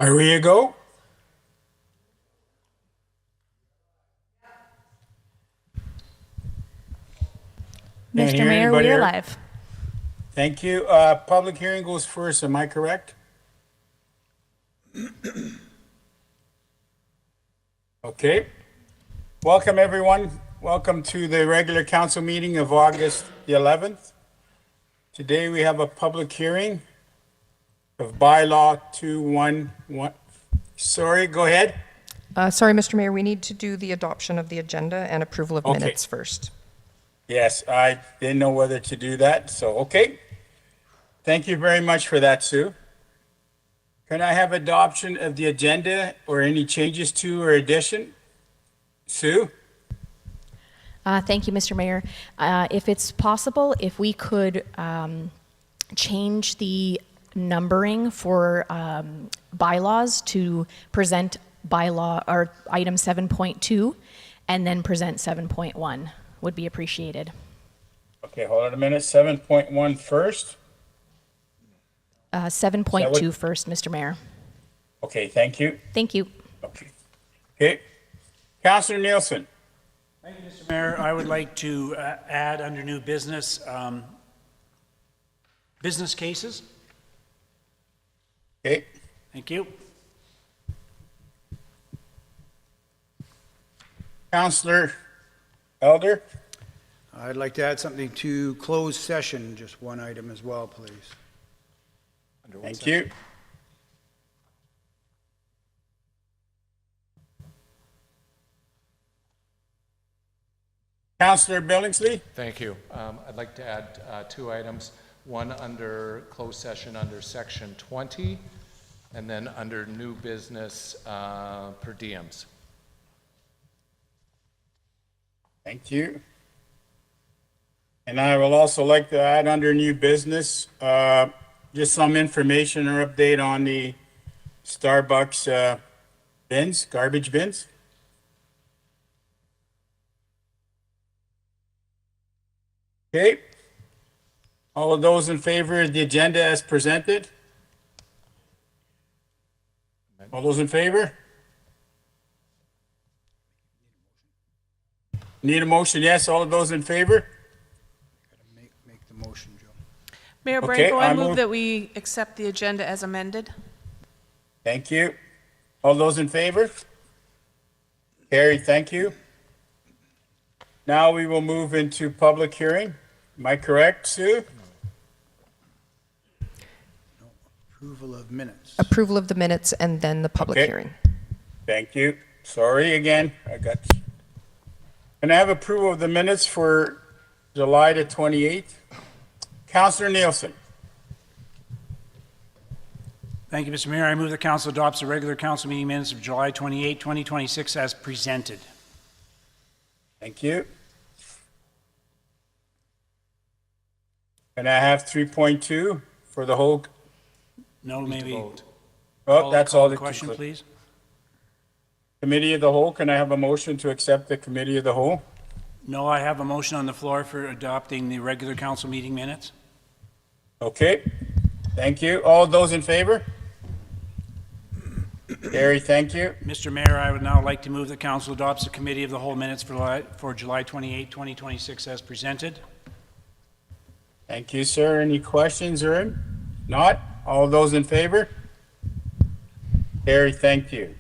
Are we a go? Can't Mr. hear Mayor, anybody we are or- live. Thank you. Public hearing goes first, am I correct? Okay. Welcome, everyone. Welcome to the regular council meeting of August the 11th. Today we have a public hearing of Bylaw 211. Sorry, go ahead. Sorry, Mr. Mayor, we need to do the adoption of the agenda and approval of Okay. minutes first. Yes, I didn't know whether to do that, so okay. Thank you very much for that, Sue. Can I have adoption of the agenda or any changes to or addition? Sue? Thank you, Mr. Mayor. If it's possible, if we could change the numbering for bylaws to present bylaw or item 7.2 and then present 7.1 would be appreciated. Okay, hold on a minute. 7.1 first. 7.2 first, Mr. Mayor. Okay, thank you. Thank you. Okay. Okay. Councillor Nielsen. Thank you, Mr. Mayor. I would like to add under new business, business cases. Okay. Thank you. Councillor Elder. I'd like to add something to closed session, just one item as well, please. Thank you. Councillor Billingsley. Thank you. I'd like to add two items, one under closed session under section 20, and then under new business per diems. Thank you. And I will also like to add under new business, just some information or update on the Starbucks bins, garbage bins. Okay. All of those in favor of the agenda as presented? All those in favor? Need a motion? Yes, all of those in favor? Gotta make the motion, Joe. Mayor Okay, Branco, I I move- move that we accept the agenda as amended. Thank you. All those in favor? Carried, thank you. Now we will move into public hearing. Am I correct, Sue? Approval of minutes. Approval of the minutes and then the public Okay. hearing. Thank you. Sorry again, Can I have approval of the minutes for July the 28th? Councillor Nielsen. Thank you, Mr. Mayor. I move the council adopts the regular council meeting minutes of July 28, 2026 as presented. Thank you. Can I have 3.2 for the whole? No, maybe. Oh, that's all the question, please. Committee of the whole. Can I have a motion to accept the committee of the whole? No, I have a motion on the floor for adopting the regular council meeting minutes. Okay, thank you. All those in favor? Gary, thank you. Mr. Mayor, I would now like to move the council adopts the committee of the whole minutes for July 28, 2026 as presented. Thank you, sir. Any questions or not? All those in favor? Gary, thank you.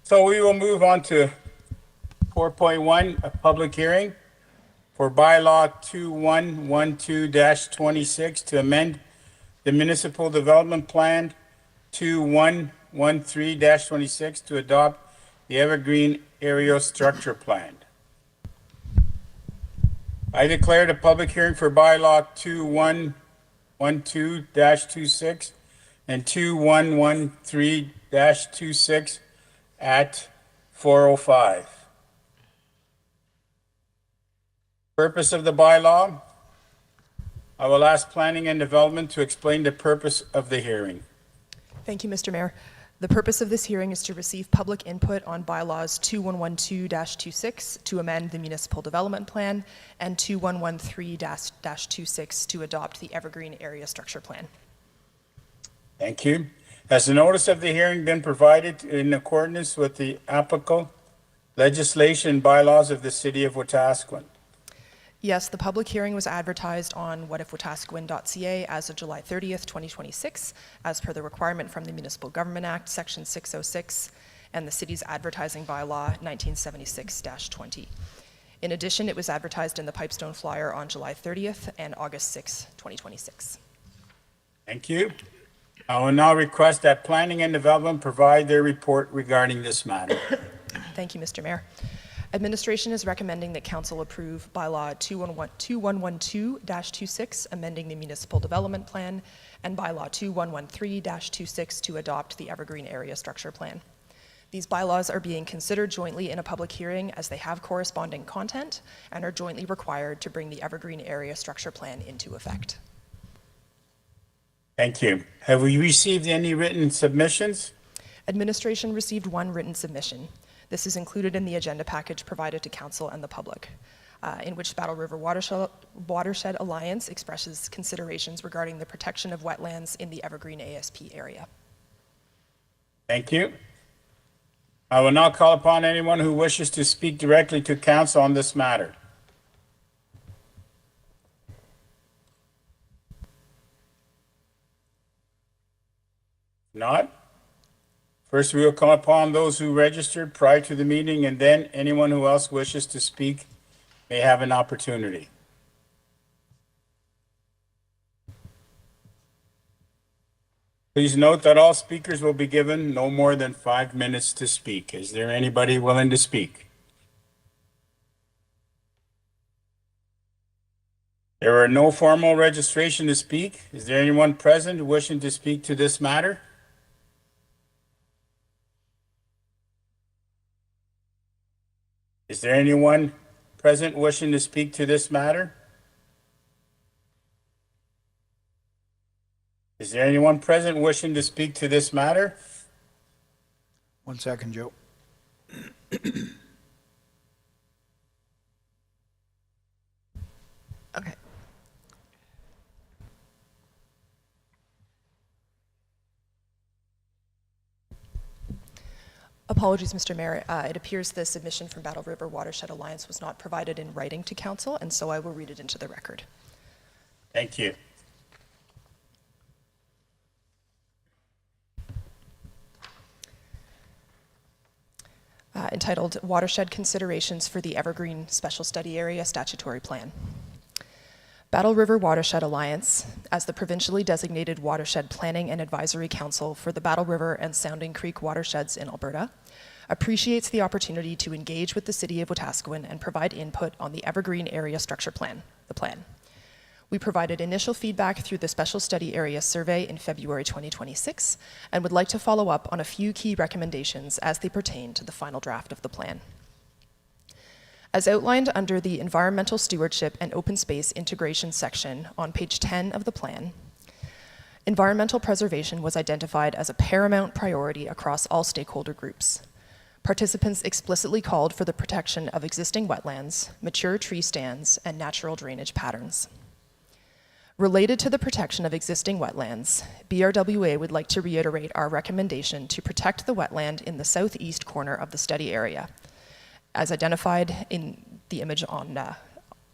So we will move on to 4.1, a public hearing for Bylaw 2112-26 to amend the Municipal Development Plan 2113-26 to adopt the Evergreen Area Structure Plan. I declare the public hearing for Bylaw 2112-26 and 2113-26 at 4:05. Purpose of the bylaw. I will ask Planning and Development to explain the purpose of the hearing. Thank you, Mr. Mayor. The purpose of this hearing is to receive public input on bylaws 2112-26 to amend the Municipal Development Plan and 2113-26 to adopt the Evergreen Area Structure Plan. Thank you. Has the notice of the hearing been provided in accordance with the applicable legislation and bylaws of the city of Wetaskiwin? Yes, the public hearing was advertised on whatifwetaskiwin.ca as of July 30th, 2026, as per the requirement from the Municipal Government Act, Section 606, and the city's advertising bylaw, 1976-20. In addition, it was advertised in the Pipestone Flyer on July 30th and August 6, 2026. Thank you. I will now request that Planning and Development provide their report regarding this matter. Thank you, Mr. Mayor. Administration is recommending that Council approve Bylaw 2112-26, amending the Municipal Development Plan, and Bylaw 2113-26 to adopt the Evergreen Area Structure Plan. These bylaws are being considered jointly in a public hearing as they have corresponding content and are jointly required to bring the Evergreen Area Structure Plan into effect. Thank you. Have we received any written submissions? Administration received one written submission. This is included in the agenda package provided to Council and the public, in which Battle River Watershed Alliance expresses considerations regarding the protection of wetlands in the Evergreen ASP area. Thank you. I will now call upon anyone who wishes to speak directly to council on this matter. Not? First, we will call upon those who registered prior to the meeting, and then anyone who else wishes to speak may have an opportunity. Please note that all speakers will be given no more than 5 minutes to speak. Is there anybody willing to speak? There are no formal registration to speak. Is there anyone present wishing to speak to this matter? Is there anyone present wishing to speak to this matter? Is there anyone present wishing to speak to this matter? 1 second, Joe. Okay. Apologies, Mr. Mayor. It appears the submission from Battle River Watershed Alliance was not provided in writing to Council, and so I will read it into the record. Thank you. Entitled Watershed Considerations for the Evergreen Special Study Area Statutory Plan. Battle River Watershed Alliance, as the provincially designated watershed planning and advisory council for the Battle River and Sounding Creek watersheds in Alberta, appreciates the opportunity to engage with the City of Wetaskiwin and provide input on the Evergreen Area Structure Plan, the plan. We provided initial feedback through the Special Study Area Survey in February 2026 and would like to follow up on a few key recommendations as they pertain to the final draft of the plan. As outlined under the Environmental Stewardship and Open Space Integration section on page 10 of the plan, environmental preservation was identified as a paramount priority across all stakeholder groups. Participants explicitly called for the protection of existing wetlands, mature tree stands, and natural drainage patterns. Related to the protection of existing wetlands, BRWA would like to reiterate our recommendation to protect the wetland in the southeast corner of the study area, as identified in the image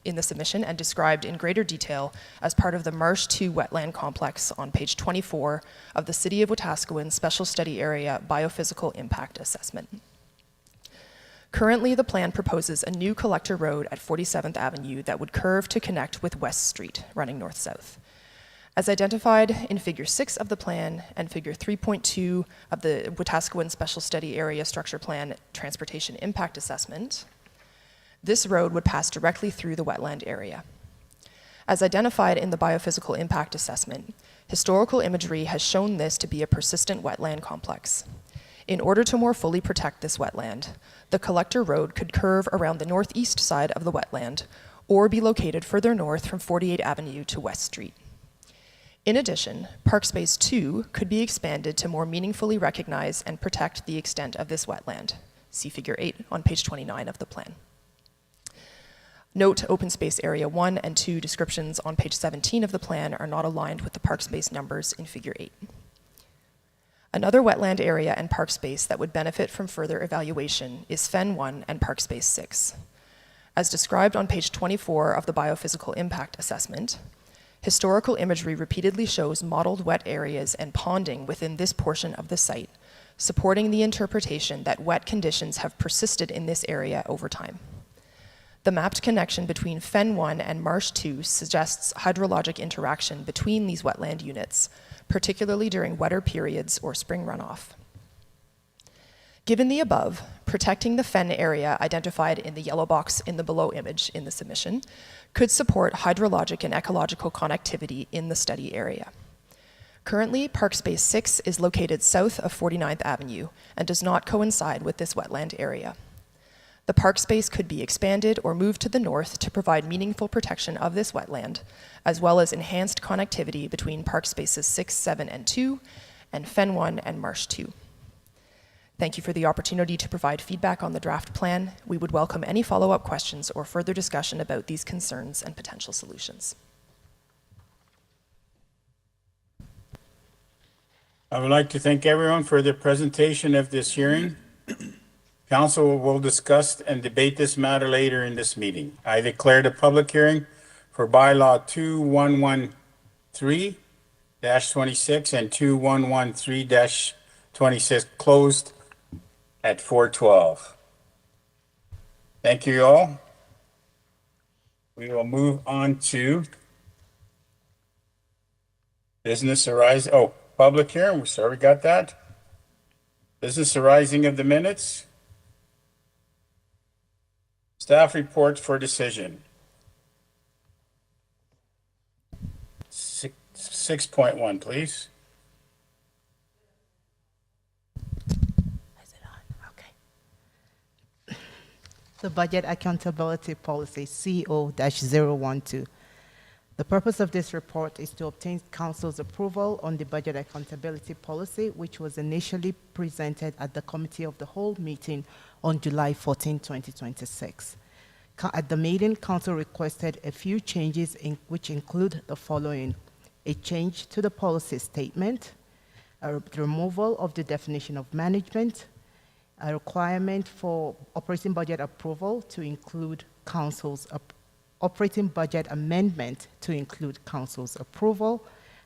in the submission and described in greater detail as part of the Marsh 2 wetland complex on page 24 of the City of Wetaskiwin Special Study Area Biophysical Impact Assessment. Currently, the plan proposes a new collector road at 47th Avenue that would curve to connect with West Street, running north-south. As identified in Figure 6 of the plan and Figure 3.2 of the Wetaskiwin Special Study Area Structure Plan Transportation Impact Assessment, this road would pass directly through the wetland area. As identified in the Biophysical Impact Assessment, historical imagery has shown this to be a persistent wetland complex. In order to more fully protect this wetland, the collector road could curve around the northeast side of the wetland or be located further north from 48th Avenue to West Street. In addition, Park Space 2 could be expanded to more meaningfully recognize and protect the extent of this wetland. See Figure 8 on page 29 of the plan. Note Open Space Area 1 and 2 descriptions on page 17 of the plan are not aligned with the Park Space numbers in Figure 8. Another wetland area and park space that would benefit from further evaluation is Fen 1 and Park Space 6. As described on page 24 of the Biophysical Impact Assessment, historical imagery repeatedly shows mottled wet areas and ponding within this portion of the site, supporting the interpretation that wet conditions have persisted in this area over time. The mapped connection between Fen 1 and Marsh 2 suggests hydrologic interaction between these wetland units, particularly during wetter periods or spring runoff. Given the above, protecting the fen area identified in the yellow box in the below image in the submission could support hydrologic and ecological connectivity in the study area. Currently, Park Space 6 is located south of 49th Avenue and does not coincide with this wetland area. The park space could be expanded or moved to the north to provide meaningful protection of this wetland, as well as enhanced connectivity between Park Spaces 6, 7, and 2, and Fen 1 and Marsh 2. Thank you for the opportunity to provide feedback on the draft plan. We would welcome any follow-up questions or further discussion about these concerns and potential solutions. I would like to thank everyone for their presentation of this hearing. Council will discuss and debate this matter later in this meeting. I declare the public hearing for Bylaw 2113-26 and 2113-26 closed at 4:12. Thank you all. We will move on to business arising. Oh, public hearing. We sorry, got that. Business arising of the minutes. Staff report for decision. 6.1, please. Is it on? Okay. The Budget Accountability Policy, CO-012. The purpose of this report is to obtain Council's approval on the Budget Accountability Policy, which was initially presented at the Committee of the Whole meeting on July 14, 2026. At the meeting, Council requested a few changes which include the following: a change to the policy statement, the removal of the definition of management, a requirement for operating budget approval to include Council's operating budget amendment to include Council's approval,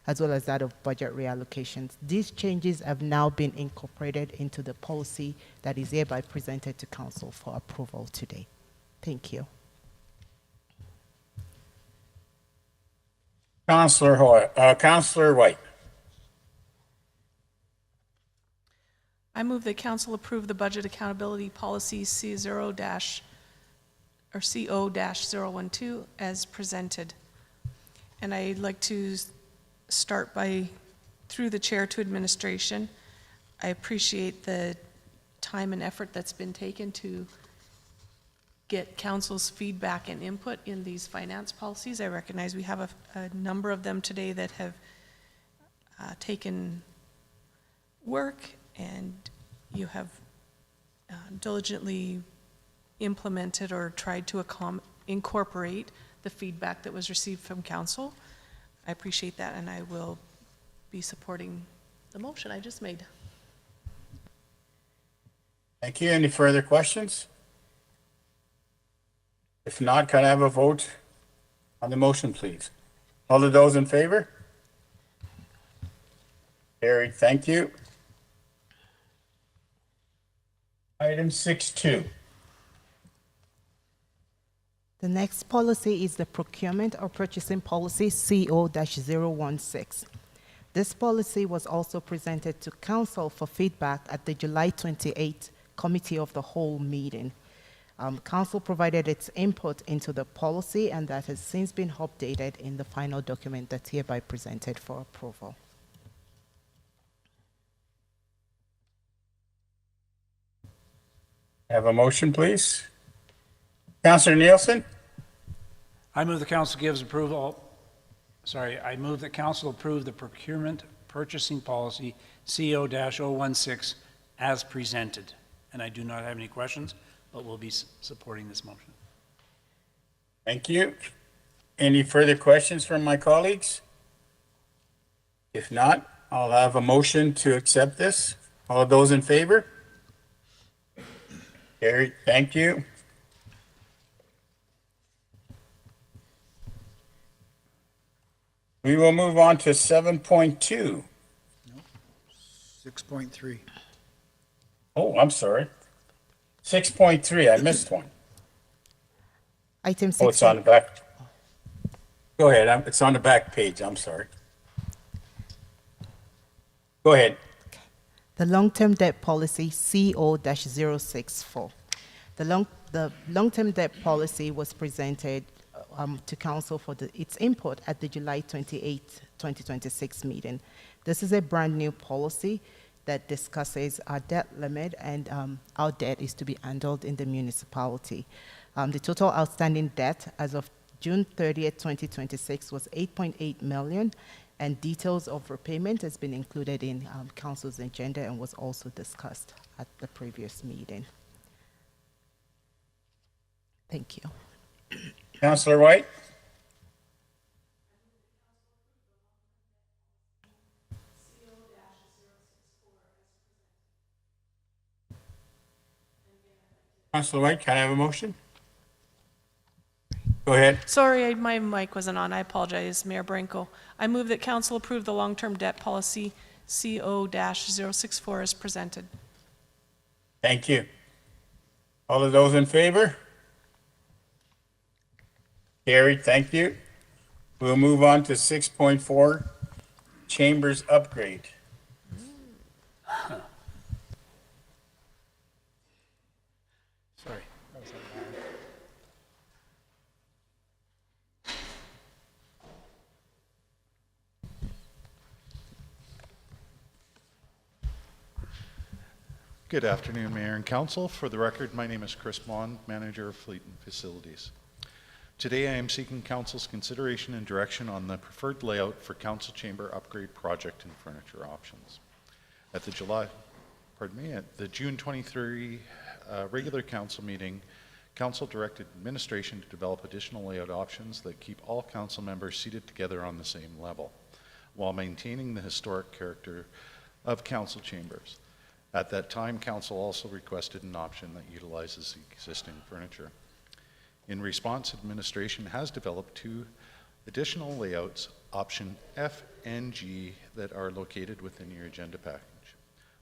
as well as that of budget reallocations. These changes have now been incorporated into the policy that is hereby presented to Council for approval today. Thank you. Councillor White. I move that council approve the budget accountability policy CO-012 as presented. And I'd like to start by, through the chair to administration, I appreciate the time and effort that's been taken to get council's feedback and input in these finance policies. I recognize we have a number of them today that have taken work, and you have diligently implemented or tried to incorporate the feedback that was received from council. I appreciate that, and I will be supporting the motion I just made. Thank you. Any further questions? If not, can I have a vote on the motion, please? All of those in favor? Carried. Thank you. Item 6.2. The next policy is the Procurement or Purchasing Policy, CO-016. This policy was also presented to Council for feedback at the July 28th Committee of the Whole meeting. Council provided its input into the policy, and that has since been updated in the final document that's hereby presented for approval. Have a motion, please. Councillor Nielsen? I move the council gives approval, I move that council approve the Procurement Purchasing Policy, CO-016, as presented. And I do not have any questions, but we'll be supporting this motion. Thank you. Any further questions from my colleagues? If not, I'll have a motion to accept this. All of those in favor? Carried, thank you. We will move on to 7.2. 6.3. Oh, I'm sorry. 6.3, I missed one. Item Oh, it's on the back. Go ahead, it's on the back page, I'm sorry. Go ahead. The long-term debt policy CO-064. The long-term debt policy was presented to council for its input at the July 28, 2026 meeting. This is a brand-new policy that discusses our debt limit, and our debt is to be handled in the municipality. The total outstanding debt as of June 30th, 2026 was 8.8 million, and details of repayment has been included in council's agenda and was also discussed at the previous meeting. Thank you. Councillor White? Councillor White, can I have a motion? Go ahead. Sorry, my mic wasn't on. I apologize, Mayor Branco. I move that council approve the long-term debt policy CO-064 as presented. Thank you. All of those in favor? Carried, thank you. We'll move on to 6.4, Chambers upgrade. Sorry. Good afternoon, Mayor and Council. For the record, my name is Chris Bond, Manager of Fleet and Facilities. Today I am seeking Council's consideration and direction on the preferred layout for Council Chamber upgrade project and furniture options. At the June 23 regular Council meeting, Council directed administration to develop additional layout options that keep all Council members seated together on the same level, while maintaining the historic character of Council Chambers. At that time, Council also requested an option that utilizes the existing furniture. In response, administration has developed two additional layouts, option F and G, that are located within your agenda package.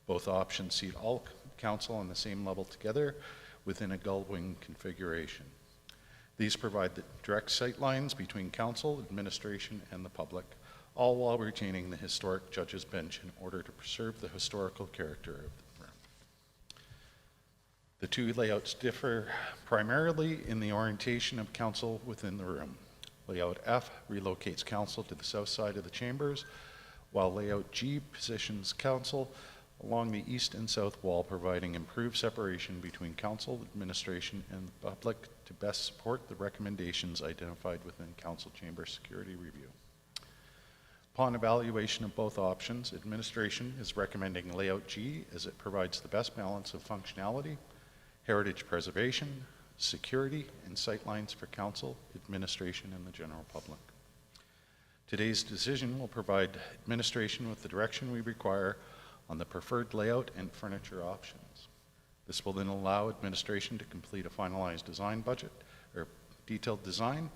Both options seat all Council on the same level together within a gull-wing configuration. These provide the direct sight lines between Council, administration, and the public, all while retaining the historic judge's bench in order to preserve the historical character of the room. The two layouts differ primarily in the orientation of Council within the room. Layout F relocates Council to the south side of the chambers, while Layout G positions Council along the east and south wall, providing improved separation between Council, administration, and the public to best support the recommendations identified within Council Chamber Security Review. Upon evaluation of both options, administration is recommending Layout G as it provides the best balance of functionality, heritage preservation, security, and sightlines for Council, administration, and the general public. Today's decision will provide administration with the direction we require on the preferred layout and furniture options. This will then allow administration to complete a finalized design budget or detailed design,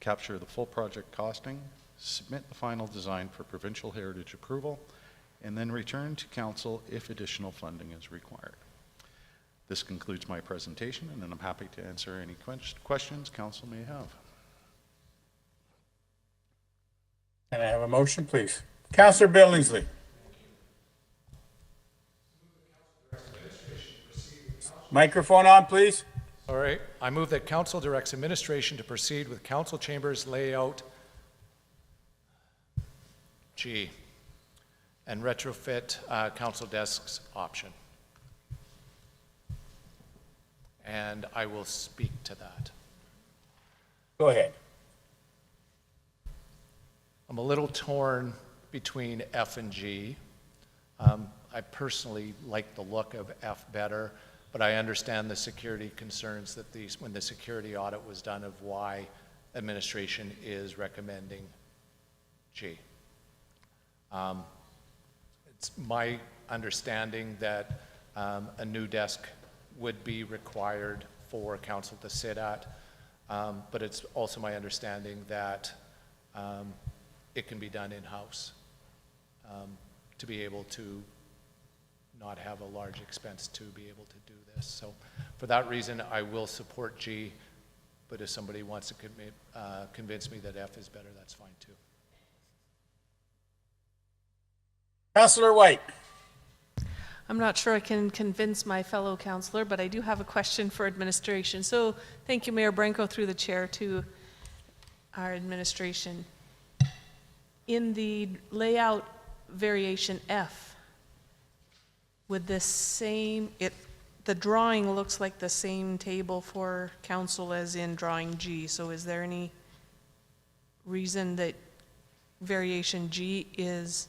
capture the full project costing, submit the final design for provincial heritage approval, and then return to Council if additional funding is required. This concludes my presentation, and then I'm happy to answer any questions Council may have. Can I have a motion, please? Councillor Billingsley. Microphone on, please. All right. I move that Council directs administration to proceed with Council Chambers layout G and retrofit Council desks option. And I will speak to that. Go ahead. I'm a little torn between F and G. I personally like the look of F better, but I understand the security concerns that when the security audit was done of why administration is recommending G. It's my understanding that a new desk would be required for council to sit at, but it's also my understanding that it can be done in-house to be able to not have a large expense to be able to do this. So for that reason, I will support G, but if somebody wants to convince me that F is better, that's fine too. Councillor White. I'm not sure I can convince my fellow councillor, but I do have a question for administration. So thank you, Mayor Branco, through the chair, to our administration. In the layout variation F, would the drawing looks like the same table for council as in drawing G. So is there any reason that variation G is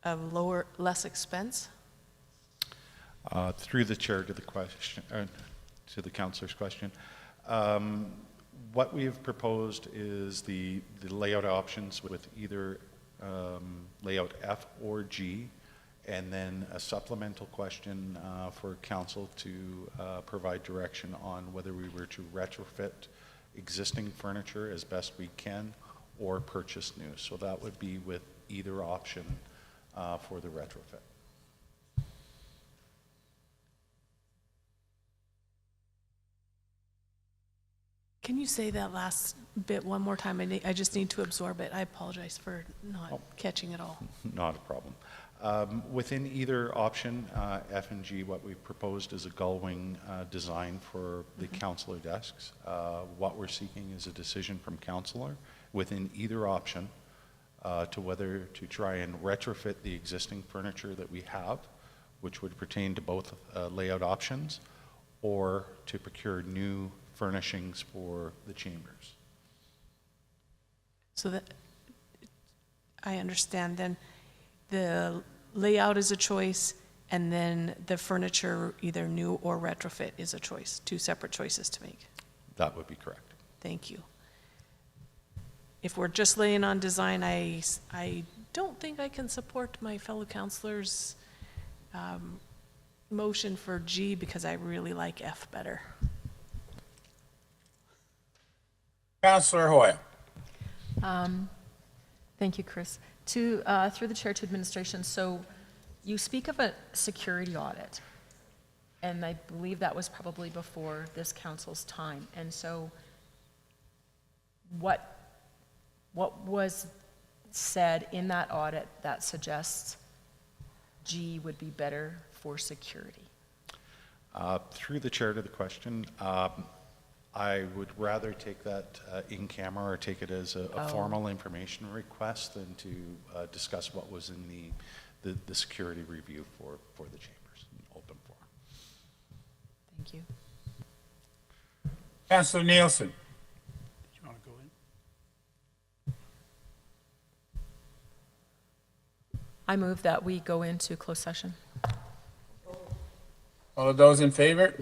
of less expense? Through the chair to the question, to the councillor's question, what we have proposed is the layout options with either layout F or G, and then a supplemental question for council to provide direction on whether we were to retrofit existing furniture as best we can or purchase new. So that would be with either option for the retrofit. Can you say that last bit one more time? I just need to absorb it. I apologize for not catching it all. Not a problem. Within either option, F and G, what we've proposed is a gull-wing design for the councillor desks. What we're seeking is a decision from councillor within either option to whether to try and retrofit the existing furniture that we have, which would pertain to both layout options, or to procure new furnishings for the chambers. So that I understand then the layout is a choice, and then the furniture, either new or retrofit, is a choice. Two separate choices to make. That would be correct. Thank you. If we're just laying on design, I don't think I can support my fellow councillors' motion for G, because I really like F better. Councillor Hoyle. Thank you, Chris. Through the chair to administration, so you speak of a security audit, and I believe that was probably before this council's time. And so what was said in that audit that suggests G would be better for security? Through the chair to the question, I would rather take that in camera or take it as a formal information request than to discuss what was in the security review for the chambers in open forum. Thank you. Councillor Nielsen. Did you want to go in? I move that we go into closed session. All of those in favor?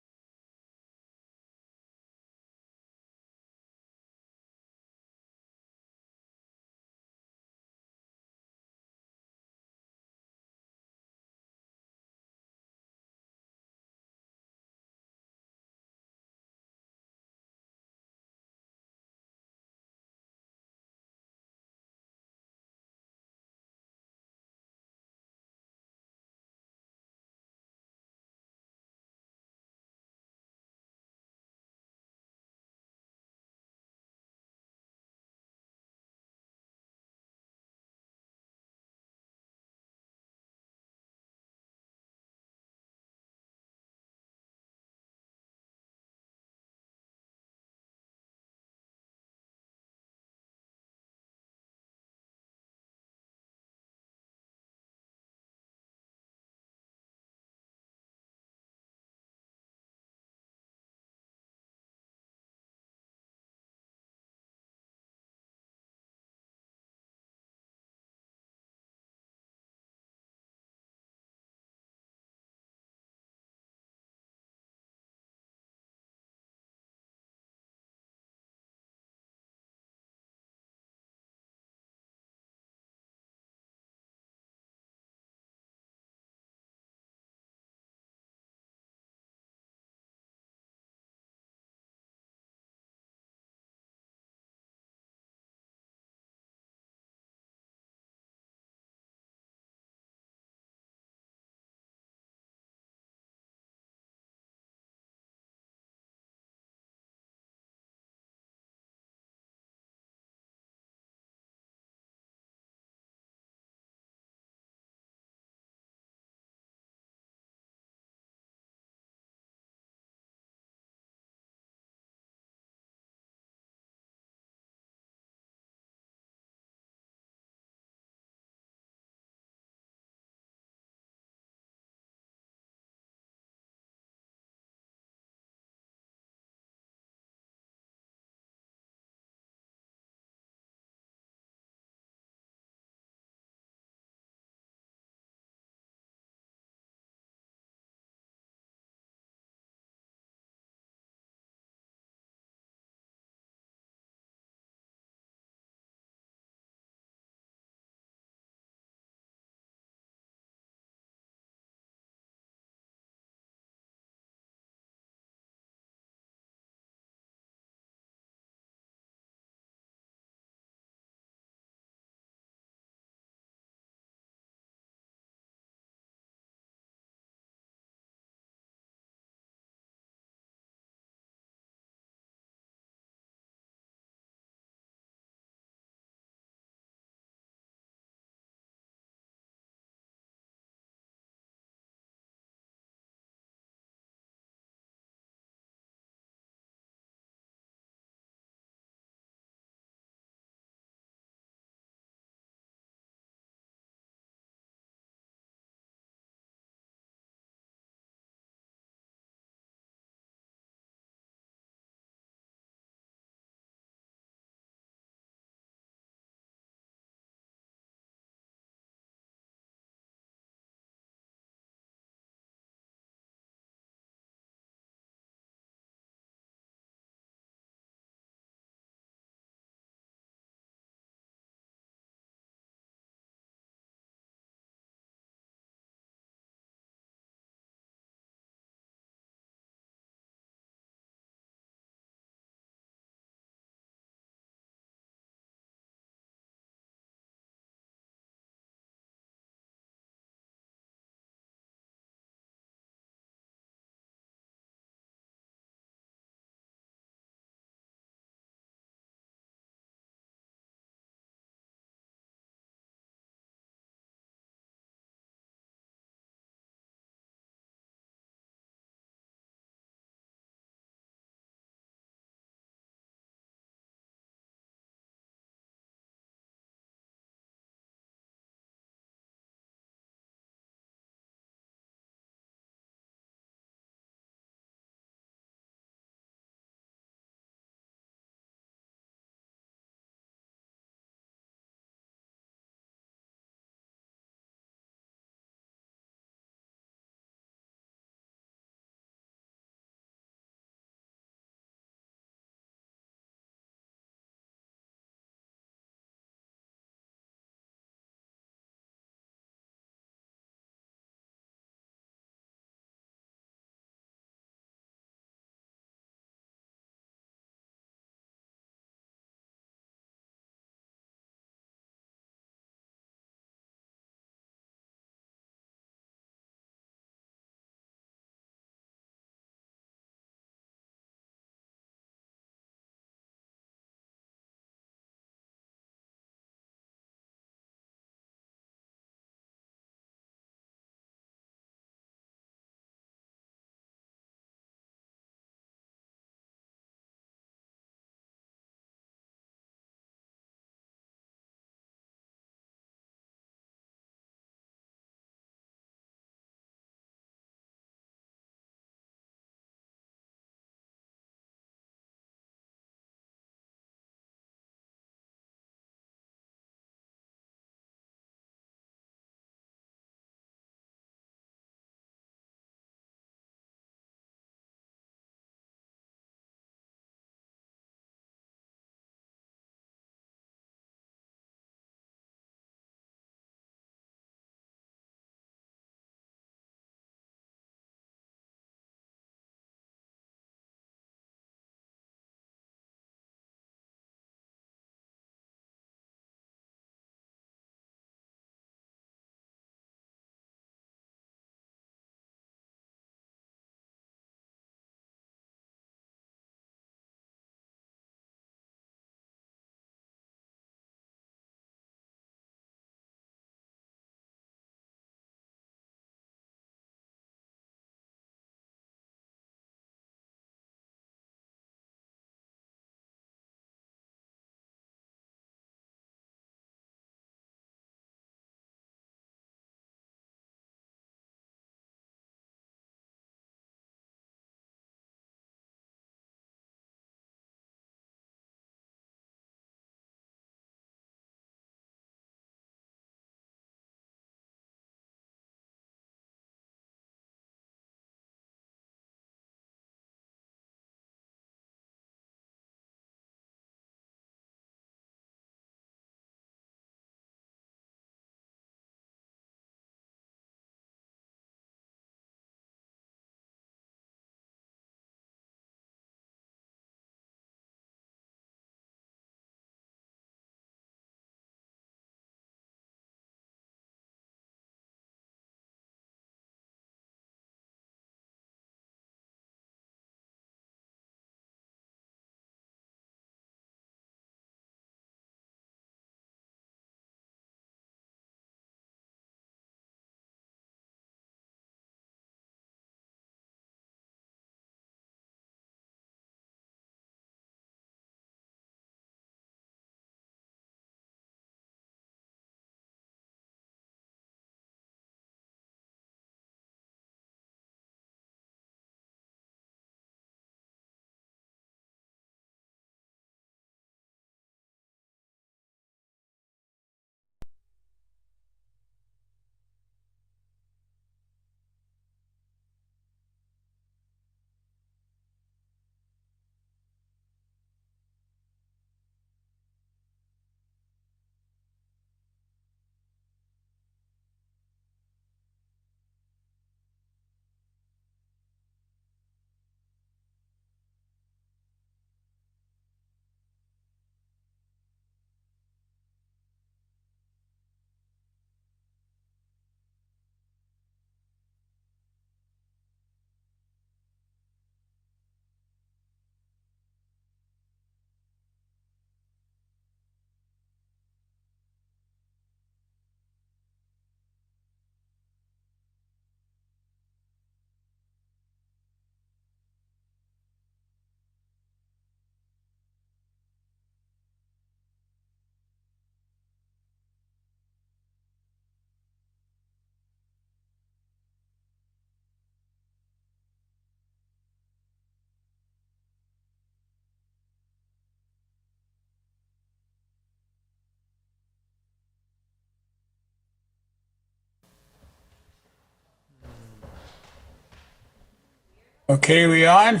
Okay, we on?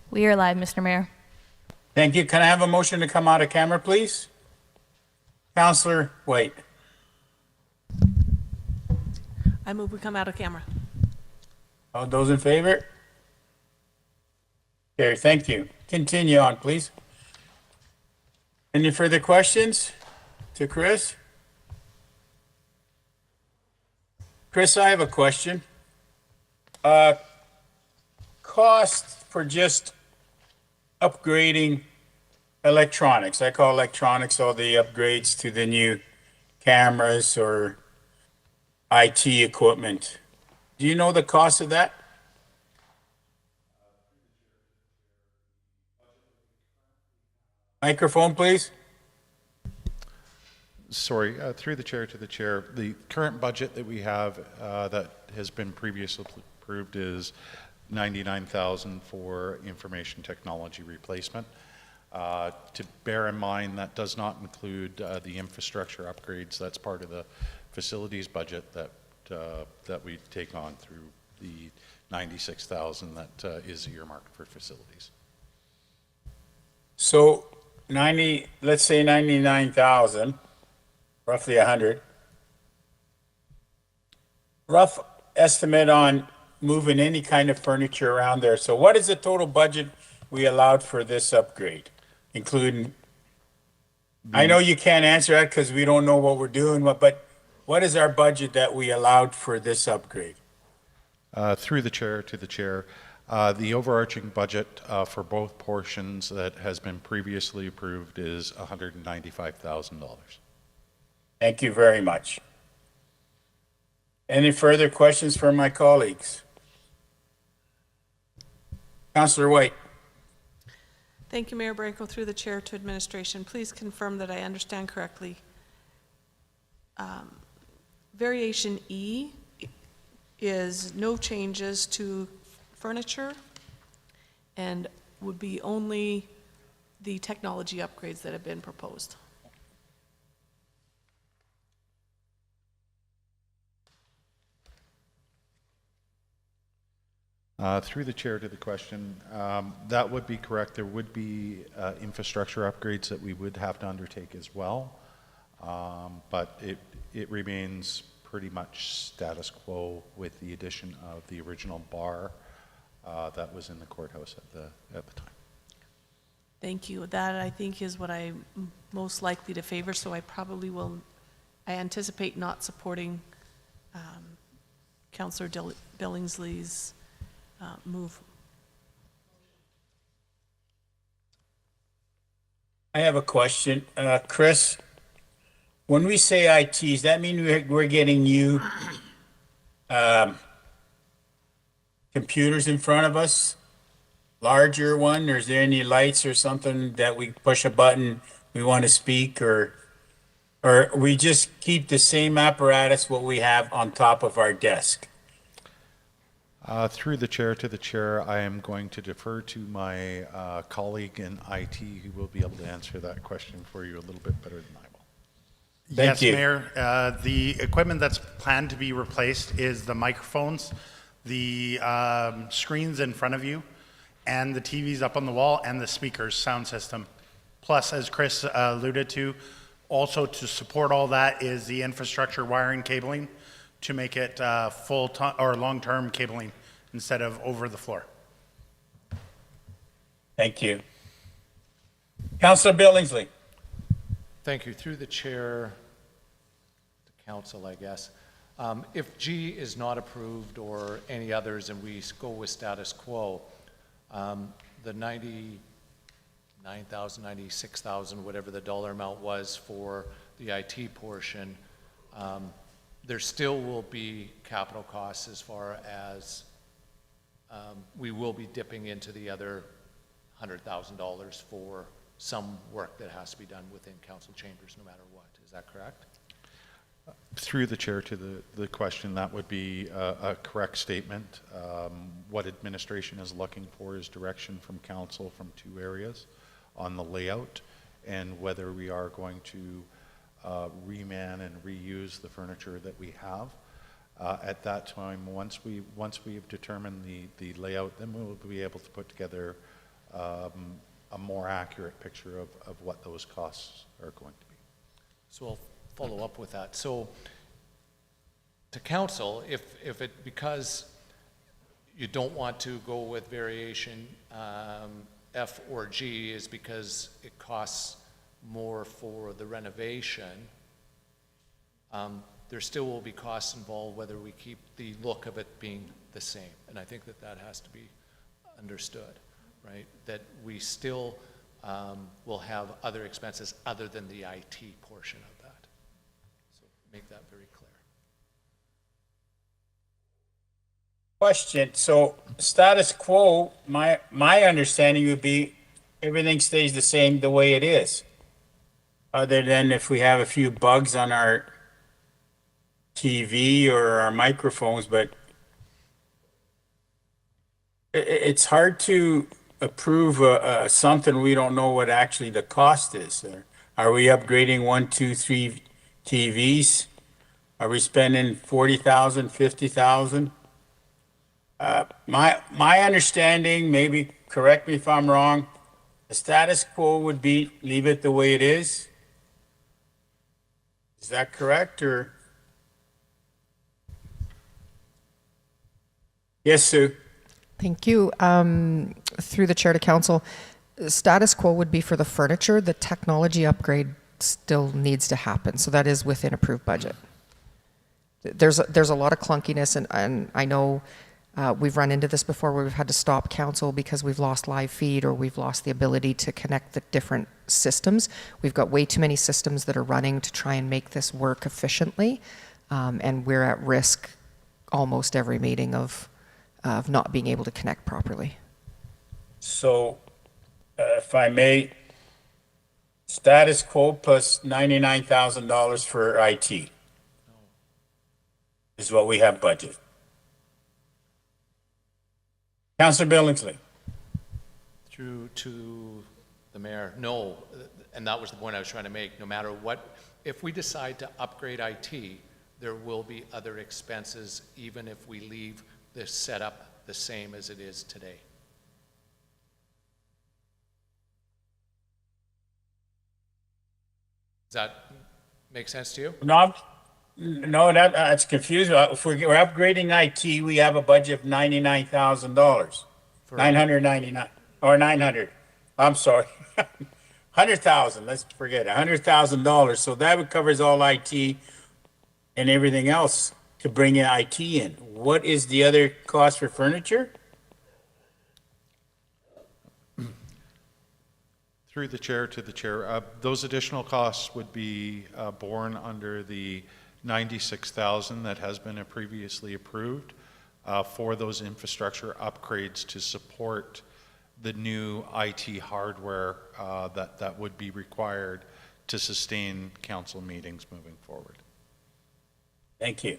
We are live, Mr. Mayor. Thank you. Can I have a motion to come out of camera, please? Counselor White. I move we come out of camera. All those in favor? Okay, thank you. Continue on, please. Any further questions to Chris? Chris, I have a question. Cost for just upgrading electronics. I call electronics all the upgrades to the new cameras or IT equipment. Do you know the cost of that? Microphone, please. Sorry, through the chair to the chair, the current budget that we have that has been previously approved is $99,000 for information technology replacement. To bear in mind, that does not include the infrastructure upgrades. That's part of the facilities budget that we take on through the $96,000 that is earmarked for facilities. So 90, let's say 99,000, roughly 100. Rough estimate on moving any kind of furniture around there. So what is the total budget we allowed for this upgrade, including, I know you can't answer that because we don't know what we're doing, but what is our budget that we allowed for this upgrade? Through the chair to the chair, the overarching budget for both portions that has been previously approved is $195,000. Thank you very much. Any further questions from my colleagues? Councillor White. Thank you, Mayor Branco. Through the chair to administration, please confirm that I understand correctly. Variation E is no changes to furniture and would be only the technology upgrades that have been proposed. Through the chair to the question, that would be correct. There would be infrastructure upgrades that we would have to undertake as well, but it remains pretty much status quo with the addition of the original bar that was in the courthouse at the time. Thank you. That, I think, is what I'm most likely to favor, so I probably will, I anticipate not supporting Councillor Billingsley's move. I have a question. Chris, when we say IT, does that mean we're getting new computers in front of us? Larger one? Or is there any lights or something that we push a button, we want to speak, or we just keep the same apparatus what we have on top of our desk? Through the chair to the chair, I am going to defer to my colleague in IT who will be able to answer that question for you a little bit better than I will. Thank you. Yes, Mayor. The equipment that's planned to be replaced is the microphones, the screens in front of you, and the TVs up on the wall, and the speakers, sound system. Plus, as Chris alluded to, also to support all that is the infrastructure wiring cabling to make it or long-term cabling instead of over the floor. Thank you. Councillor Billingsley. Thank you. Through the chair to council, I guess. If G is not approved or any others and we go with status quo, the 99,000, 96,000, whatever the dollar amount was for the IT portion, there still will be capital costs as far as we will be dipping into the other $100,000 for some work that has to be done within council chambers no matter what. Is that correct? Through the chair to the question, that would be a correct statement. What administration is looking for is direction from council from two areas on the layout and whether we are going to reman and reuse the furniture that we have. At that time, once we've determined the layout, then we'll be able to put together a more accurate picture of what those costs are going to be. So I'll follow up with that. So to council, if it, because you don't want to go with variation F or G is because it costs more for the renovation, there still will be costs involved whether we keep the look of it being the same. And I think that that has to be understood, right? That we still will have other expenses other than the IT portion of that. So make that very clear. Question, so status quo, my understanding would be everything stays the same the way it is. Other than if we have a few bugs on our TV or our microphones, but it's hard to approve something we don't know what actually the cost is. Are we upgrading 1, 2, 3 TVs? Are we spending 40,000, 50,000? My understanding, maybe correct me if I'm wrong, the status quo would be leave it the way it is. Is that correct, or? Yes, Sue. Thank you. Through the chair to council, status quo would be for the furniture. The technology upgrade still needs to happen, so that is within approved budget. There's a lot of clunkiness, and I know we've run into this before where we've had to stop council because we've lost live feed or we've lost the ability to connect the different systems. We've got way too many systems that are running to try and make this work efficiently, and we're at risk almost every meeting of not being able to connect properly. So, if I may, status quo plus $99,000 for IT is what we have budgeted. Councilor Billingsley. Through to the mayor, no, and that was the point I was trying to make. No matter what, if we decide to upgrade IT, there will be other expenses even if we leave this setup the same as it is today. Does that make sense to you? No, that's confusing. If we're upgrading IT, we have a budget of $99,000. 999 or 900. I'm sorry. 100,000. Let's forget $100,000. So that covers all IT and everything else to bring in IT in. What is the other cost for furniture? Through the chair to the chair, those additional costs would be borne under the 96,000 that has been previously approved for those infrastructure upgrades to support the new IT hardware that would be required to sustain council meetings moving forward. Thank you.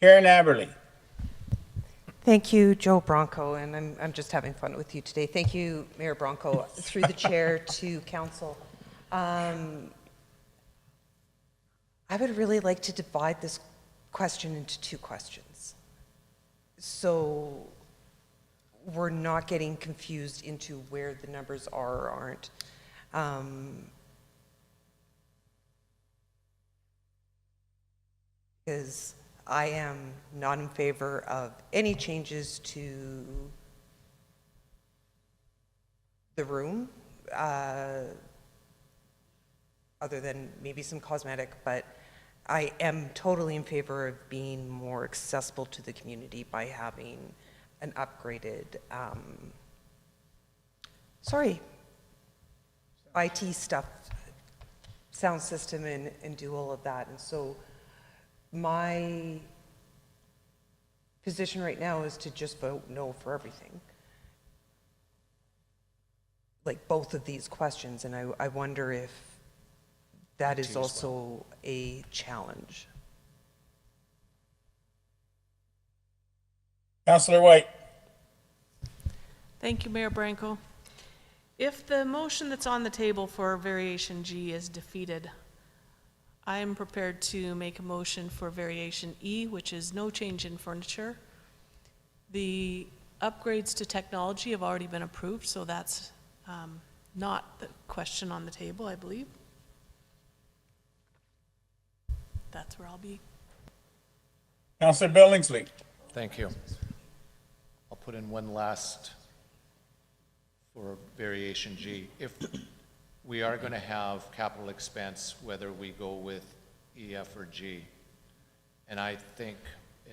Karen Aberley. Thank you, Joe Bronco, and I'm just having fun with you today. Thank you, Mayor Bronco. Through the chair to council, I would really like to divide this question into two questions, so we're not getting confused into where the numbers are or aren't. Because I am not in favor of any changes to the room, other than maybe some cosmetic, but I am totally in favor of being more accessible to the community by having an upgraded, IT stuff, sound system, and do all of that. And so my position right now is to just vote no for everything, like both of these questions, and I wonder if that is also a challenge. Councillor White. Thank you, Mayor Branco. If the motion that's on the table for variation G is defeated, I'm prepared to make a motion for variation E, which is no change in furniture. The upgrades to technology have already been approved, so that's not the question on the table, I believe. That's where I'll be. Councillor Billingsley. Thank you. I'll put in one last for variation G. If we are going to have capital expense, whether we go with E, F, or G, and I think,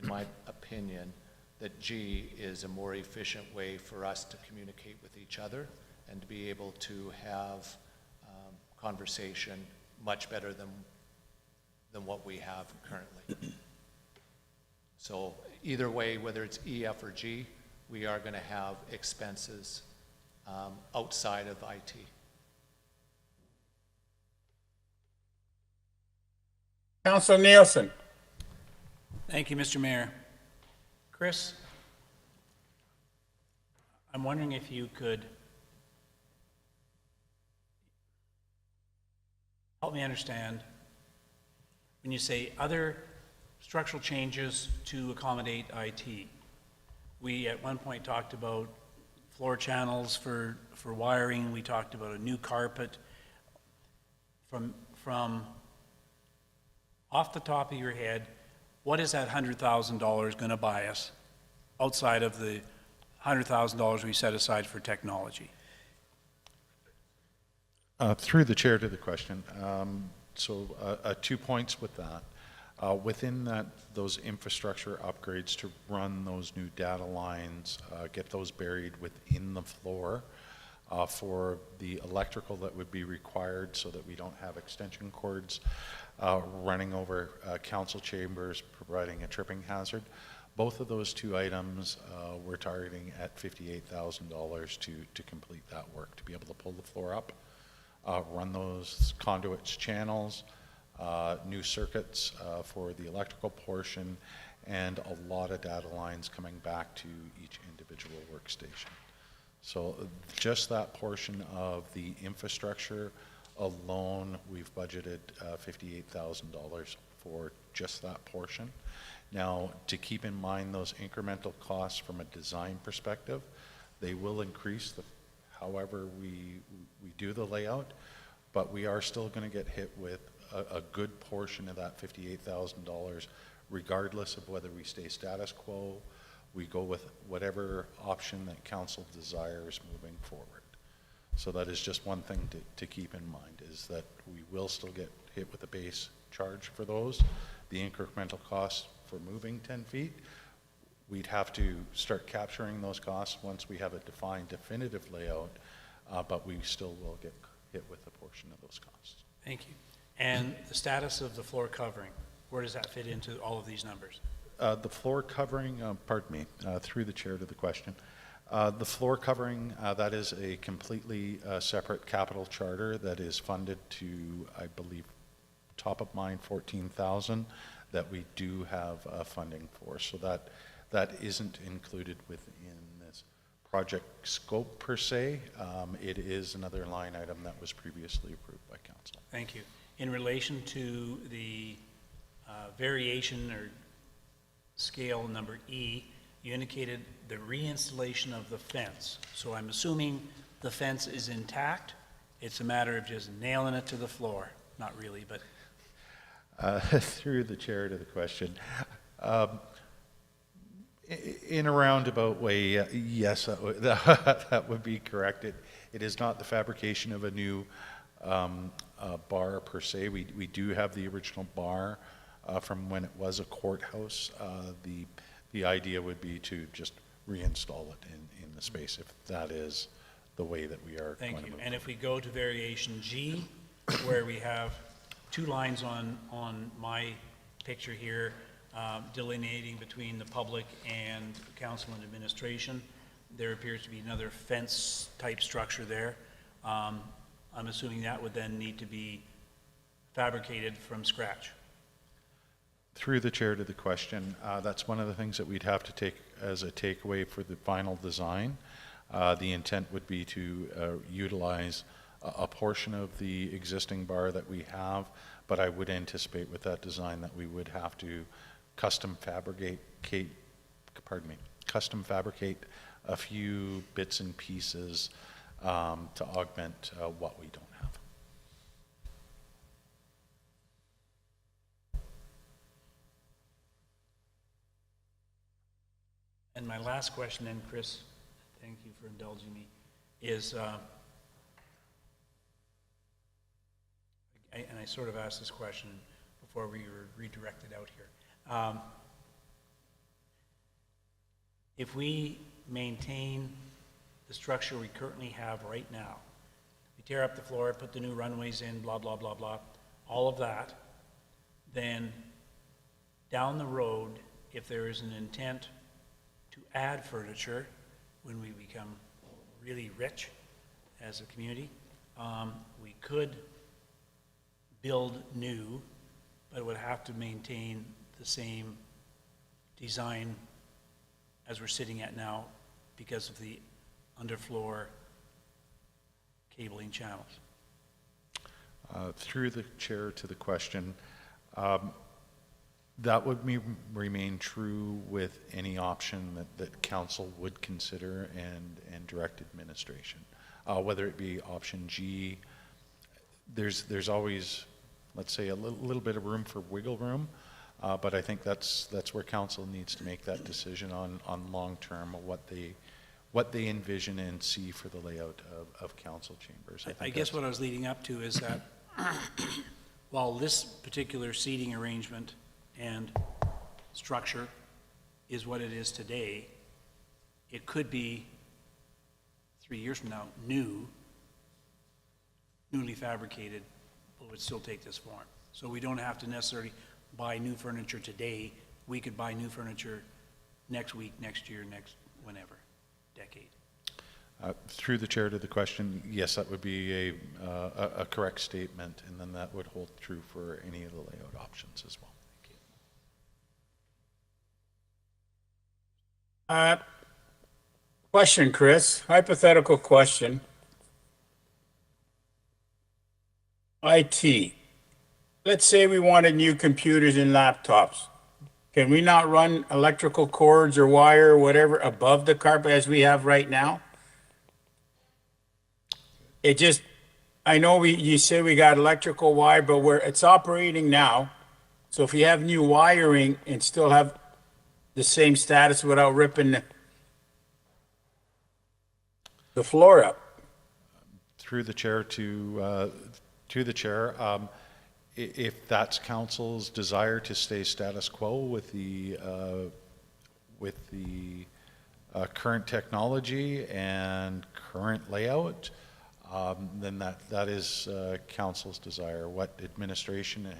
in my opinion, that G is a more efficient way for us to communicate with each other and to be able to have conversation much better than what we have currently. So either way, whether it's E, F, or G, we are going to have expenses outside of IT. Councillor Nielsen. Thank you, Mr. Mayor. Chris, I'm wondering if you could help me understand when you say other structural changes to accommodate IT. We at one point talked about floor channels for wiring. We talked about a new carpet. From off the top of your head, what is that $100,000 going to buy us outside of the $100,000 we set aside for technology? Through the chair to the question. 2 points with that. Within that, those infrastructure upgrades to run those new data lines, get those buried within the floor for the electrical that would be required so that we don't have extension cords running over council chambers, providing a tripping hazard. Both of those two items we're targeting at $58,000 to complete that work, to be able to pull the floor up, run those conduits channels, new circuits for the electrical portion, and a lot of data lines coming back to each individual workstation. So just that portion of the infrastructure alone, we've budgeted $58,000 for just that portion. Now, to keep in mind those incremental costs from a design perspective, they will increase however we do the layout, but we are still going to get hit with a good portion of that $58,000, regardless of whether we stay status quo, we go with whatever option that council desires moving forward. So that is just one thing to keep in mind, is that we will still get hit with a base charge for those. The incremental costs for moving 10 feet, we'd have to start capturing those costs once we have a defined definitive layout, but we still will get hit with a portion of those costs. Thank you. And the status of the floor covering, where does that fit into all of these numbers? The floor covering, pardon me, through the chair to the question. The floor covering, that is a completely separate capital charter that is funded to, I believe, top of mind, 14,000 that we do have funding for. So that isn't included within this project scope per se. It is another line item that was previously approved by council. Thank you. In relation to the variation or scale number E, you indicated the reinstallation of the fence. So I'm assuming the fence is intact. It's a matter of just nailing it to the floor. Not really, but. Through the chair to the question. In a roundabout way, yes, that would be correct. It is not the fabrication of a new bar per se. We do have the original bar from when it was a courthouse. The idea would be to just reinstall it in the space, if that is the way that we are going to move. Thank you. And if we go to variation G, where we have two lines on my picture here, delineating between the public and council and administration, there appears to be another fence type structure there. I'm assuming that would then need to be fabricated from scratch. Through the chair to the question, that's one of the things that we'd have to take as a takeaway for the final design. The intent would be to utilize a portion of the existing bar that we have, but I would anticipate with that design that we would have to custom fabricate a few bits and pieces to augment what we don't have. And my last question then, Chris, thank you for indulging me, is, and I sort of asked this question before we were redirected out here. If we maintain the structure we currently have right now, we tear up the floor, put the new runways in, blah, blah, blah, blah, all of that, then down the road, if there is an intent to add furniture when we become really rich as a community, we could build new, but it would have to maintain the same design as we're sitting at now because of the underfloor cabling channels. Through the chair to the question, that would remain true with any option that council would consider and direct administration. Whether it be option G, there's always, let's say, a little bit of room for wiggle room, but I think that's where council needs to make that decision on long term, what they envision and see for the layout of council chambers. I guess what I was leading up to is that while this particular seating arrangement and structure is what it is today, it could be 3 years from now newly fabricated, but would still take this form. So we don't have to necessarily buy new furniture today. We could buy new furniture next week, next year, next whenever, decade. Through the chair to the question, yes, that would be a correct statement, and then that would hold true for any of the layout options as well. Question, Chris, hypothetical question. IT, let's say we wanted new computers and laptops. Can we not run electrical cords or wire or whatever above the carpet as we have right now? It just, I know you say we got electrical wire, but it's operating now. So if you have new wiring and still have the same status without ripping the floor up. Through the chair to the chair, if that's council's desire to stay status quo with the current technology and current layout, then that is council's desire. What administration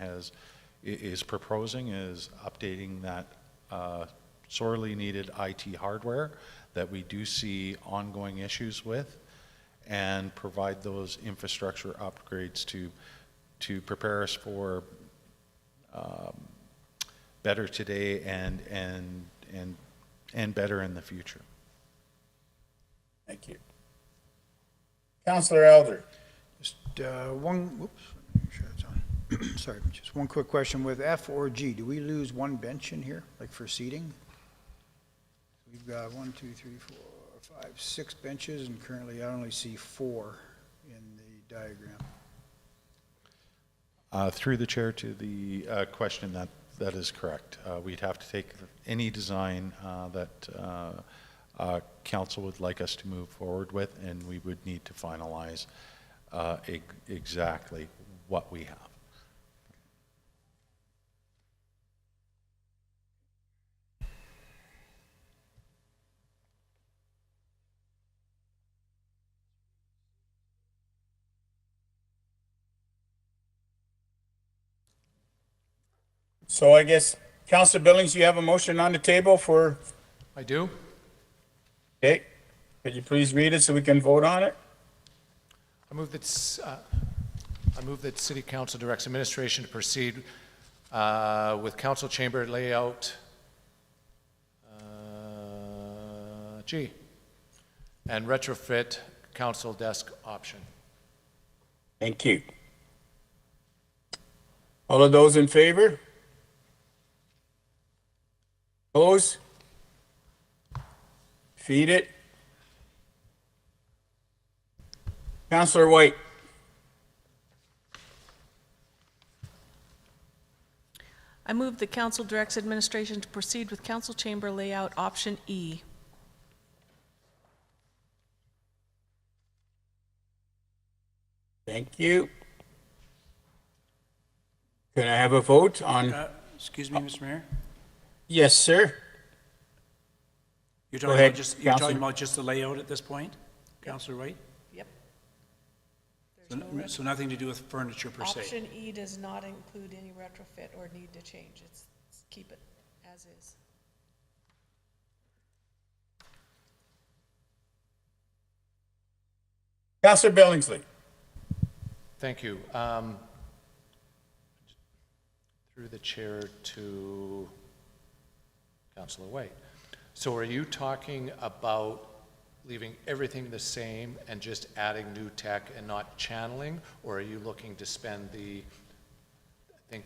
is proposing is updating that sorely needed IT hardware that we do see ongoing issues with, and provide those infrastructure upgrades to prepare us for better today and better in the future. Thank you. Councillor Elder. Just whoops, make sure it's on. Sorry, just one quick question. With F or G, do we lose one bench in here, like for seating? We've got 1, 2, 3, 4, 5, 6 benches, and currently I only see 4 in the diagram. Through the chair to the question, that is correct. We'd have to take any design that council would like us to move forward with, and we would need to finalize exactly what we have. So I guess, Councillor Billings, you have a motion on the table for, I do. okay, could you please read it so we can vote on it? I move that City Council directs administration to proceed with council chamber layout G and retrofit council desk option. Thank you. All of those in favor? Opposed? Defeated? Councillor White. I move the council directs administration to proceed with council chamber layout option E. Thank you. Can I have a vote on? Excuse me, Mr. Mayor? Yes, sir. You're Go talking ahead, about just, you're Councillor. talking about just the layout at this point? Councillor White? Yep. So nothing to do with furniture per se? Option E does not include any retrofit or need to change. It's keep it as is. Councillor Billingsley. Thank you. Through the chair to Councillor White. So are you talking about leaving everything the same and just adding new tech and not channeling? Or are you looking to spend the, I think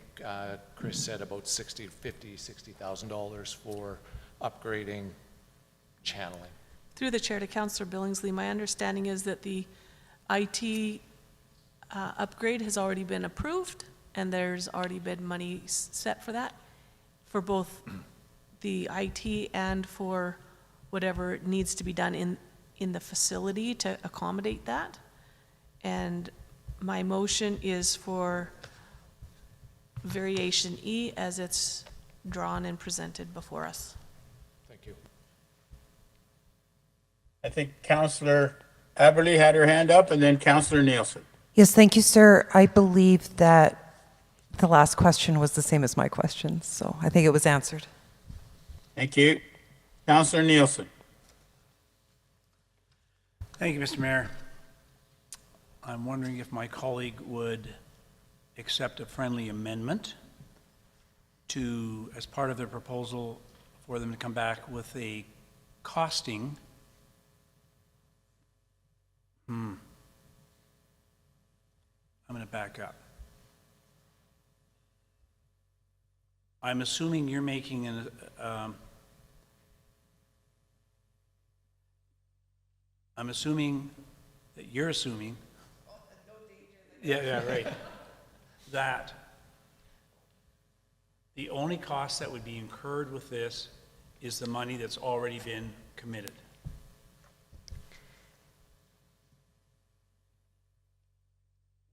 Chris said about $60,000 for upgrading channeling? Through the chair to Councillor Billingsley, my understanding is that the IT upgrade has already been approved, and there's already been money set for that, for both the IT and for whatever needs to be done in the facility to accommodate that. And my motion is for variation E as it's drawn and presented before us. Thank you. I think Councillor Aberley had her hand up, and then Councillor Nielsen. Yes, thank you, sir. I believe that the last question was the same as my question, so I think it was answered. Thank you. Councillor Nielsen. Thank you, Mr. Mayor. I'm wondering if my colleague would accept a friendly amendment to, as part of their proposal, for them to come back with a costing. I'm going to back up. I'm assuming you're making an, I'm assuming that you're assuming. Yeah, right. That the only cost that would be incurred with this is the money that's already been committed.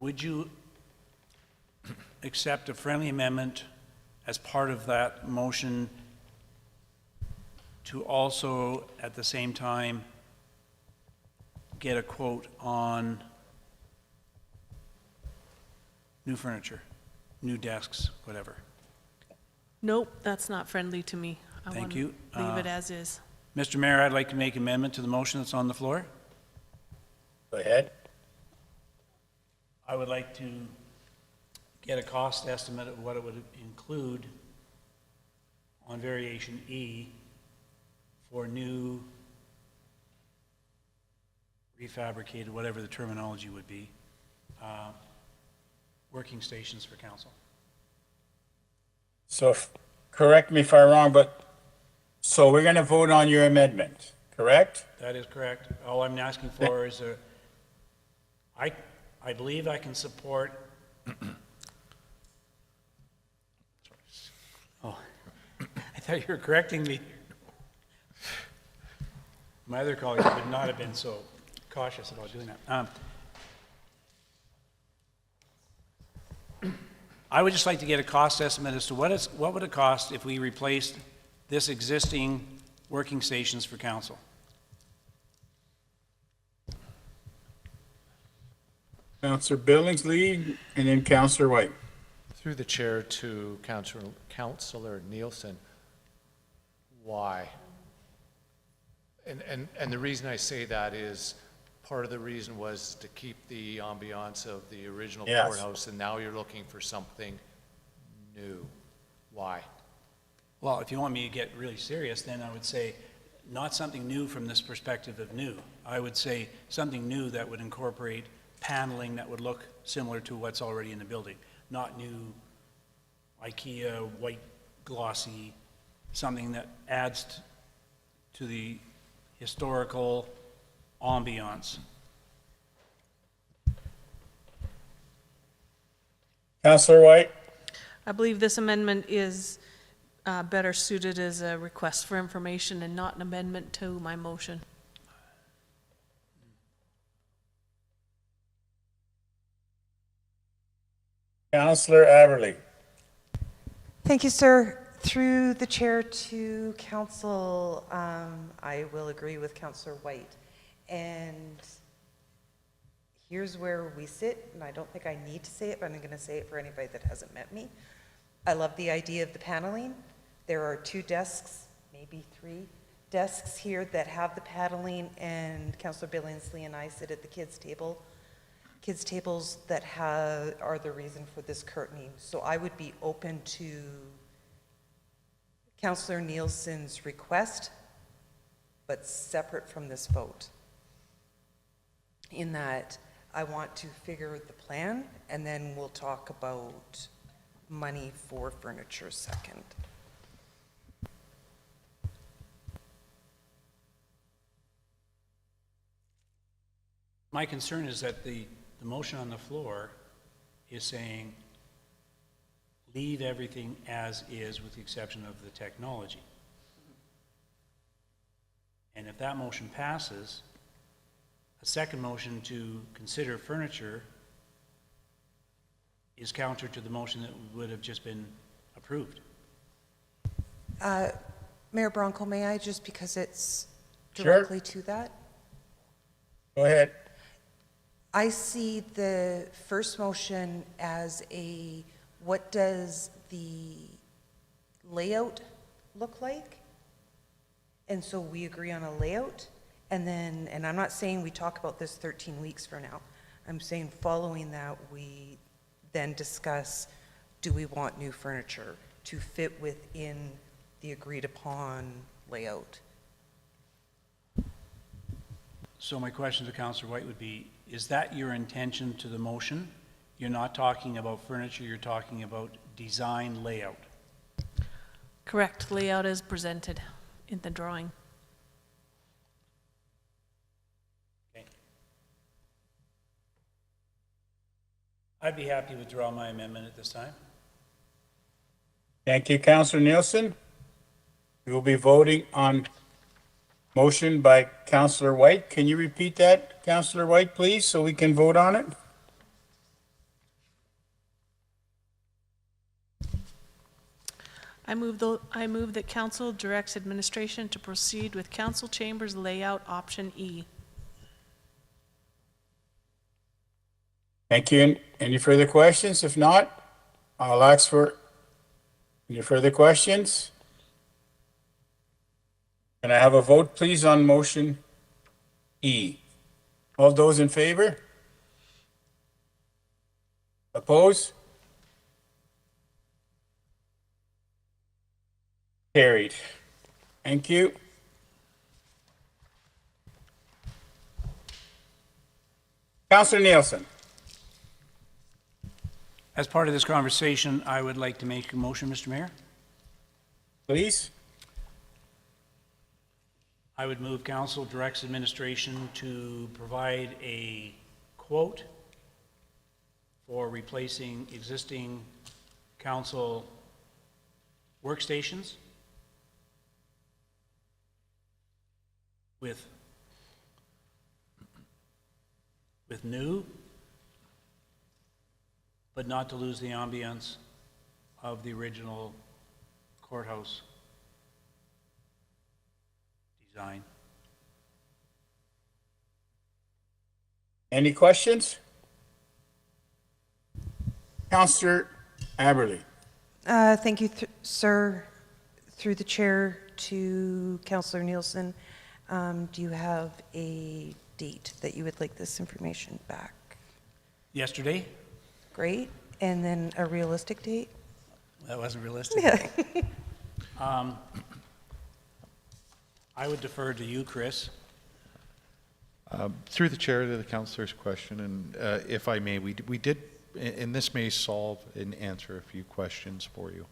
Would you accept a friendly amendment as part of that motion to also, at the same time, get a quote on new furniture, new desks, whatever? Nope, that's not friendly to me. Thank you. I want to leave it as is. Mr. Mayor, I'd like to make an amendment to the motion that's on the floor. Go ahead. I would like to get a cost estimate of what it would include on variation E for new, refabricated, whatever the terminology would be, working stations for council. So correct me if I'm wrong, but so we're going to vote on your amendment, correct? That is correct. All I'm asking for is I believe I can support. Oh, I thought you were correcting me. My other colleagues would not have been so cautious about doing that. I would just like to get a cost estimate as to what would it cost if we replaced this existing working stations for council. Councillor Billingsley, and then Councillor White. Through the chair to Councillor Nielsen, why? And the reason I say that is, part of the reason was to keep the ambiance of the original Yes. courthouse, and now you're looking for something new. Why? Well, if you want me to get really serious, then I would say not something new from this perspective of new. I would say something new that would incorporate paneling that would look similar to what's already in the building, not new IKEA white glossy, something that adds to the historical ambiance. Councillor White? I believe this amendment is better suited as a request for information and not an amendment to my motion. Councillor Aberley? Thank you, sir. Through the chair to council, I will agree with Councillor White. And here's where we sit, and I don't think I need to say it, but I'm going to say it for anybody that hasn't met me. I love the idea of the paneling. There are 2 desks, maybe 3 desks here that have the paneling, and Councillor Billingsley and I sit at the kids' tables that are the reason for this curtaining. So I would be open to Councillor Nielsen's request, but separate from this vote. In that I want to figure the plan, and then we'll talk about money for furniture second. My concern is that the motion on the floor is saying leave everything as is with the exception of the technology. And if that motion passes, a second motion to consider furniture is counter to the motion that would have just been approved. Mayor Bronco, may I, just because it's Sure. directly to that? Go ahead. I see the first motion as what does the layout look like? And so we agree on a layout, and then, and I'm not saying we talk about this 13 weeks from now. I'm saying following that, we then discuss, do we want new furniture to fit within the agreed upon layout? So my question to Councillor White would be, is that your intention to the motion? You're not talking about furniture, you're talking about design layout. Correct layout is presented in the drawing. Okay. I'd be happy to withdraw my amendment at this time. Thank you, Councillor Nielsen. We will be voting on motion by Councillor White. Can you repeat that, Councillor White, please, so we can vote on it? I move that council directs administration to proceed with council chambers layout option E. Thank you. Any further questions? If not, I'll ask for any further questions. Can I have a vote, please, on motion E? All those in favor? Opposed? Carried. Thank you. Councillor Nielsen. As part of this conversation, I would like to make a motion, Mr. Mayor. Please. I would move council directs administration to provide a quote for replacing existing council workstations with new, but not to lose the ambiance of the original courthouse design. Any questions? Councillor Aberley. Thank you, sir. Through the chair to Councillor Nielsen, do you have a date that you would like this information back? Yesterday? Great. And then a realistic date? That wasn't realistic. Yeah. I would defer to you, Chris. Through the chair to the councillor's question, and if I may, we did and this may solve and answer a few questions for you.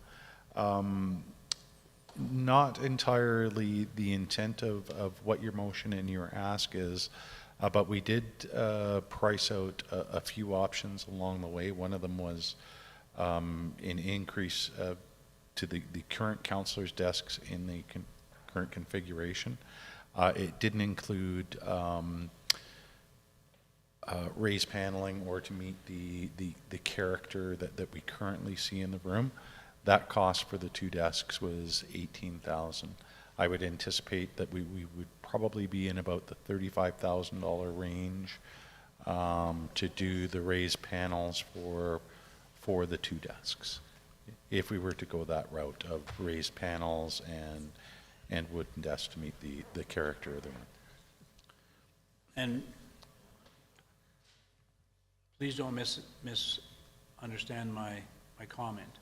Not entirely the intent of what your motion and your ask is, but we did price out a few options along the way. One of them was an increase to the current councillors' desks in the current configuration. It didn't include raised paneling or to meet the character that we currently see in the room. That cost for the 2 desks was $18,000. I would anticipate that we would probably be in about the $35,000 range to do the raised panels for the 2 desks, if we were to go that route of raised panels and wooden desks to meet the character of the room. And please don't misunderstand my comment.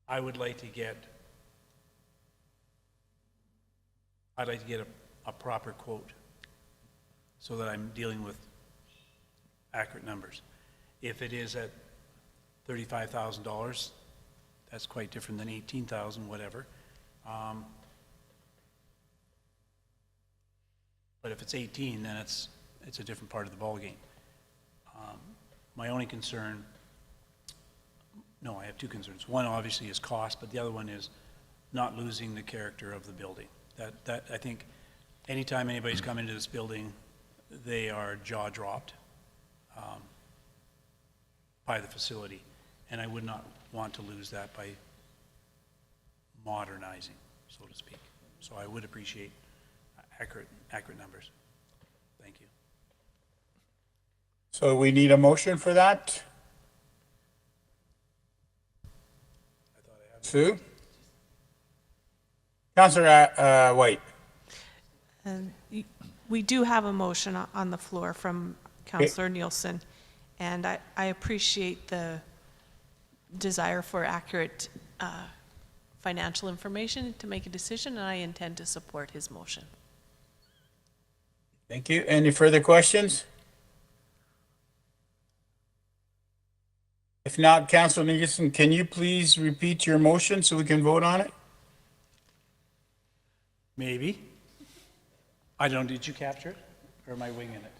I would like to get a proper quote so that I'm dealing with accurate numbers. If it is at $35,000, that's quite different than $18,000, whatever. But if it's 18, then it's a different part of the ballgame. My only concern, no, I have 2 concerns. One obviously is cost, but the other one is not losing the character of the building. That I think anytime anybody's come into this building, they are jaw dropped by the facility. And I would not want to lose that by modernizing, so to speak. So I would appreciate accurate numbers. Thank you. So we need a motion for that? Sue? Councillor White. We do have a motion on the floor from Councillor Nielsen, and I appreciate the desire for accurate financial information to make a decision, and I intend to support his motion. Thank you. Any further questions? If not, Councillor Nielsen, can you please repeat your motion so we can vote on it? Maybe. I don't, did you capture it, or am I winging it?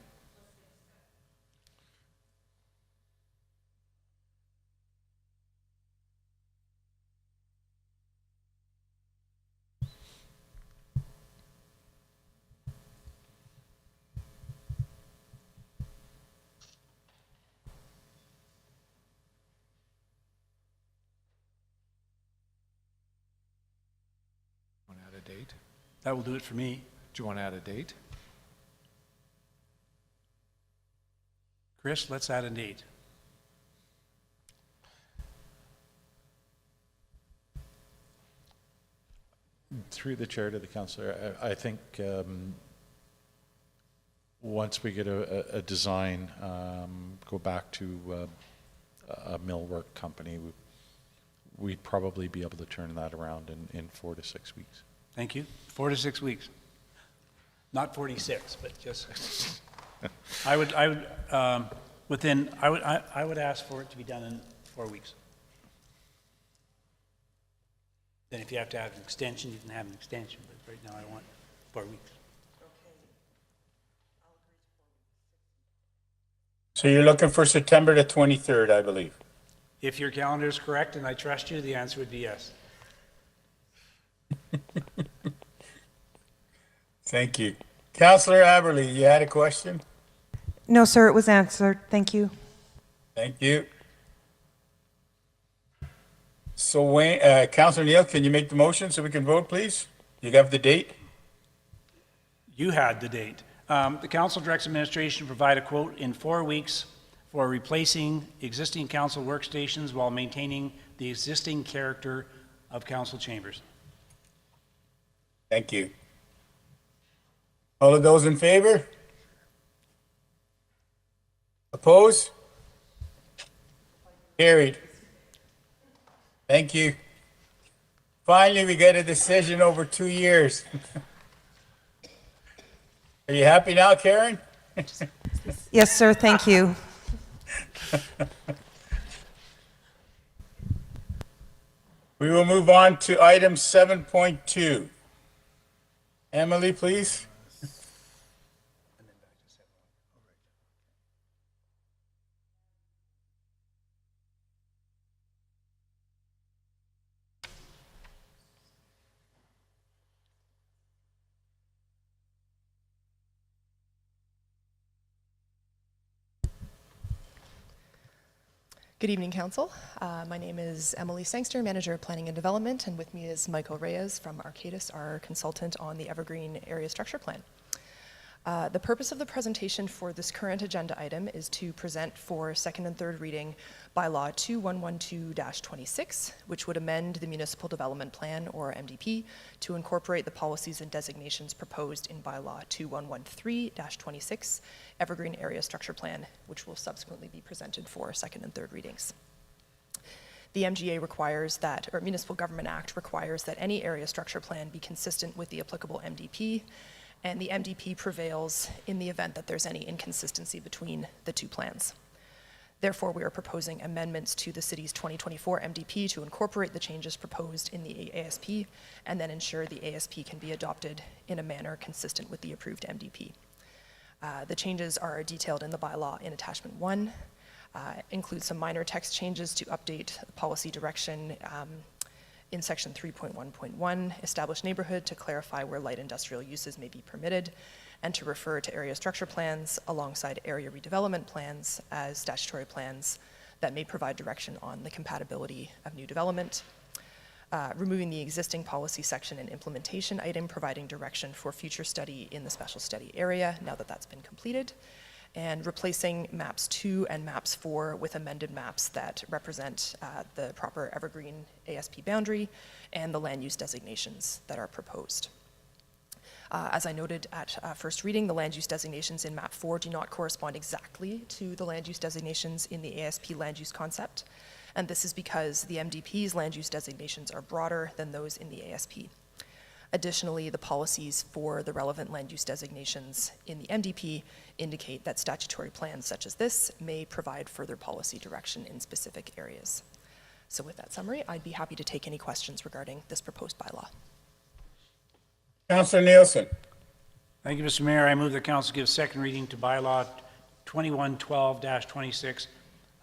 Want to add a date? That will do it for me. Do you want to add a date? Chris, let's add a date. Through the chair to the councillor, I think once we get a design, go back to a millwork company, we'd probably be able to turn that around in 4 to 6 weeks. Thank you. 4 to 6 weeks. Not 46, but just. I would ask for it to be done in 4 weeks. Then if you have to have an extension, you can have an extension, but right now I want 4 weeks. So you're looking for September the 23rd, I believe. If your calendar is correct and I trust you, the answer would be yes. Thank you. Councillor Aberley, you had a question? No, sir, it was answered. Thank you. Thank you. So Wayne, Councillor Neal, can you make the motion so we can vote, please? You have the date? You had the date. The council directs administration to provide a quote in 4 weeks for replacing existing council workstations while maintaining the existing character of council chambers. Thank you. All of those in favor? Opposed? Carried. Thank you. Finally, we get a decision over 2 years. Are you happy now, Karen? Yes, sir, thank you. We will move on to item 7.2. Emily, please. Good evening, Council. My name is Emily Sangster, Manager of Planning and Development, and with me is Michael Reyes from Arcadis, our consultant on the Evergreen Area Structure Plan. The purpose of the presentation for this current agenda item is to present for second and third reading Bylaw 2112-26, which would amend the Municipal Development Plan, or MDP, to incorporate the policies and designations proposed in Bylaw 2113-26, Evergreen Area Structure Plan, which will subsequently be presented for second and third readings. The MGA requires that, or Municipal Government Act requires that any area structure plan be consistent with the applicable MDP, and the MDP prevails in the event that there's any inconsistency between the two plans. Therefore, we are proposing amendments to the city's 2024 MDP to incorporate the changes proposed in the ASP and then ensure the ASP can be adopted in a manner consistent with the approved MDP. The changes are detailed in the bylaw in attachment 1, include some minor text changes to update policy direction in section 3.1.1, establish neighborhood to clarify where light industrial uses may be permitted, and to refer to area structure plans alongside area redevelopment plans as statutory plans that may provide direction on the compatibility of new development. Removing the existing policy section and implementation item providing direction for future study in the special study area now that that's been completed, and replacing maps 2 and maps 4 with amended maps that represent the proper Evergreen ASP boundary and the land use designations that are proposed. As I noted at first reading, the land use designations in map 4 do not correspond exactly to the land use designations in the ASP land use concept, and this is because the MDP's land use designations are broader than those in the ASP. Additionally, the policies for the relevant land use designations in the MDP indicate that statutory plans such as this may provide further policy direction in specific areas. So with that summary, I'd be happy to take any questions regarding this proposed bylaw. Councillor Nielsen. Thank you, Mr. Mayor. I move the council give second reading to Bylaw 2112-26,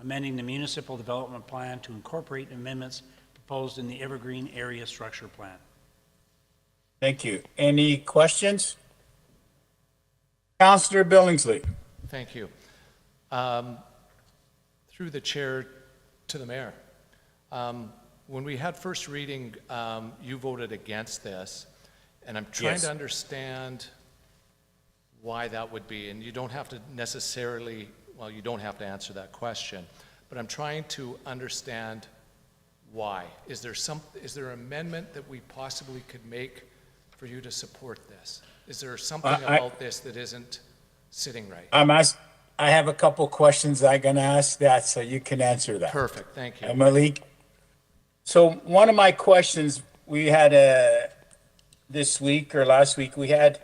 amending the Municipal Development Plan to incorporate amendments proposed in the Evergreen Area Structure Plan. Thank you. Any questions? Councillor Billingsley. Thank you. Through the chair to the mayor. When we had first reading, you voted against this, and I'm trying to understand why that would be. And you don't have to necessarily, well, you don't have to answer that question, but I'm trying to understand why. Is there an amendment that we possibly could make for you to support this? Is there something about this that isn't sitting right? I have a couple questions I'm going to ask that so you can answer that. Perfect, thank you. Emily. So one of my questions, we had this week or last week, we had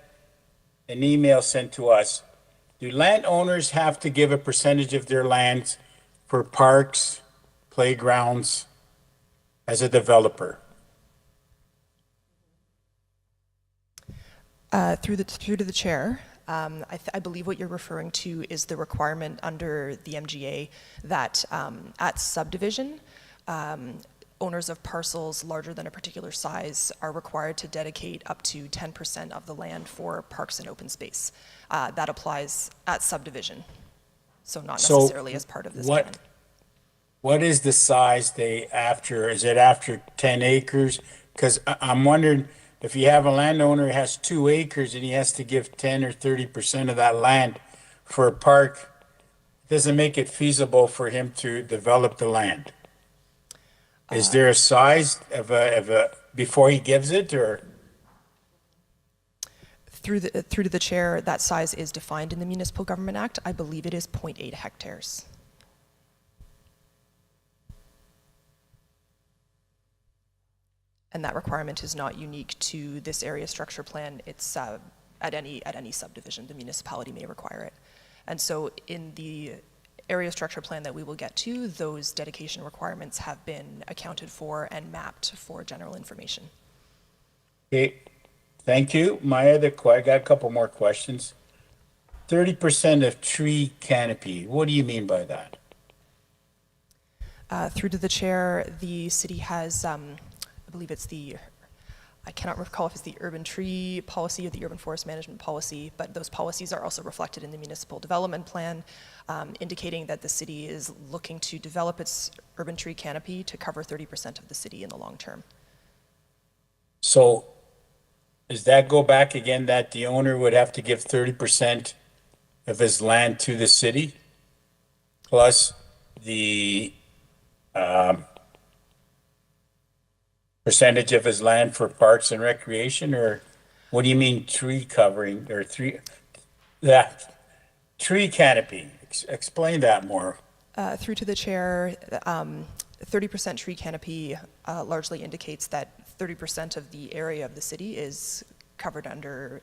an email sent to us. Do landowners have to give a percentage of their lands for parks, playgrounds as a developer? Through to the chair, I believe what you're referring to is the requirement under the MGA that at subdivision, owners of parcels larger than a particular size are required to dedicate up to 10% of the land for parks and open space. That applies at subdivision, so not necessarily as part of this plan. What is the size after? Is it after 10 acres? Because I'm wondering, if you have a landowner who has 2 acres and he has to give 10 or 30% of that land for a park, it doesn't make it feasible for him to develop the land. Is there a size of a before he gives it, or? Through to the chair, that size is defined in the Municipal Government Act. I believe it is 0.8 hectares. And that requirement is not unique to this area structure plan. It's at any subdivision, the municipality may require it. And so in the area structure plan that we will get to, those dedication requirements have been accounted for and mapped for general information. Okay, thank you. I got a couple more questions. 30% of tree canopy, what do you mean by that? Through to the chair, the city has, I believe it's I cannot recall if it's the urban tree policy or the urban forest management policy, but those policies are also reflected in the municipal development plan, indicating that the city is looking to develop its urban tree canopy to cover 30% of the city in the long term. So does that go back again that the owner would have to give 30% of his land to the city plus the percentage of his land for parks and recreation, or what do you mean tree covering or that tree canopy? Explain that more. Through to the chair, 30% tree canopy largely indicates that 30% of the area of the city is covered under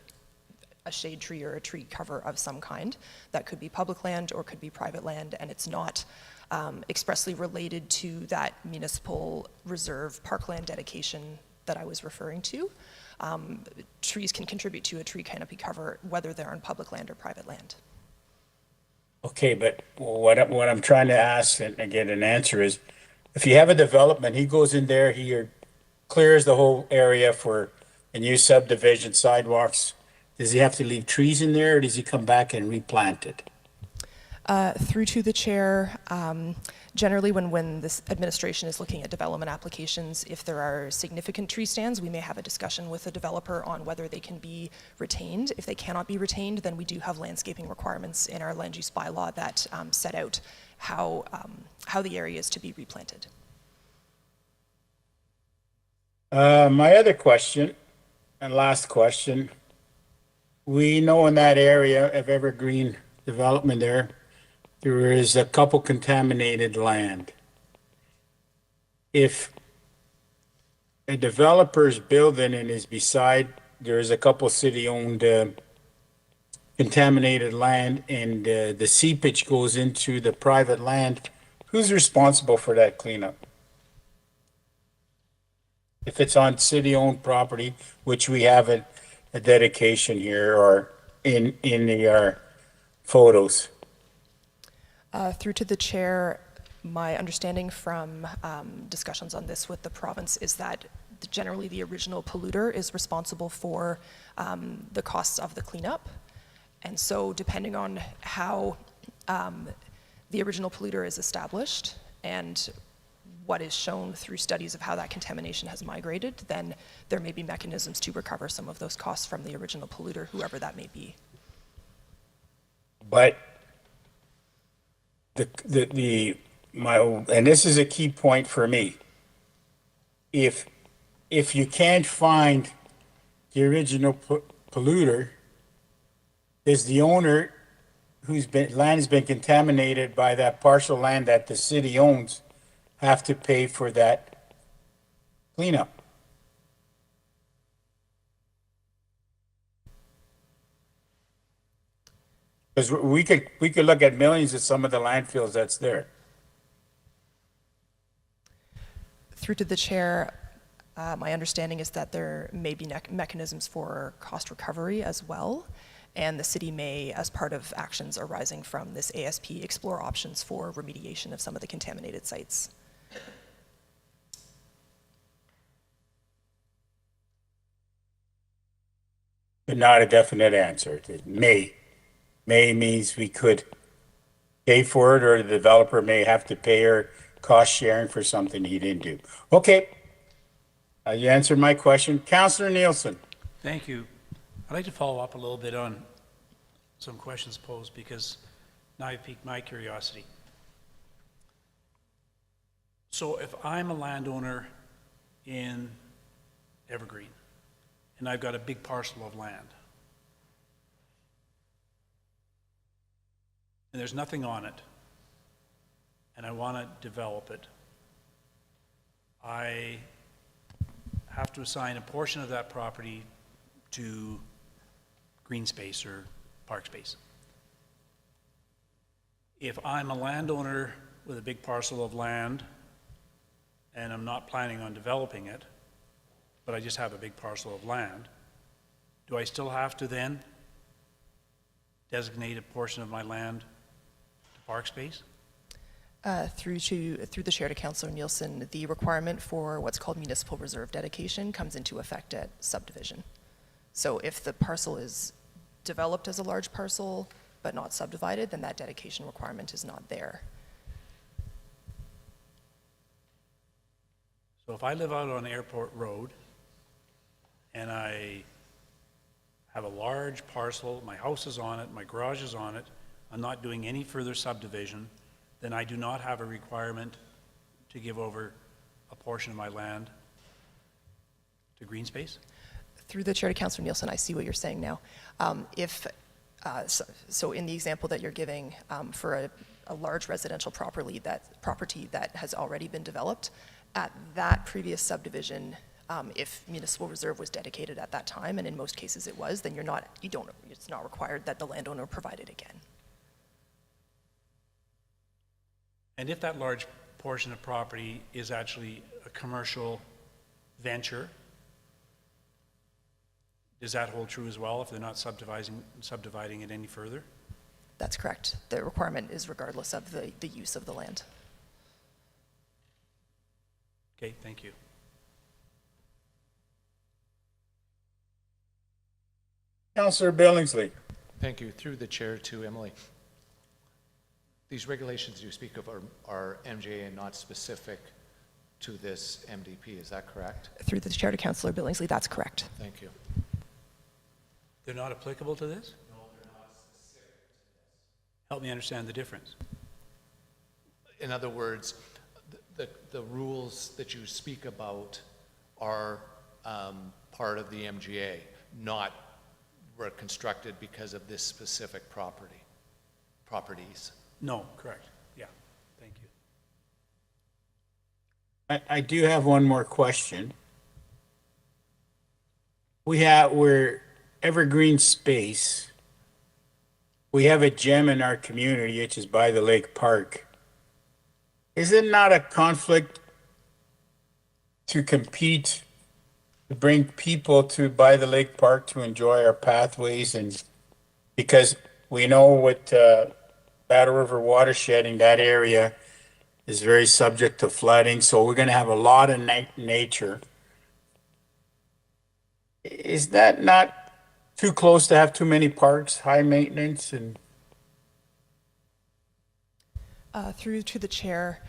a shade tree or a tree cover of some kind. That could be public land or could be private land, and it's not expressly related to that municipal reserve parkland dedication that I was referring to. Trees can contribute to a tree canopy cover whether they're on public land or private land. Okay, but what I'm trying to ask and get an answer is, if you have a development, he goes in there, he clears the whole area for a new subdivision, sidewalks. Does he have to leave trees in there, or does he come back and replant it? Through to the chair, generally when this administration is looking at development applications, if there are significant tree stands, we may have a discussion with the developer on whether they can be retained. If they cannot be retained, then we do have landscaping requirements in our land use bylaw that set out how the area is to be replanted. My other question, and last question, we know in that area of Evergreen development there is a couple contaminated land. If a developer's building and is beside, there is a couple city-owned contaminated land, and the seepage goes into the private land, who's responsible for that cleanup? If it's on city-owned property, which we have a dedication here or in our photos. Through to the chair, my understanding from discussions on this with the province is that generally the original polluter is responsible for the costs of the cleanup. And so depending on how the original polluter is established and what is shown through studies of how that contamination has migrated, then there may be mechanisms to recover some of those costs from the original polluter, whoever that may be. But and this is a key point for me. If you can't find the original polluter, is the owner land has been contaminated by that parcel land that the city owns have to pay for that cleanup? Because we could look at millions at some of the landfills that's there. Through to the chair, my understanding is that there may be mechanisms for cost recovery as well, and the city may, as part of actions arising from this ASP, explore options for remediation of some of the contaminated sites. But not a definite answer. It may. May means we could pay for it, or the developer may have to pay or cost sharing for something he didn't do. Okay. You answered my question. Councillor Nielsen. Thank you. I'd like to follow up a little bit on some questions posed because now you've piqued my curiosity. So if I'm a landowner in Evergreen and I've got a big parcel of land and there's nothing on it, and I want to develop it, I have to assign a portion of that property to green space or park space. if I'm a landowner with a big parcel of land and I'm not planning on developing it, but I just have a big parcel of land, do I still have to then designate a portion of my land to park space? Through the chair to Councillor Nielsen, the requirement for what's called municipal reserve dedication comes into effect at subdivision. So if the parcel is developed as a large parcel but not subdivided, then that dedication requirement is not there. So if I live out on Airport Road and I have a large parcel, my house is on it, my garage is on it, I'm not doing any further subdivision, then I do not have a requirement to give over a portion of my land to green space? Through the chair to Councillor Nielsen, I see what you're saying now. So in the example that you're giving, for a large residential property that has already been developed, at that previous subdivision, if municipal reserve was dedicated at that time, and in most cases it was, then it's not required that the landowner provide it again. And if that large portion of property is actually a commercial venture, does that hold true as well if they're not subdividing it any further? That's correct. The requirement is regardless of the use of the land. Okay, thank you. Councillor Billingsley. Thank you. Through the chair to Emily. These regulations you speak of are MJA and not specific to this MDP, is that correct? Through the chair to Councillor Billingsley, that's correct. Thank you. They're not applicable to this? No, they're not specific to this. Help me understand the difference. In other words, the rules that you speak about are part of the MGA, not were constructed because of this specific properties. No, correct. Yeah, thank you. I do have one more question. We're Evergreen Space. We have a gem in our community, which is by the Lake Park. Is it not a conflict to compete, to bring people to by the Lake Park to enjoy our pathways? And because we know with Battle River watershed, that area is very subject to flooding, so we're going to have a lot of nature. Is that not too close to have too many parks, high maintenance? And Through to the chair,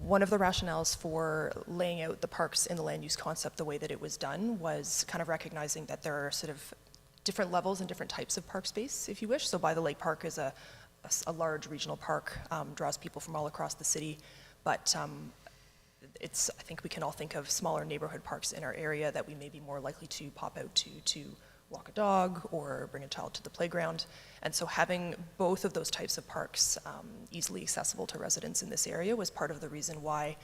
one of the rationales for laying out the parks in the land use concept the way that it was done was kind of recognizing that there are sort of different levels and different types of park space, if you wish. So By the Lake Park is a large regional park, draws people from all across the city, but I think we can all think of smaller neighborhood parks in our area that we may be more likely to pop out to walk a dog or bring a child to the playground. And so having both of those types of parks easily accessible to residents in this area was part of the reason why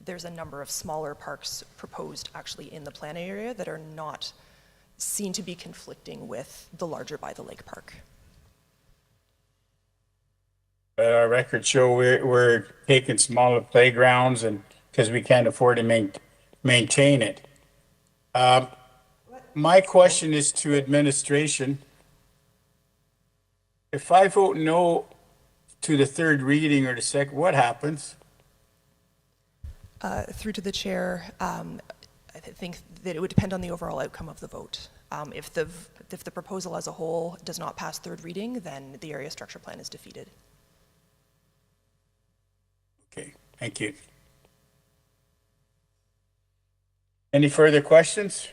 there's a number of smaller parks proposed actually in the plan area that are not seen to be conflicting with the larger By the Lake Park. our records show we're taking smaller playgrounds and because we can't afford to maintain it. My question is to administration. If I vote no to the third reading or the second, what happens? Through to the chair, I think that it would depend on the overall outcome of the vote. If the proposal as a whole does not pass third reading, then the area structure plan is defeated. Okay, thank you. Any further questions?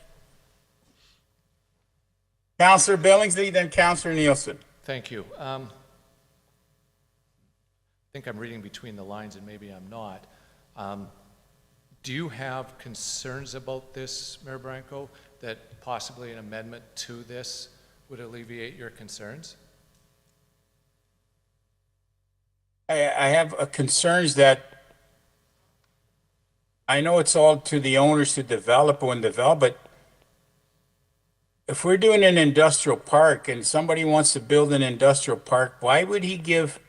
Councillor Billingsley, then Councillor Nielsen. Thank you. I think I'm reading between the lines and maybe I'm not. Do you have concerns about this, Mayor Branco, that possibly an amendment to this would alleviate your concerns? I have concerns that I know it's all to the owners to develop, but if we're doing an industrial park and somebody wants to build an industrial park, why would he give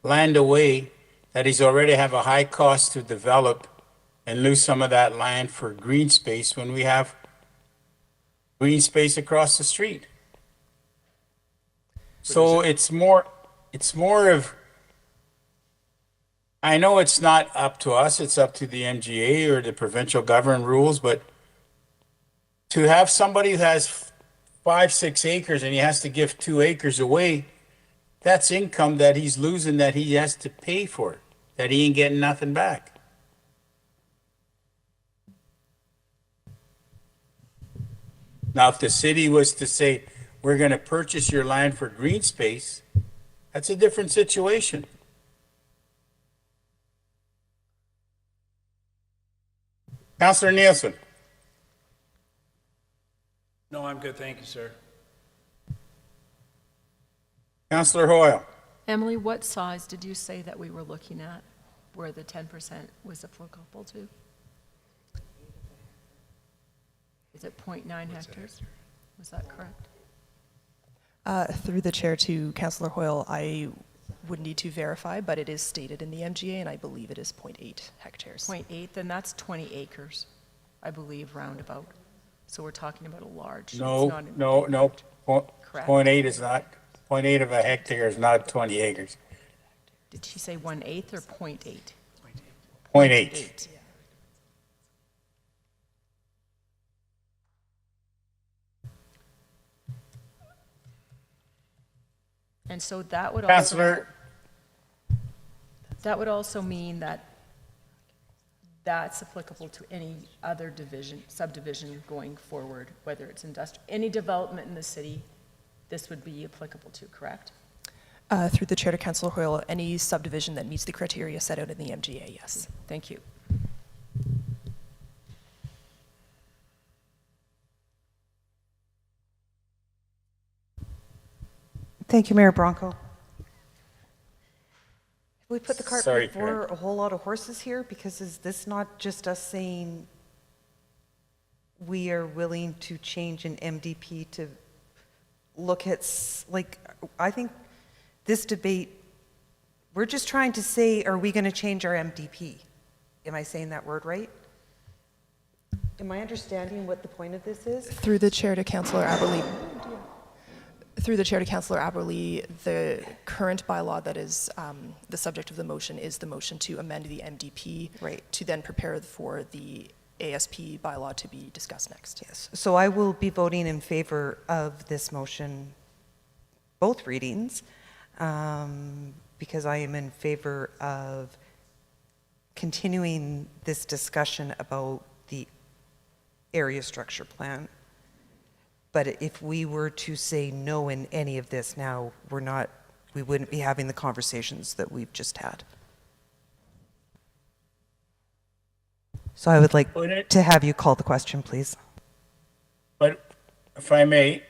land away that he's already have a high cost to develop and lose some of that land for green space when we have green space across the street? So it's more of, I know it's not up to us, it's up to the MGA or the provincial government rules, but to have somebody who has 5-6 acres and he has to give 2 acres away, that's income that he's losing that he has to pay for, that he ain't getting nothing back. Now, if the city was to say, we're going to purchase your land for green space, that's a different situation. Councillor Nielsen. No, I'm good, thank you, sir. Councillor Hoyle. Emily, what size did you say that we were looking at where the 10% was applicable to? Is it 0.9 hectares? Was that correct? Through the chair to Councillor Hoyle, I would need to verify, but it is stated in the MGA, and I believe it is 0.8 hectares. 0.8, then that's 20 acres, I believe, roundabout. So we're talking about a large. it's No, not an- no. Correct. 0.8 is not, 0.8 of a hectare is not 20 acres. Did she say 1/8 or 0.8? 0.8. And so that would Councillor, also mean that that's applicable to any other subdivision going forward, whether it's industrial, any development in the city, this would be applicable to, correct? Through the chair to Councillor Hoyle, any subdivision that meets the criteria set out in the MGA, yes. Thank you. Thank you, Mayor Bronco. We put the cart Sorry, before a whole lot of horses here, because is this not just us saying we are willing to change an MDP to look at, like, I think this debate, we're just trying to say, are we going to change our MDP? Am I saying that word right? Am I understanding what the point of this is? Through the chair to Councillor Aberlee. Through the chair to Councillor Aberlee, the current bylaw that is the subject of the motion is the motion to amend the MDP, Right. to then prepare for the ASP bylaw to be discussed next. Yes. So I will be voting in favor of this motion, both readings, because I am in favor of continuing this discussion about the area structure plan. But if we were to say no in any of this now, we wouldn't be having the conversations that we've just had. So I would like to have you call the question, please. but if I may,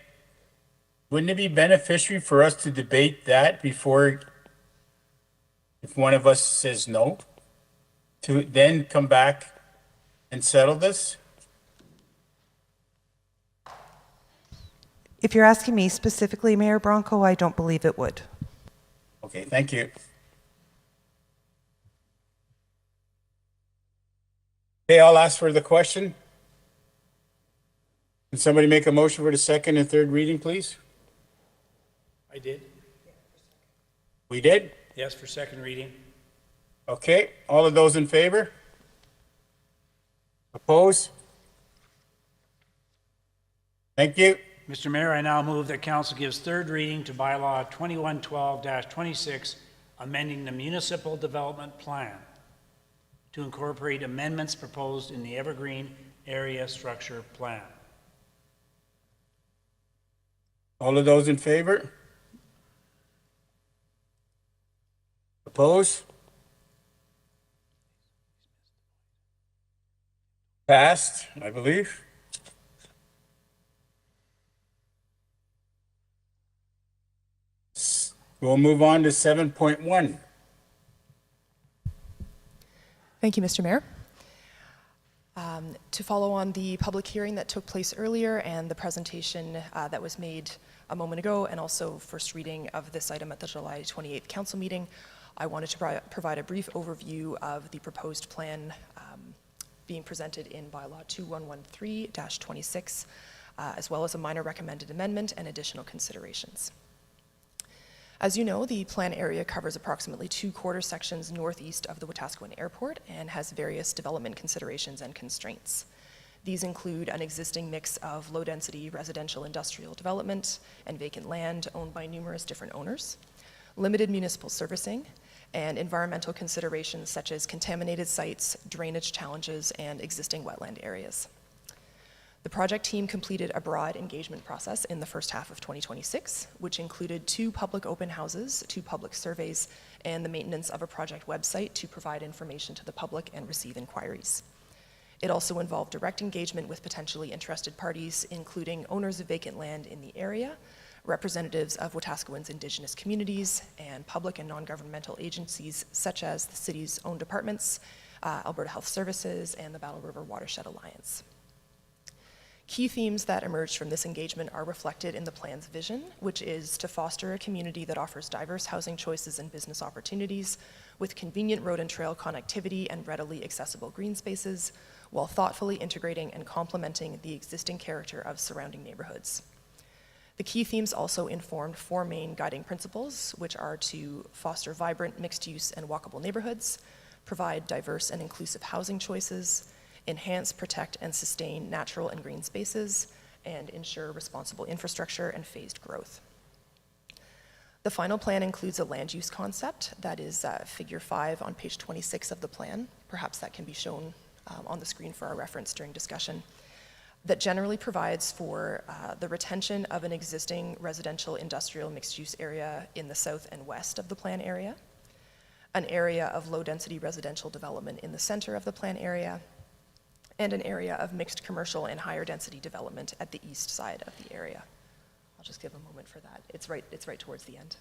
wouldn't it be beneficial for us to debate that before, if one of us says no, to then come back and settle this? If you're asking me specifically, Mayor Bronco, I don't believe it would. Okay, thank you. Okay, I'll ask for the question. Can somebody make a motion for the second and third reading, please? I did. We did? Yes, for second reading. Okay, all of those in favor? Oppose? Thank you. Mr. Mayor, I now move that council gives third reading to bylaw 2112-26, amending the municipal development plan to incorporate amendments proposed in the Evergreen area structure plan. All of those in favor? Oppose? Passed, I believe. We'll move on to 7.1. Thank you, Mr. Mayor. To follow on the public hearing that took place earlier and the presentation that was made a moment ago, and also first reading of this item at the July 28th council meeting, I wanted to provide a brief overview of the proposed plan being presented in Bylaw 2113-26, as well as a minor recommended amendment and additional considerations. As you know, the plan area covers approximately 2 quarter sections northeast of the Wetaskiwin Airport and has various development considerations and constraints. These include an existing mix of low-density residential industrial development and vacant land owned by numerous different owners, limited municipal servicing, and environmental considerations such as contaminated sites, drainage challenges, and existing wetland areas. The project team completed a broad engagement process in the first half of 2026, which included 2 public open houses, 2 public surveys, and the maintenance of a project website to provide information to the public and receive inquiries. It also involved direct engagement with potentially interested parties, including owners of vacant land in the area, representatives of Wetaskiwin's Indigenous communities, and public and non-governmental agencies such as the city's own departments, Alberta Health Services, and the Battle River Watershed Alliance. Key themes that emerged from this engagement are reflected in the plan's vision, which is to foster a community that offers diverse housing choices and business opportunities with convenient road and trail connectivity and readily accessible green spaces, while thoughtfully integrating and complementing the existing character of surrounding neighborhoods. The key themes also informed 4 main guiding principles, which are to foster vibrant, mixed-use, and walkable neighborhoods, provide diverse and inclusive housing choices, enhance, protect, and sustain natural and green spaces, and ensure responsible infrastructure and phased growth. The final plan includes a land use concept that is figure 5 on page 26 of the plan. Perhaps that can be shown on the screen for our reference during discussion, that generally provides for the retention of an existing residential industrial mixed-use area in the south and west of the plan area, an area of low-density residential development in the center of the plan area, and an area of mixed commercial and higher density development at the east side of the area. I'll just give a moment for that. It's right towards the end.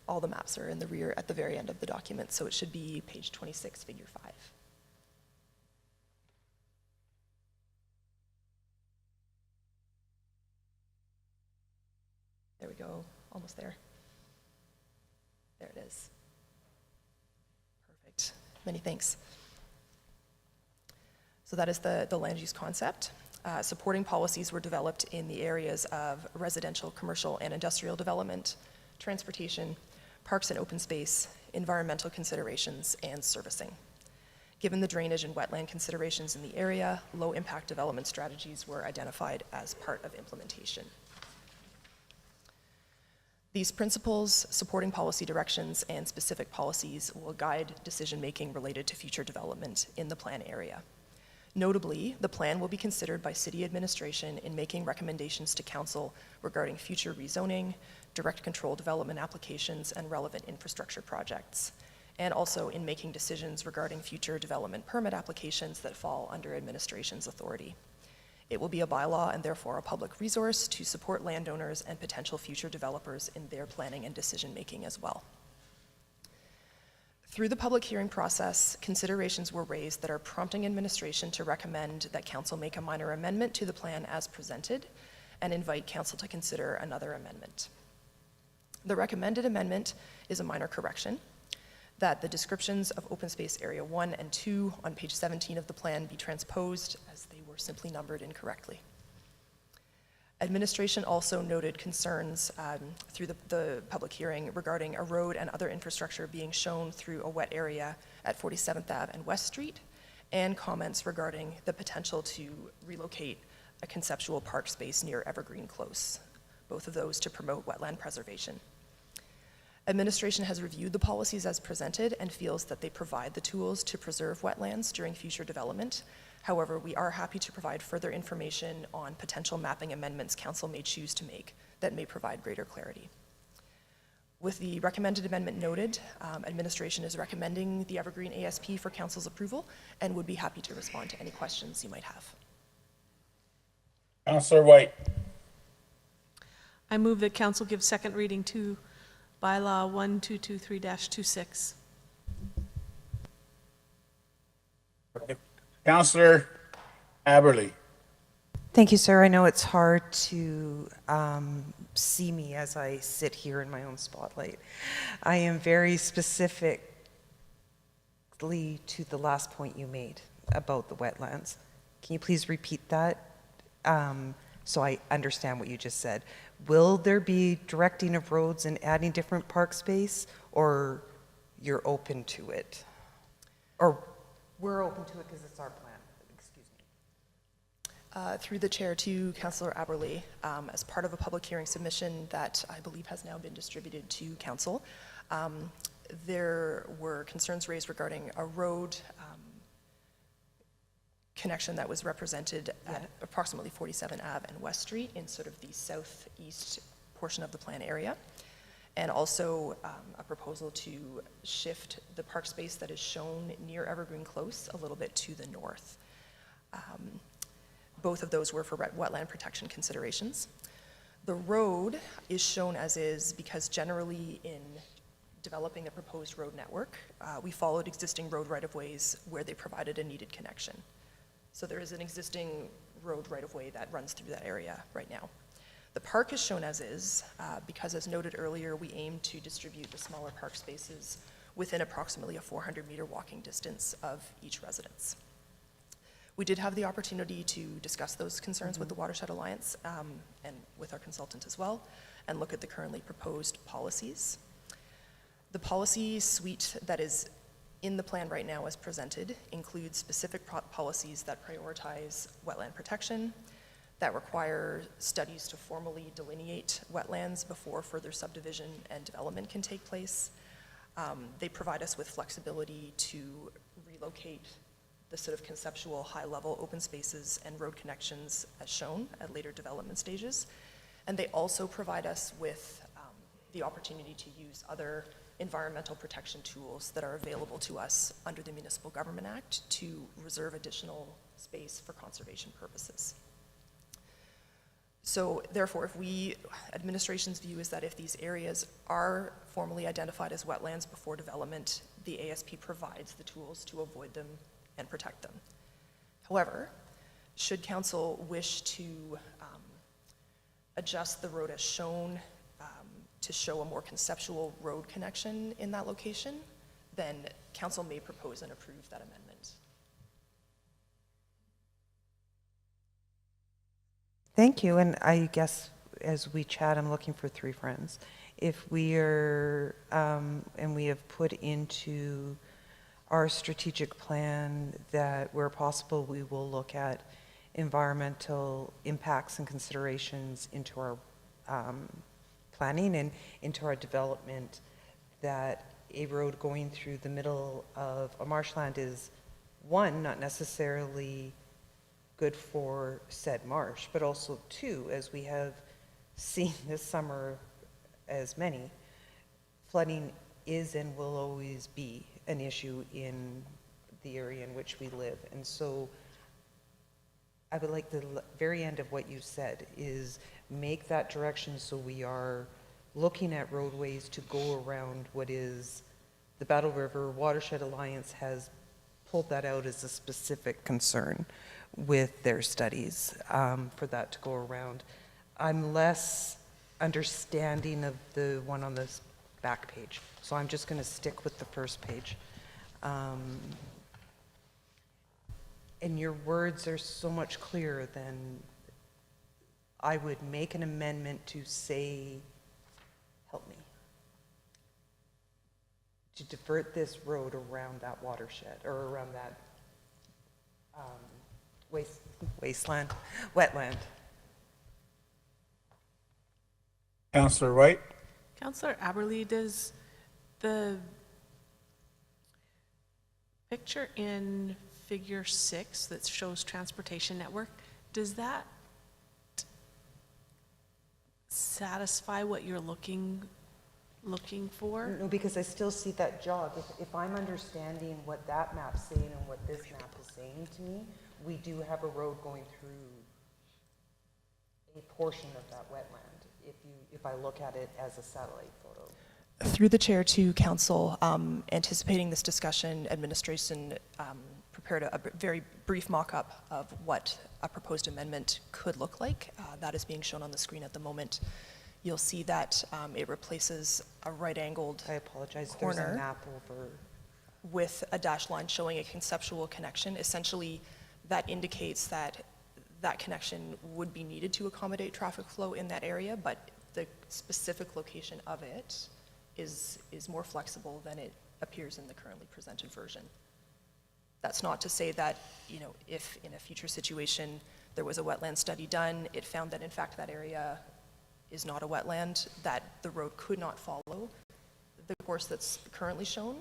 All the maps are in the rear at the very end of the document, so it should be page 26, figure 5. There we go, almost there. There it is. Perfect, many thanks. So that is the land use concept. Supporting policies were developed in the areas of residential, commercial, and industrial development, transportation, parks and open space, environmental considerations, and servicing. Given the drainage and wetland considerations in the area, low-impact development strategies were identified as part of implementation. These principles, supporting policy directions, and specific policies will guide decision-making related to future development in the plan area. Notably, the plan will be considered by City administration in making recommendations to Council regarding future rezoning, direct control development applications, and relevant infrastructure projects, and also in making decisions regarding future development permit applications that fall under administration's authority. It will be a bylaw and therefore a public resource to support landowners and potential future developers in their planning and decision-making as well. Through the public hearing process, considerations were raised that are prompting administration to recommend that Council make a minor amendment to the plan as presented and invite Council to consider another amendment. The recommended amendment is a minor correction, that the descriptions of open space area 1 and 2 on page 17 of the plan be transposed as they were simply numbered incorrectly. Administration also noted concerns through the public hearing regarding a road and other infrastructure being shown through a wet area at 47th Ave and West Street, and comments regarding the potential to relocate a conceptual park space near Evergreen Close, both of those to promote wetland preservation. Administration has reviewed the policies as presented and feels that they provide the tools to preserve wetlands during future development. However, we are happy to provide further information on potential mapping amendments Council may choose to make that may provide greater clarity. With the recommended amendment noted, administration is recommending the Evergreen ASP for Council's approval and would be happy to respond to any questions you might have. Councillor White. I move that Council give second reading to Bylaw 1223-26. Councillor Aberly. Thank you, sir. I know it's hard to see me as I sit here in my own spotlight. I am very specifically to the last point you made about the wetlands. Can you please repeat that so I understand what you just said? Will there be directing of roads and adding different park space, or you're open to it? Or we're open to it because it's our plan? Excuse me. Through the chair to Councillor Aberly, as part of a public hearing submission that I believe has now been distributed to council, there were concerns raised regarding a road connection that was represented at approximately 47 Ave and West Street in sort of the southeast portion of the plan area, and also a proposal to shift the park space that is shown near Evergreen Close a little bit to the north. Both of those were for wetland protection considerations. The road is shown as is because generally in developing a proposed road network, we followed existing road right-of-ways where they provided a needed connection. So there is an existing road right-of-way that runs through that area right now. The park is shown as is because, as noted earlier, we aim to distribute the smaller park spaces within approximately a 400-meter walking distance of each residence. We did have the opportunity to discuss those concerns with the Watershed Alliance and with our consultant as well, and look at the currently proposed policies. The policy suite that is in the plan right now as presented includes specific policies that prioritize wetland protection, that require studies to formally delineate wetlands before further subdivision and development can take place. They provide us with flexibility to relocate the sort of conceptual high-level open spaces and road connections as shown at later development stages. And they also provide us with the opportunity to use other environmental protection tools that are available to us under the Municipal Government Act to reserve additional space for conservation purposes. So therefore, administration's view is that if these areas are formally identified as wetlands before development, the ASP provides the tools to avoid them and protect them. However, should council wish to adjust the road as shown to show a more conceptual road connection in that location, then council may propose and approve that amendment. Thank you, and I guess as we chat, I'm looking for three friends. If we are, and we have put into our strategic plan that where possible, we will look at environmental impacts and considerations into our planning and into our development, that a road going through the middle of a marshland is, one, not necessarily good for said marsh, but also two, as we have seen this summer as many, flooding is and will always be an issue in the area in which we live. And so I would like the very end of what you said is make that direction so we are looking at roadways to go around what is the Battle River Watershed Alliance has pulled that out as a specific concern with their studies for that to go around. I'm less understanding of the one on this back page, so I'm just going to stick with the first page. And your words are so much clearer than I would make an amendment to say, help me, to divert this road around that watershed or around that wetland. Councillor White. Councillor Aberly, does the picture in figure 6 that shows transportation network, does that satisfy what you're looking for? No, because I still see that jog. If I'm understanding what that map's saying and what this map is saying to me, we do have a road going through a portion of that wetland, if I look at it as a satellite photo. Through the chair to council, anticipating this discussion, administration prepared a very brief mock-up of what a proposed amendment could look like. That is being shown on the screen at the moment. You'll see that it replaces a right-angled I apologize, corner there's a map over. with a dashed line showing a conceptual connection. Essentially, that indicates that that connection would be needed to accommodate traffic flow in that area, but the specific location of it is more flexible than it appears in the currently presented version. That's not to say that, you know, if in a future situation there was a wetland study done, it found that in fact that area is not a wetland, that the road could not follow the course that's currently shown,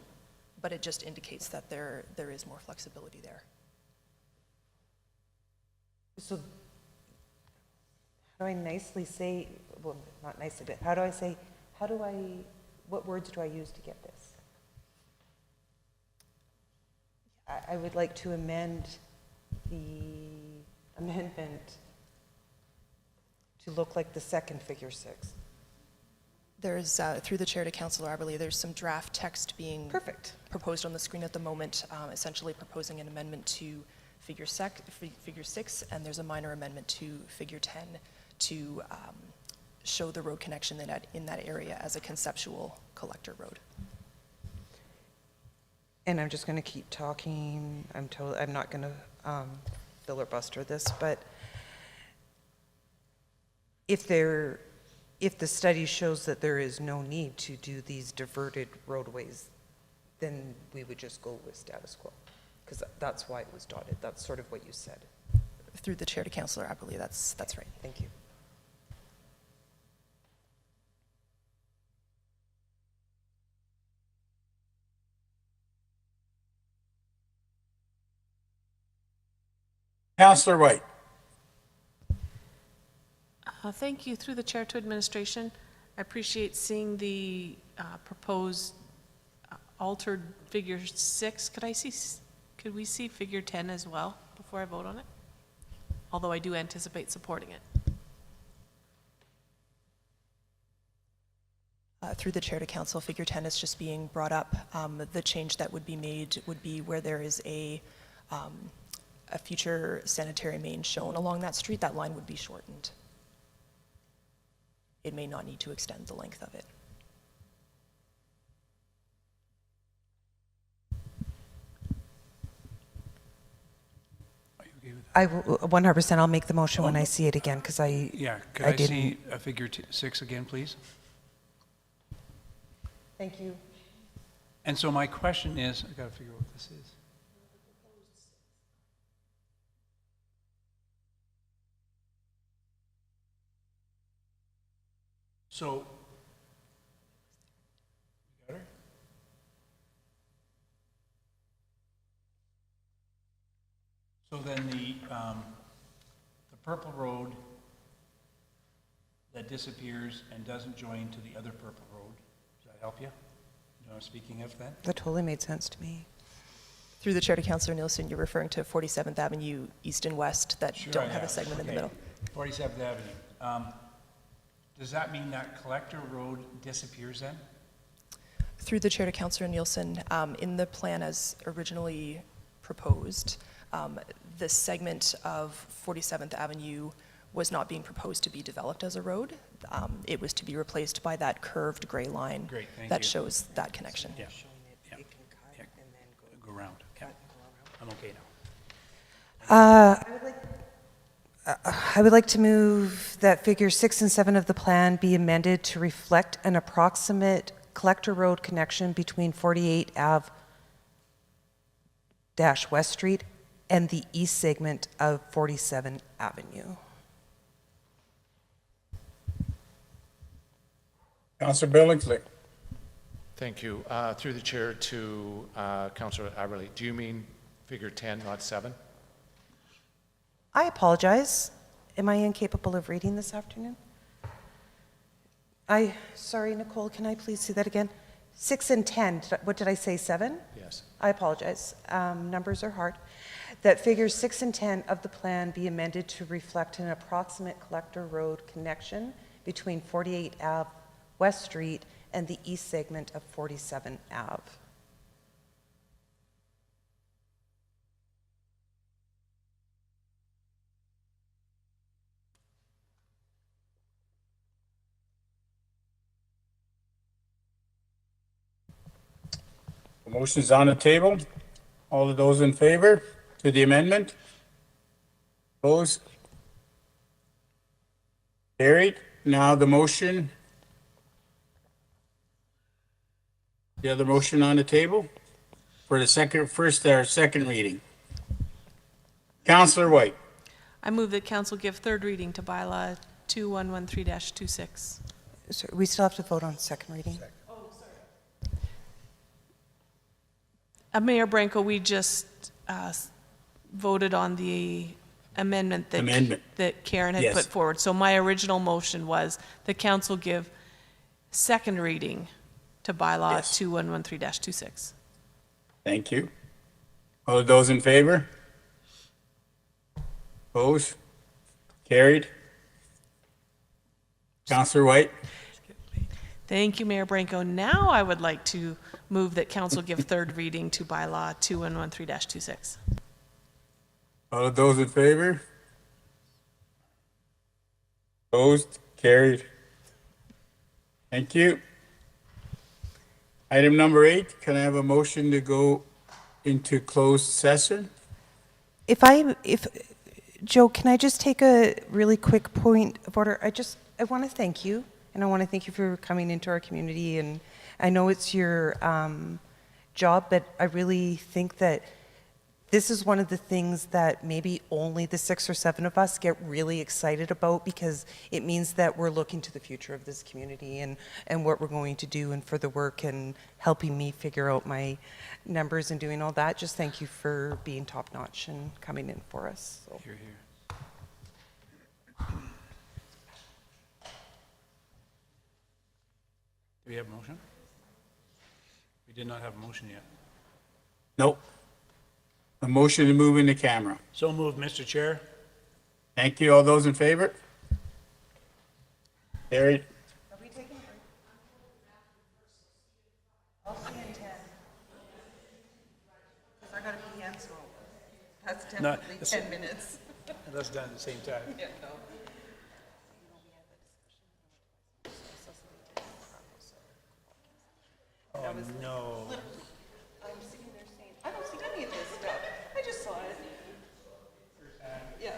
but it just indicates that there is more flexibility there. So how do I nicely say, well, not nicely, but how do I say, what words do I use to get this? I would like to amend the amendment to look like the second figure 6. There's, through the chair to Councillor Aberley, there's some draft text being proposed on the screen at the moment, essentially proposing an amendment to figure 6, and there's a minor amendment to figure 10 to show the road connection in that area as a conceptual collector road. And I'm just going to keep talking. I'm not going to filibuster this, but if the study shows that there is no need to do these diverted roadways, then we would just go with status quo, because that's why it was dotted. That's sort of what you said. Through the chair to Councillor Aberley, that's right. Thank you. Councillor White. Thank you. Through the chair to administration, I appreciate seeing the proposed altered figure 6. Could we see figure 10 as well before I vote on it? Although I do anticipate supporting it. Through the chair to council, figure 10 is just being brought up. The change that would be made would be where there is a future sanitary main shown along that street, that line would be shortened. It may not need to extend the length of it. Are you okay with that? I will 100%. I'll make the motion when I see it again, because Yeah, could I see a figure 6 again, please? Thank you. And so my question is, I gotta figure out what this is. So, you got her? So then the purple road that disappears and doesn't join to the other purple road, does that help you? You know what I'm speaking of then? That totally made sense to me. Through the chair to Councillor Nielsen, you're referring to 47th Avenue East and West that Sure don't I have a am. segment in the Okay. middle. 47th Avenue. Does that mean that collector road disappears then? Through the chair to Councillor Nielsen, in the plan as originally proposed, this segment of 47th Avenue was not being proposed to be developed as a road. It was to be replaced by that curved gray line Great, thank that you. shows that connection. Yeah. Yeah. Yeah. Go around. Yeah. I'm okay now. I would like to move that figure 6 and 7 of the plan be amended to reflect an approximate collector road connection between 48 Ave West Street and the east segment of 47 Avenue. Councillor Billingsley. Thank you. Through the chair to Councillor Aberley, do you mean figure 10, not 7? I apologize. Am I incapable of reading this afternoon? Sorry, Nicole, can I please see that again? 6 and 10, what did I say, 7? Yes. I apologize. Numbers are hard. That figures 6 and 10 of the plan be amended to reflect an approximate collector road connection between 48 Ave West Street and the east segment of 47 Ave. The motion's on the table. All of those in favor to the amendment? Opposed? Carried. Now the motion. The other motion on the table for the second reading. Councillor White. I move that council give third reading to bylaw 2113-26. So we still have to vote on second reading? Mayor Branco, we just voted on the amendment that Karen had Yes. put forward. So my original motion was the council give second reading to bylaw Yes. 2113-26. Thank you. All of those in favor? Opposed? Carried. Councillor White. Thank you, Mayor Branco. Now I would like to move that council give third reading to bylaw 2113-26. All of those in favor? Opposed? Carried. Thank you. Item number 8, can I have a motion to go into closed session? If Joe, can I just take a really quick point of order? I want to thank you, and I want to thank you for coming into our community, and I know it's your job, but I really think that this is one of the things that maybe only the 6 or 7 of us get really excited about, because it means that we're looking to the future of this community and what we're going to do, and for the work and helping me figure out my numbers and doing all that. Just thank you for being top notch and coming in for us. So. Here, here. Do we have a motion? We did not have a motion yet. Nope. A motion to move in the camera. So moved, Mr. Chair. Thank you. All those in favor? Carried. Are we taking a break? I'll see you in 10. Because I got to pee, so that's definitely 10 minutes. That's done at the same time. Yeah, no. Oh, no. I'm sitting there saying, I don't see any of this stuff. I just saw it. Yeah.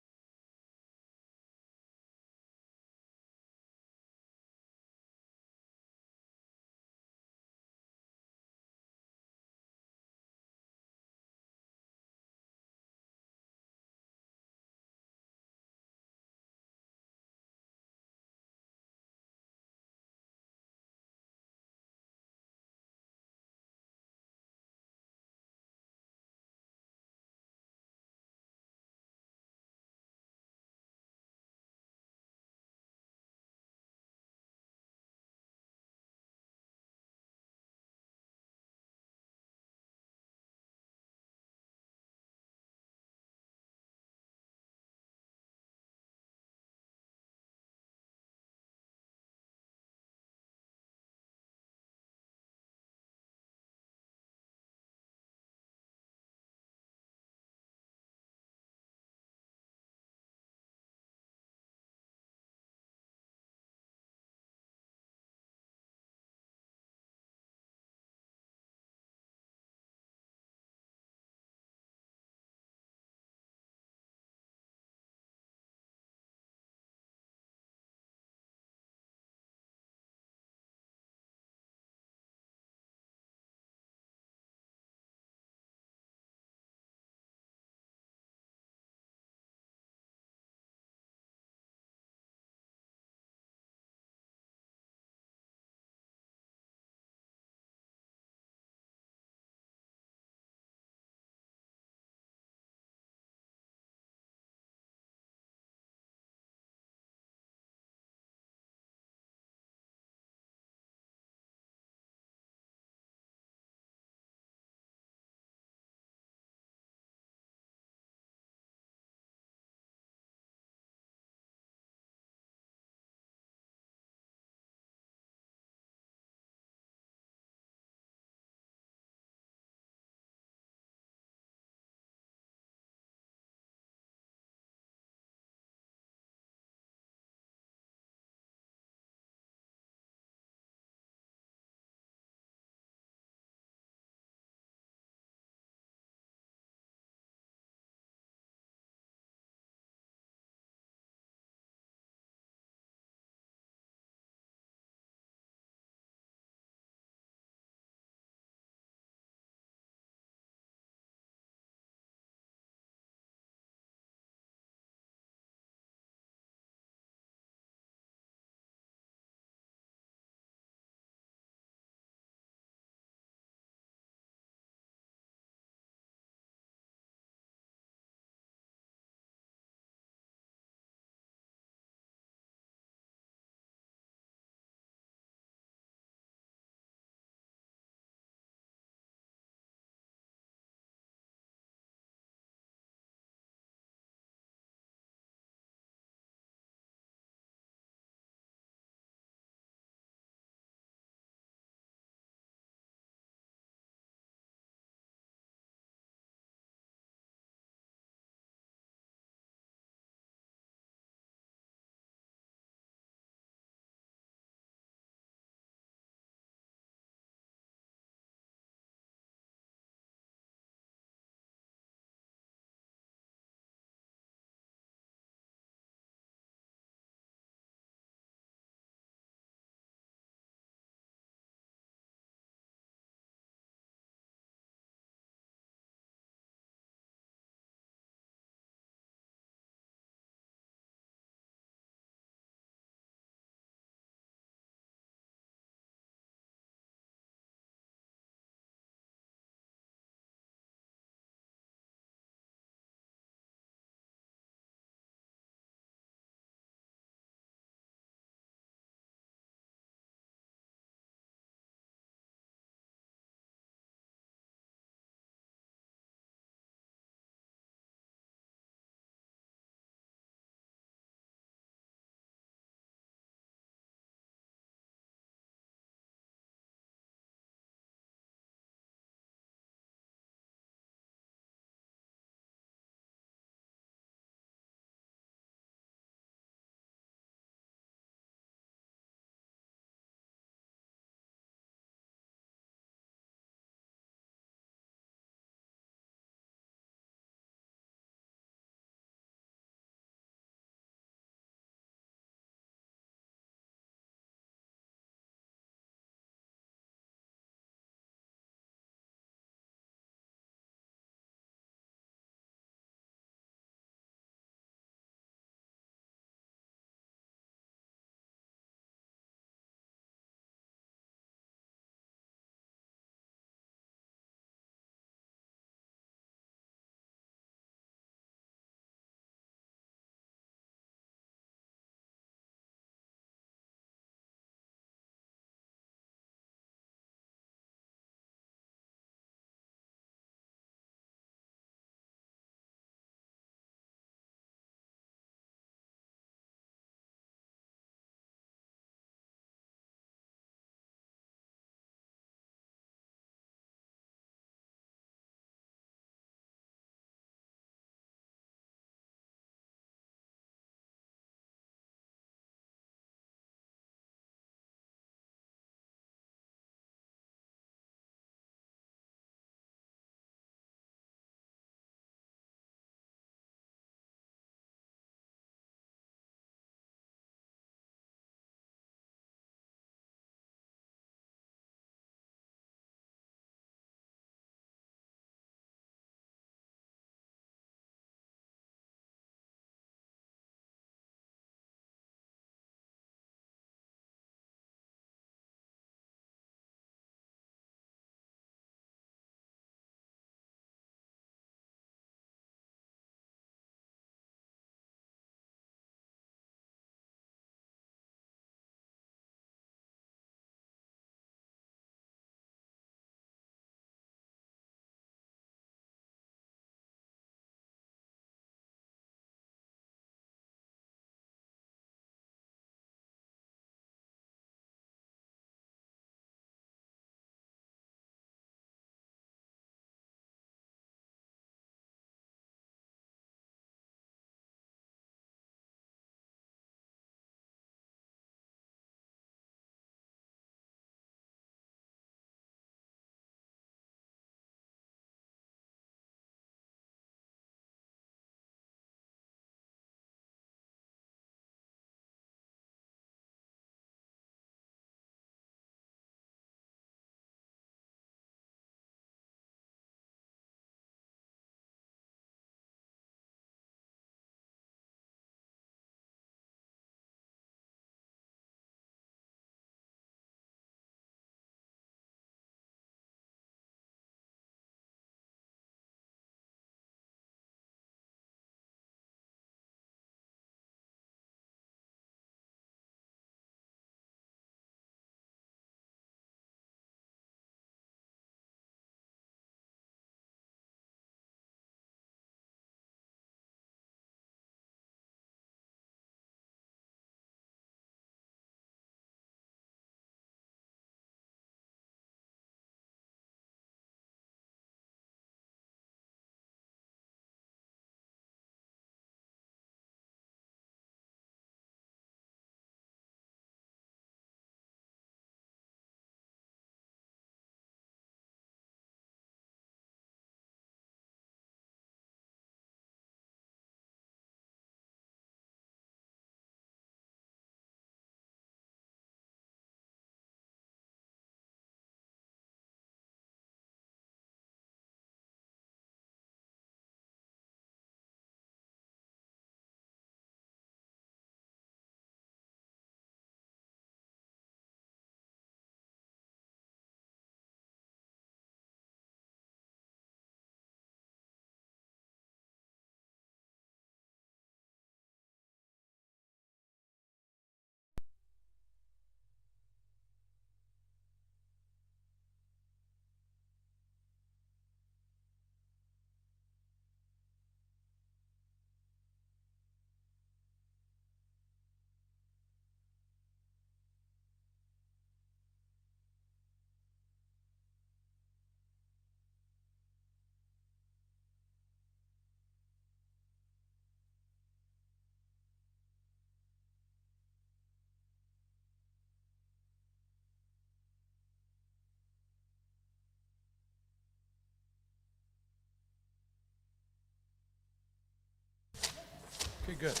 Okay, good.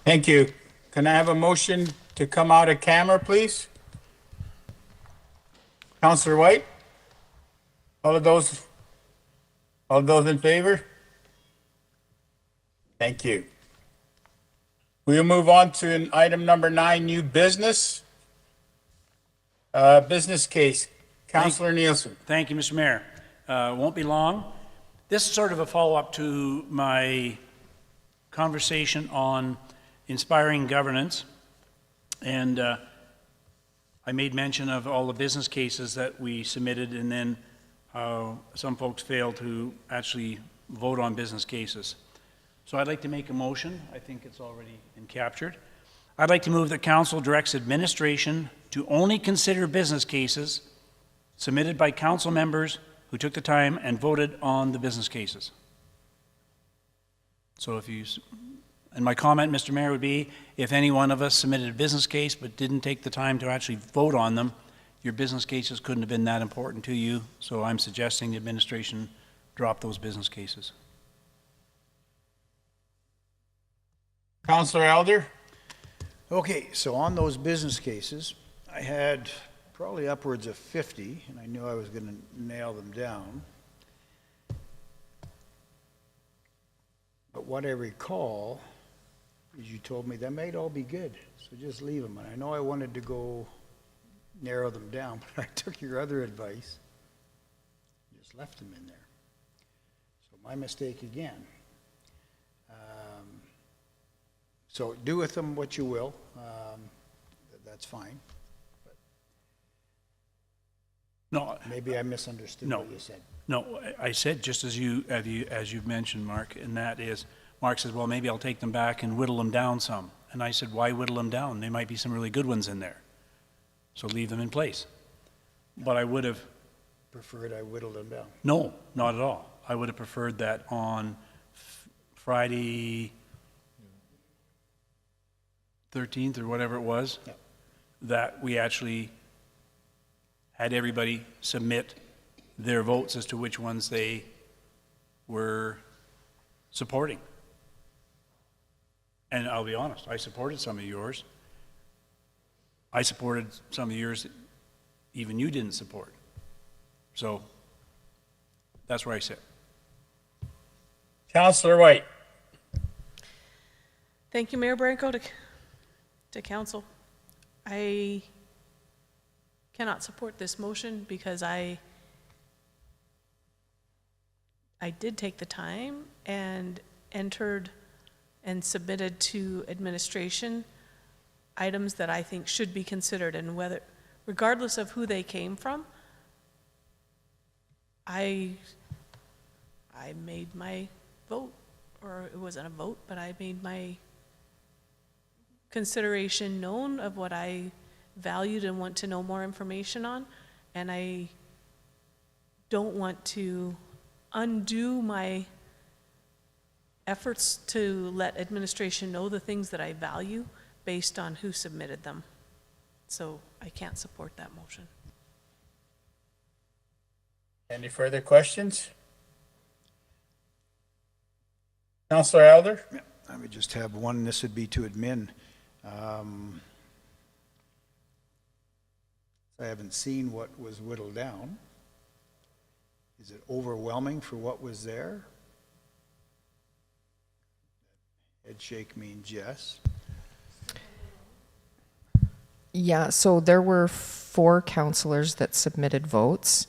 Thank you. Can I have a motion to come out of camera, please? Counselor White? All of those in favor? Thank you. We'll move on to item number 9, new business. Business case. Counselor Nielsen. Thank you, Mr. Mayor. Won't be long. This is sort of a follow-up to my conversation on inspiring governance. And I made mention of all the business cases that we submitted, and then some folks failed to actually vote on business cases. So I'd like to make a motion. I think it's already been captured. I'd like to move that council directs administration to only consider business cases submitted by council members who took the time and voted on the business cases. So and my comment, Mr. Mayor, would be, if any one of us submitted a business case but didn't take the time to actually vote on them, your business cases couldn't have been that important to you, so I'm suggesting the administration drop those business cases. Counselor Elder? Okay, so on those business cases, I had probably upwards of 50, and I knew I was going to nail them down. But what I recall is you told me that might all be good, so just leave them. And I know I wanted to go narrow them down, but I took your other advice, just left them in there. So my mistake again. So do with them what you will. That's fine. But No, maybe I misunderstood what you said. No, I said just as you've mentioned, Mark, and that is, Mark says, well, maybe I'll take them back and whittle them down some. And I said, why whittle them down? There might be some really good ones in there. So leave them in place. But I would have... Preferred I whittled them down. No, not at all. I would have preferred that on Friday 13th or whatever it was, Yep. that we actually had everybody submit their votes as to which ones they were supporting. And I'll be honest, I supported some of yours. I supported some of yours that even you didn't support. So that's where I sit. Counselor White? Thank you, Mayor Branco, to council. I cannot support this motion because I did take the time and entered and submitted to administration items that I think should be considered, and whether, regardless of who they came from, I made my vote, or it wasn't a vote, but I made my consideration known of what I valued and want to know more information on, and I don't want to undo my efforts to let administration know the things that I value based on who submitted them. So I can't support that motion. Any further questions? Counselor Elder? Yeah, I would just have one. This would be to admin. I haven't seen what was whittled down. Is it overwhelming for what was there? Head shake means yes. Yeah, so there were 4 councillors that submitted votes.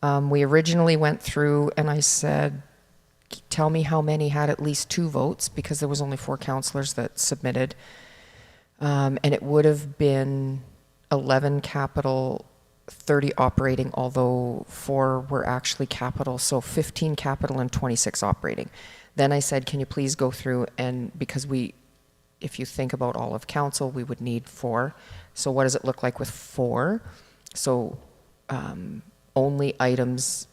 We originally went through and I said, tell me how many had at least 2 votes, because there was only 4 councillors that submitted. And it would have been 11 capital, 30 operating, although 4 were actually capital, so 15 capital and 26 operating. Then I said, can you please go through, and because if you think about all of council, we would need 4. So what does it look like with 4? So only items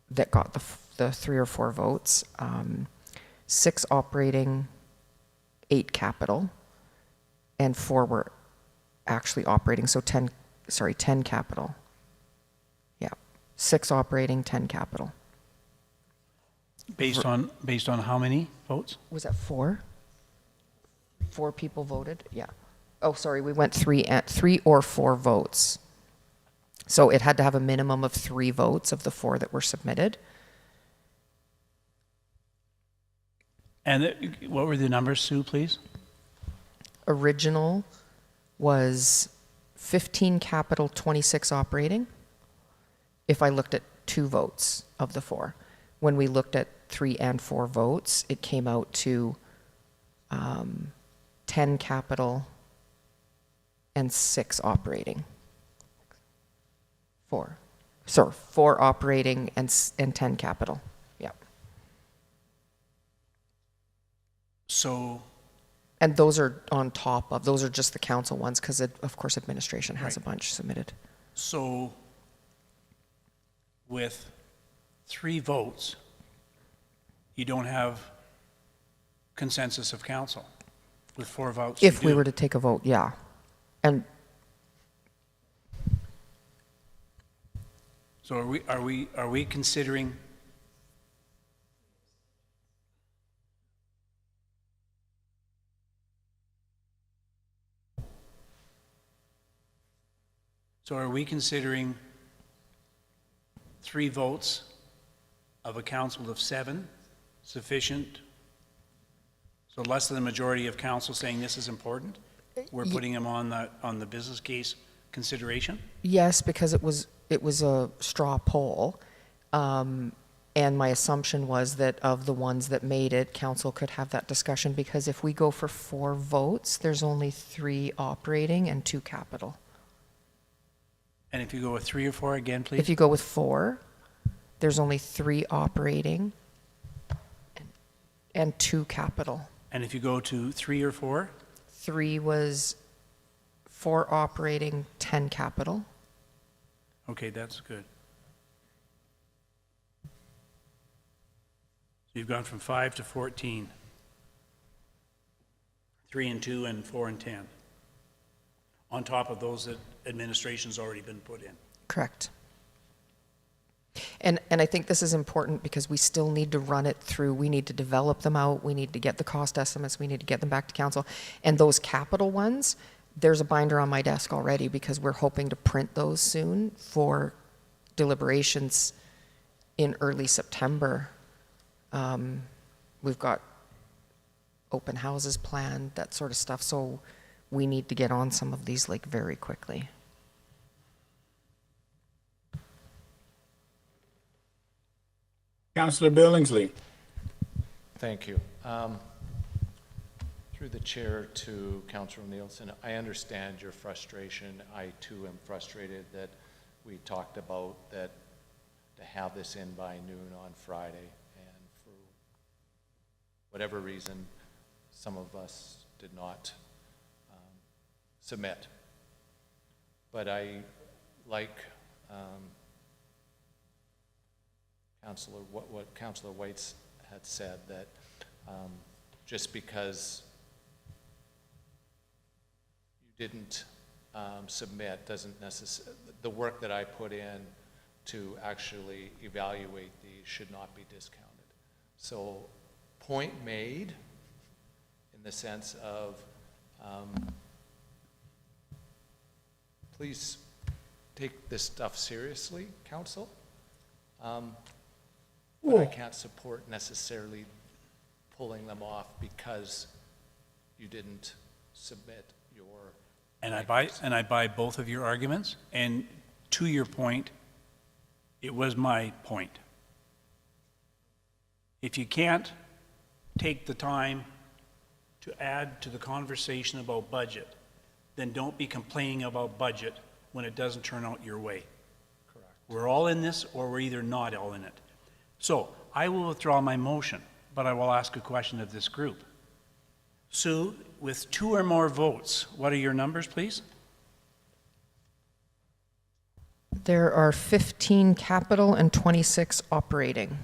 that got the 3 or 4 votes, 6 operating, 8 capital, and 4 were actually operating, so 10 capital. Yeah, 6 operating, 10 capital. Based on how many votes? Was that 4? 4 people voted? Yeah. Oh, sorry, we went 3 or 4 votes. So it had to have a minimum of 3 votes of the 4 that were submitted. And what were the numbers, Sue, please? Original was 15 capital, 26 operating, if I looked at 2 votes of the 4. When we looked at 3 and 4 votes, it came out to 10 capital and 6 operating. 4. Sorry, 4 operating and 10 capital. Yeah. So, And those are on top of, those are just the council ones, because of course administration has a bunch submitted. so with 3 votes, you don't have consensus of council. With 4 votes, If you we do. were to take a vote, yeah. And So are we considering? So are we considering 3 votes of a council of 7 sufficient? So less than the majority of council saying this is important? We're putting them on the business case consideration? yes, because it was a straw poll. And my assumption was that of the ones that made it, council could have that discussion, because if we go for 4 votes, there's only 3 operating and 2 capital. And if you go with 3 or 4 again, please? If you go with 4, there's only 3 operating and 2 capital. And if you go to 3 or 4? 3 was 4 operating, 10 capital. Okay, that's good. So you've gone from 5 to 14. 3 and 2 and 4 and 10. On top of those that administration's already been put in. Correct. And I think this is important because we still need to run it through. We need to develop them out. We need to get the cost estimates. We need to get them back to council. And those capital ones, there's a binder on my desk already because we're hoping to print those soon for deliberations in early September. We've got open houses planned, that sort of stuff. So we need to get on some of these like very quickly. Councillor Billingsley. Thank you. Through the chair to Councillor Nielsen, I understand your frustration. I too am frustrated that we talked about that to have this in by noon on Friday, and for whatever reason, some of us did not submit. But I like what Councillor White's had said, that just because you didn't submit doesn't necessarily, the work that I put in to actually evaluate these should not be discounted. So point made in the sense of please take this stuff seriously, council. But I can't support necessarily pulling them off because you didn't submit your. And I buy both of your arguments. And to your point, it was my point. If you can't take the time to add to the conversation about budget, then don't be complaining about budget when it doesn't turn out your way. Correct. We're all in this, or we're either not all in it. So I will withdraw my motion, but I will ask a question of this group. Sue, with 2 or more votes, what are your numbers, please? There are 15 capital and 26 operating.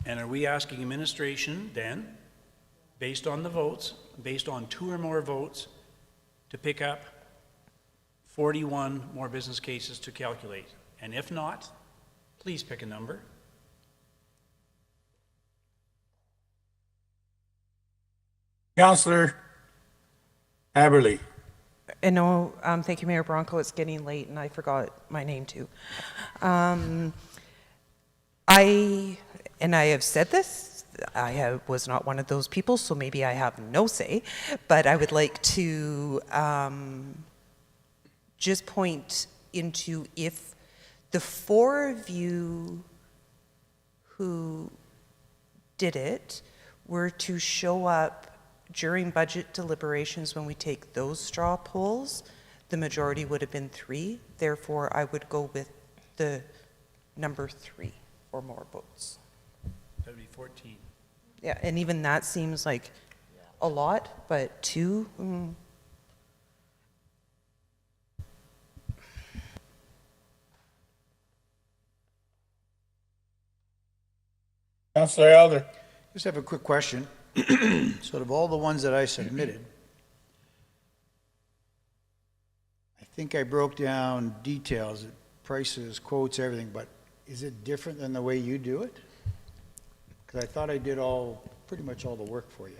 And are we asking administration then, based on the votes, based on 2 or more votes, to pick up 41 more business cases to calculate? And if not, please pick a number. Councillor Haberly. And no, thank you, Mayor Bronco. It's getting late and I forgot my name too. I have said this, was not one of those people, so maybe I have no say, but I would like to just point into if the four of you who did it were to show up during budget deliberations when we take those straw polls, the majority would have been 3. Therefore, I would go with the number 3 or more votes. That'd be 14. Yeah, and even that seems like a lot, but 2, Councillor Elder. Just have a quick question. Sort of all the ones that I submitted, I think I broke down details, prices, quotes, everything, but is it different than the way you do it? Because I thought I did pretty much all the work for you.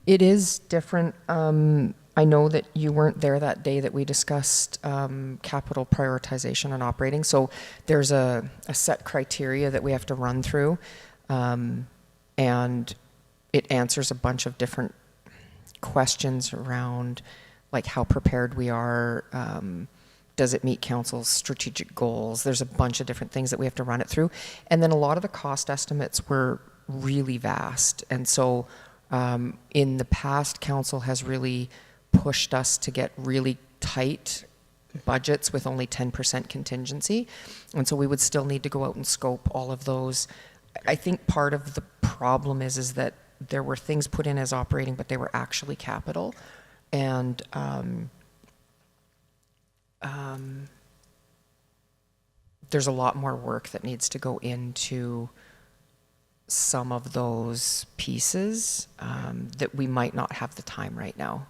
It is different. I know that you weren't there that day that we discussed capital prioritization and operating. So there's a set criteria that we have to run through. And it answers a bunch of different questions around like how prepared we are. Does it meet council's strategic goals? There's a bunch of different things that we have to run it through. And then a lot of the cost estimates were really vast. And so in the past, council has really pushed us to get really tight budgets with only 10% contingency. And so we would still need to go out and scope all of those. I think part of the problem is that there were things put in as operating, but they were actually capital. And there's a lot more work that needs to go into some of those pieces that we might not have the time right now,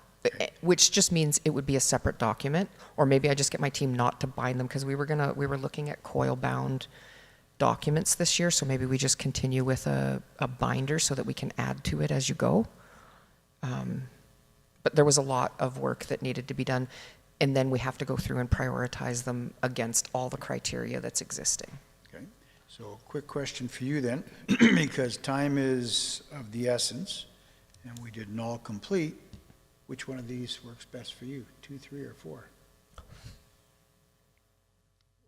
which just means it would be a separate document, or maybe I just get my team not to bind them, because we were looking at coil bound documents this year, so maybe we just continue with a binder so that we can add to it as you go. But there was a lot of work that needed to be done, and then we have to go through and prioritize them against all the criteria that's existing. Okay, so quick question for you then, because time is of the essence, and we didn't all complete. Which one of these works best for you? 2, 3, or 4?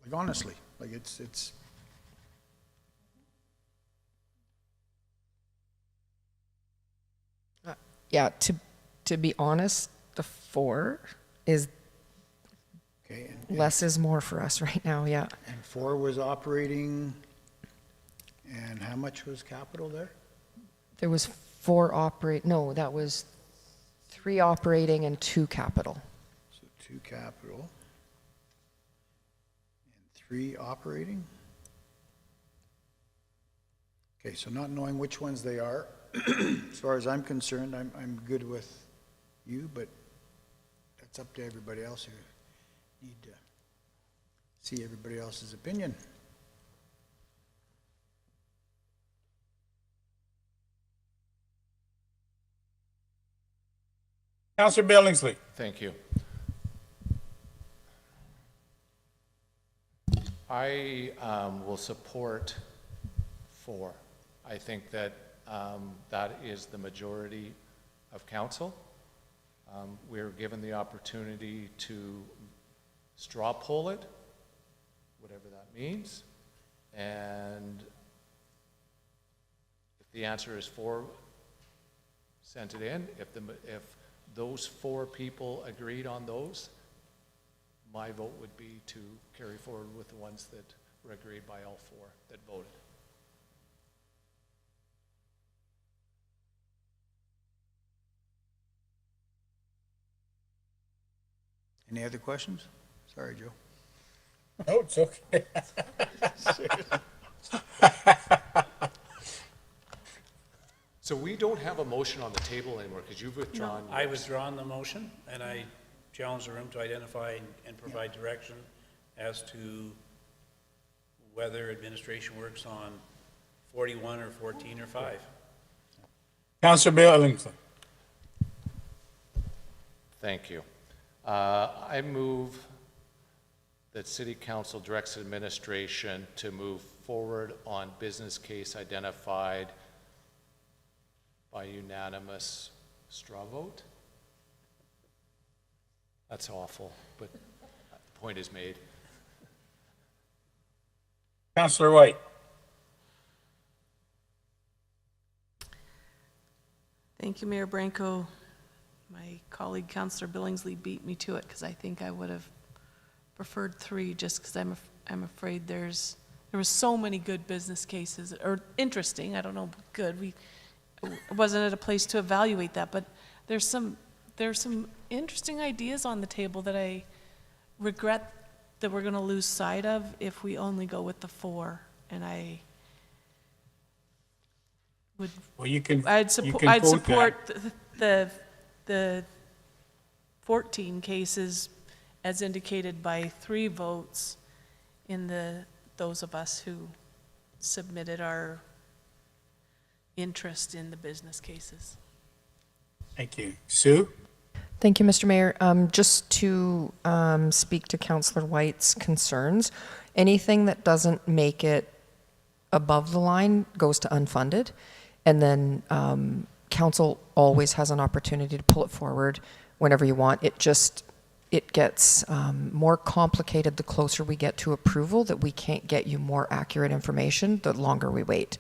Like honestly, like it's. Yeah, to be honest, the 4 is Okay. less is more for us right now, yeah. And 4 was operating, and how much was capital there? There was that was 3 operating and 2 capital. So 2 capital and 3 operating? Okay, so not knowing which ones they are, as far as I'm concerned, I'm good with you, but that's up to everybody else who need to see everybody else's opinion. Councillor Billingsley. Thank you. I will support 4. I think that that is the majority of council. We're given the opportunity to straw poll it, whatever that means. And if the answer is 4, send it in. If those 4 people agreed on those, my vote would be to carry forward with the ones that were agreed by all 4 that voted. Any other questions? Sorry, Joe. Oh, it's okay. So we don't have a motion on the table anymore because you've withdrawn. I withdrawn the motion, and I challenge the room to identify and provide direction as to whether administration works on 41 or 14 or 5. Councillor Billingsley. Thank you. I move that City Council directs administration to move forward on business case identified by unanimous straw vote. That's awful, but the point is made. Councillor White. Thank you, Mayor Branco. My colleague, Councillor Billingsley, beat me to it because I think I would have preferred 3, just because I'm afraid there were so many good business cases, or interesting, I don't know, good. We wasn't at a place to evaluate that, but there's some interesting ideas on the table that I regret that we're going to lose sight of if we only go with the 4. And I would. Well, you can. I'd you support. can I'd vote support the 14 cases as indicated by 3 votes in those of us who submitted our interest in the business cases. Thank you. Sue? Thank you, Mr. Mayor. Just to speak to Councillor White's concerns, anything that doesn't make it above the line goes to unfunded, and then council always has an opportunity to pull it forward whenever you want. It gets more complicated the closer we get to approval, that we can't get you more accurate information the longer we wait.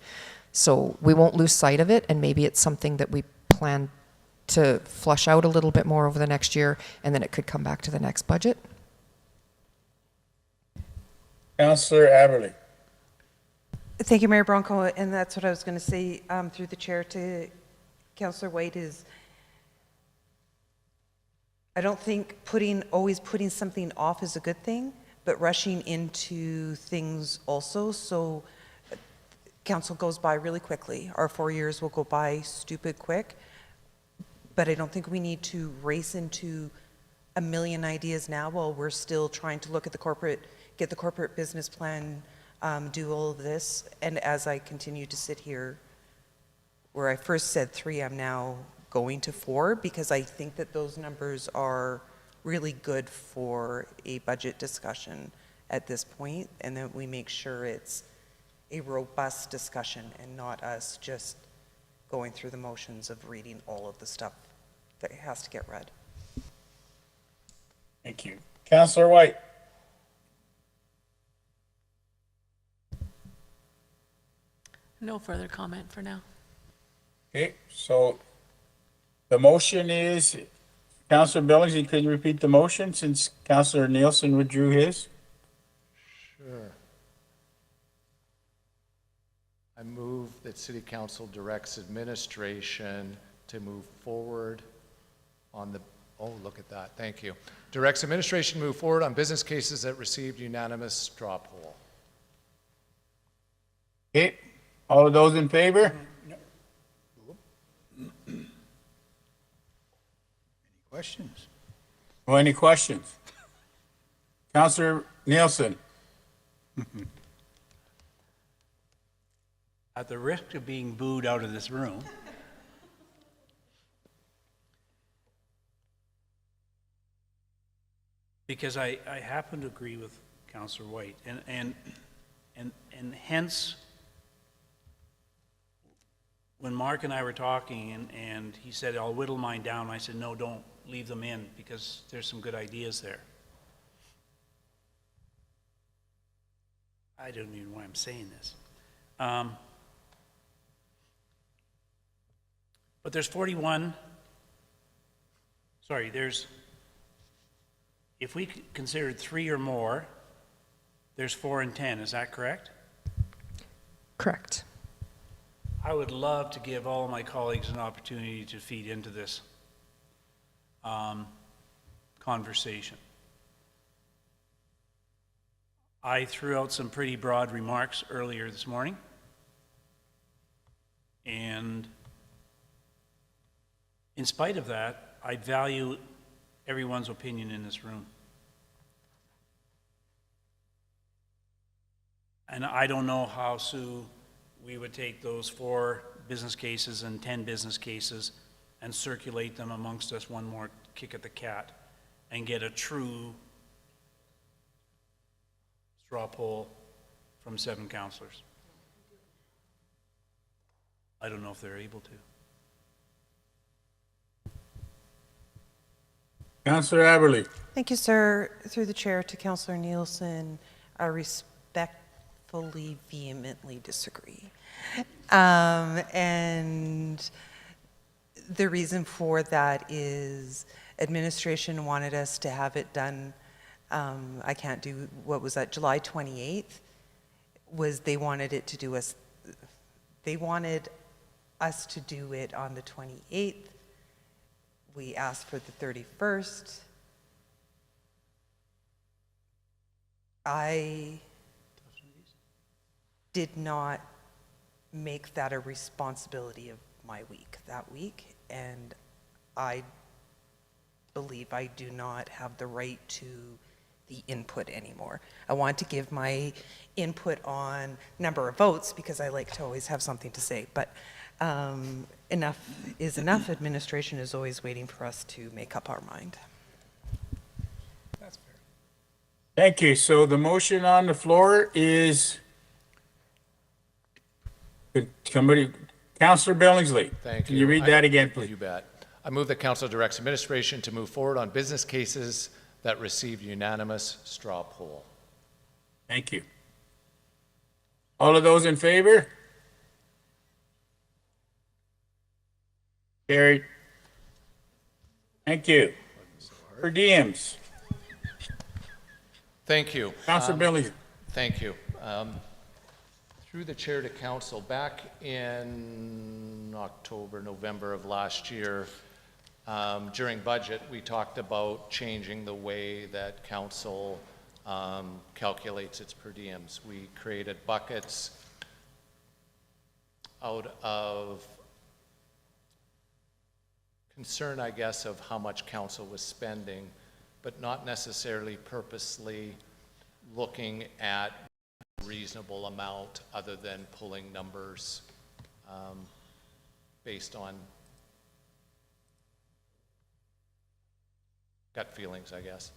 So we won't lose sight of it, and maybe it's something that we plan to flush out a little bit more over the next year, and then it could come back to the next budget. Councillor Aberley. Thank you, Mayor Bronco, and that's what I was going to say through the chair to Councillor White is, I don't think always putting something off is a good thing, but rushing into things also. So council goes by really quickly. Our 4 years will go by stupid quick, but I don't think we need to race into a million ideas now while we're still trying to look at get the corporate business plan, do all of this. And as I continue to sit here, where I first said 3, I'm now going to 4, because I think that those numbers are really good for a budget discussion at this point, and that we make sure it's a robust discussion and not us just going through the motions of reading all of the stuff that has to get read. Thank you. Councillor White. No further comment for now. Okay, so the motion is, Councillor Billingsley, could you repeat the motion since Councillor Nielsen withdrew his? Sure. I move that City Council directs administration to move forward on the, oh, look at that, thank you. Directs administration to move forward on business cases that received unanimous straw poll. Okay, all of those in favor? Any questions? Well, any questions? Councillor Nielsen. At the risk of being booed out of this room, because I happen to agree with Councillor White, and hence, when Mark and I were talking, and he said, I'll whittle mine down, I said, no, don't leave them in, because there's some good ideas there. I don't even know why I'm saying this. But there's 41, if we considered 3 or more, there's 4 and 10, is that correct? Correct. I would love to give all of my colleagues an opportunity to feed into this conversation. I threw out some pretty broad remarks earlier this morning, and in spite of that, I value everyone's opinion in this room. And I don't know how, Sue, we would take those 4 business cases and 10 business cases and circulate them amongst us one more kick at the cat and get a true straw poll from 7 councillors. I don't know if they're able to. Councillor Aberley. Thank you, sir. Through the chair to Councillor Nielsen, I respectfully, vehemently disagree. And the reason for that is administration wanted us to have it done, I can't do, what was that, July 28th? Was they wanted it to do us, they wanted us to do it on the 28th. We asked for the 31st. I did not make that a responsibility of my week that week, and I believe I do not have the right to the input anymore. I want to give my input on number of votes because I like to always have something to say, but enough is enough. Administration is always waiting for us to make up our mind. That's fair. Thank you. So the motion on the floor is, could somebody, Councillor Billingsley. Thank Can you read that again, please? You bet. I move that council directs administration to move forward on business cases that received unanimous straw poll. Thank you. All of those in favor? Carried. Thank you. Per diems. Thank you. Councillor Billingsley. Thank you. Through the chair to council, back in October, November of last year, during budget, we talked about changing the way that council calculates its per diems. We created buckets out of concern, I guess, of how much council was spending, but not necessarily purposely looking at a reasonable amount other than pulling numbers based on gut feelings, I guess.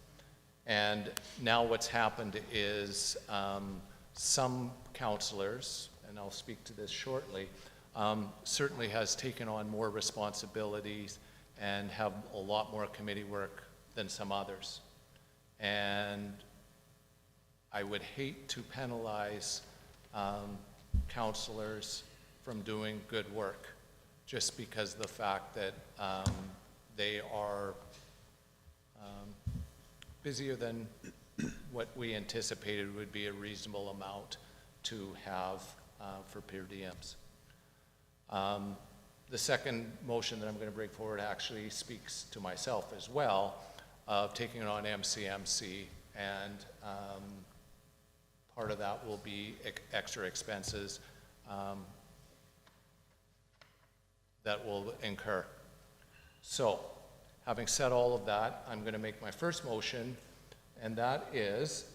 And now what's happened is some councillors, and I'll speak to this shortly, certainly has taken on more responsibilities and have a lot more committee work than some others. And I would hate to penalize councillors from doing good work just because of the fact that they are busier than what we anticipated would be a reasonable amount to have for per diems. The second motion that I'm going to bring forward actually speaks to myself as well, of taking it on MCMC, and part of that will be extra expenses that will incur. So, having said all of that, I'm going to make my first motion, and that is,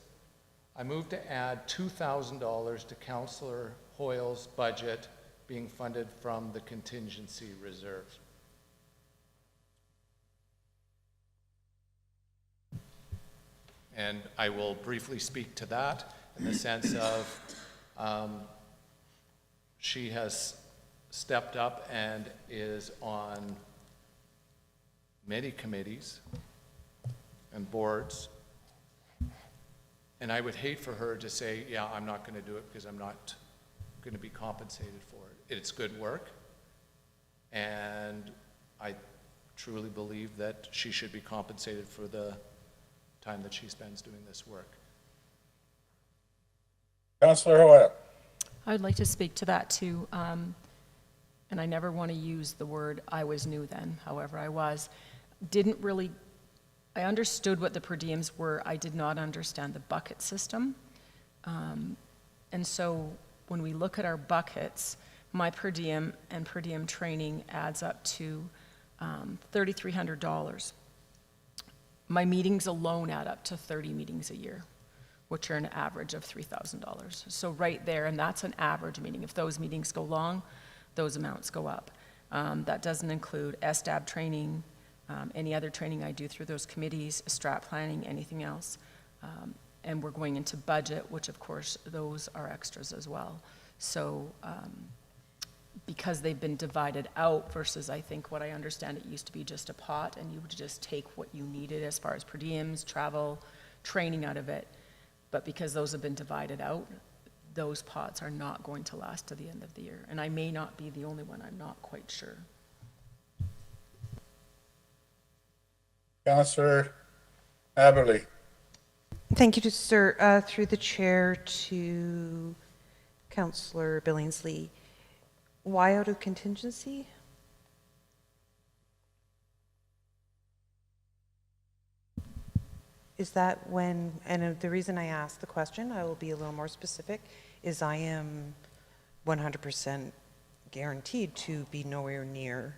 I move to add $2,000 to Councillor Hoyle's budget being funded from the contingency reserve. And I will briefly speak to that in the sense of she has stepped up and is on many committees and boards, and I would hate for her to say, yeah, I'm not going to do it because I'm not going to be compensated for it. It's good work, and I truly believe that she should be compensated for the time that she spends doing this work. Councillor Hoyle. I would like to speak to that too, and I never want to use the word "I was new then," however I was. Didn't really, I understood what the per diems were, I did not understand the bucket system. And so when we look at our buckets, my per diem and per diem training adds up to $3,300. My meetings alone add up to 30 meetings a year, which are an average of $3,000. So right there, and that's an average meeting. If those meetings go long, those amounts go up. That doesn't include SDAB training, any other training I do through those committees, strat planning, anything else. And we're going into budget, which of course, those are extras as well. So because they've been divided out versus I think what I understand it used to be just a pot and you would just take what you needed as far as per diems, travel, training out of it. But because those have been divided out, those pots are not going to last to the end of the year. And I may not be the only one, I'm not quite sure. Councillor Aberley. Thank you, sir. Through the chair to Councillor Billingsley. Why out of contingency? Is that when, and the reason I asked the question, I will be a little more specific, is I am 100% guaranteed to be nowhere near,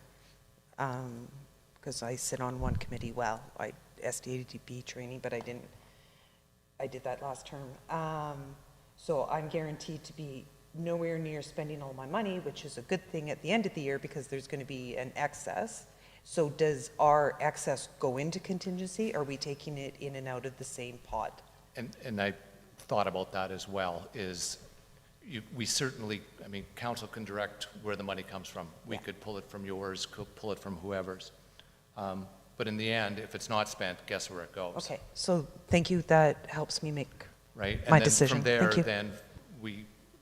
because I sit on one committee, well, I SDADP training, but I did that last term. So I'm guaranteed to be nowhere near spending all my money, which is a good thing at the end of the year because there's going to be an excess. So does our excess go into contingency? Or are we taking it in and out of the same pot? And I thought about that as well, is we certainly, I mean, council can direct where the money comes from. We could pull it from yours, could pull it from whoever's. But in the end, if it's not spent, guess where it goes? Okay, so thank you. That helps me make right? my And then decision. from there, Thank you.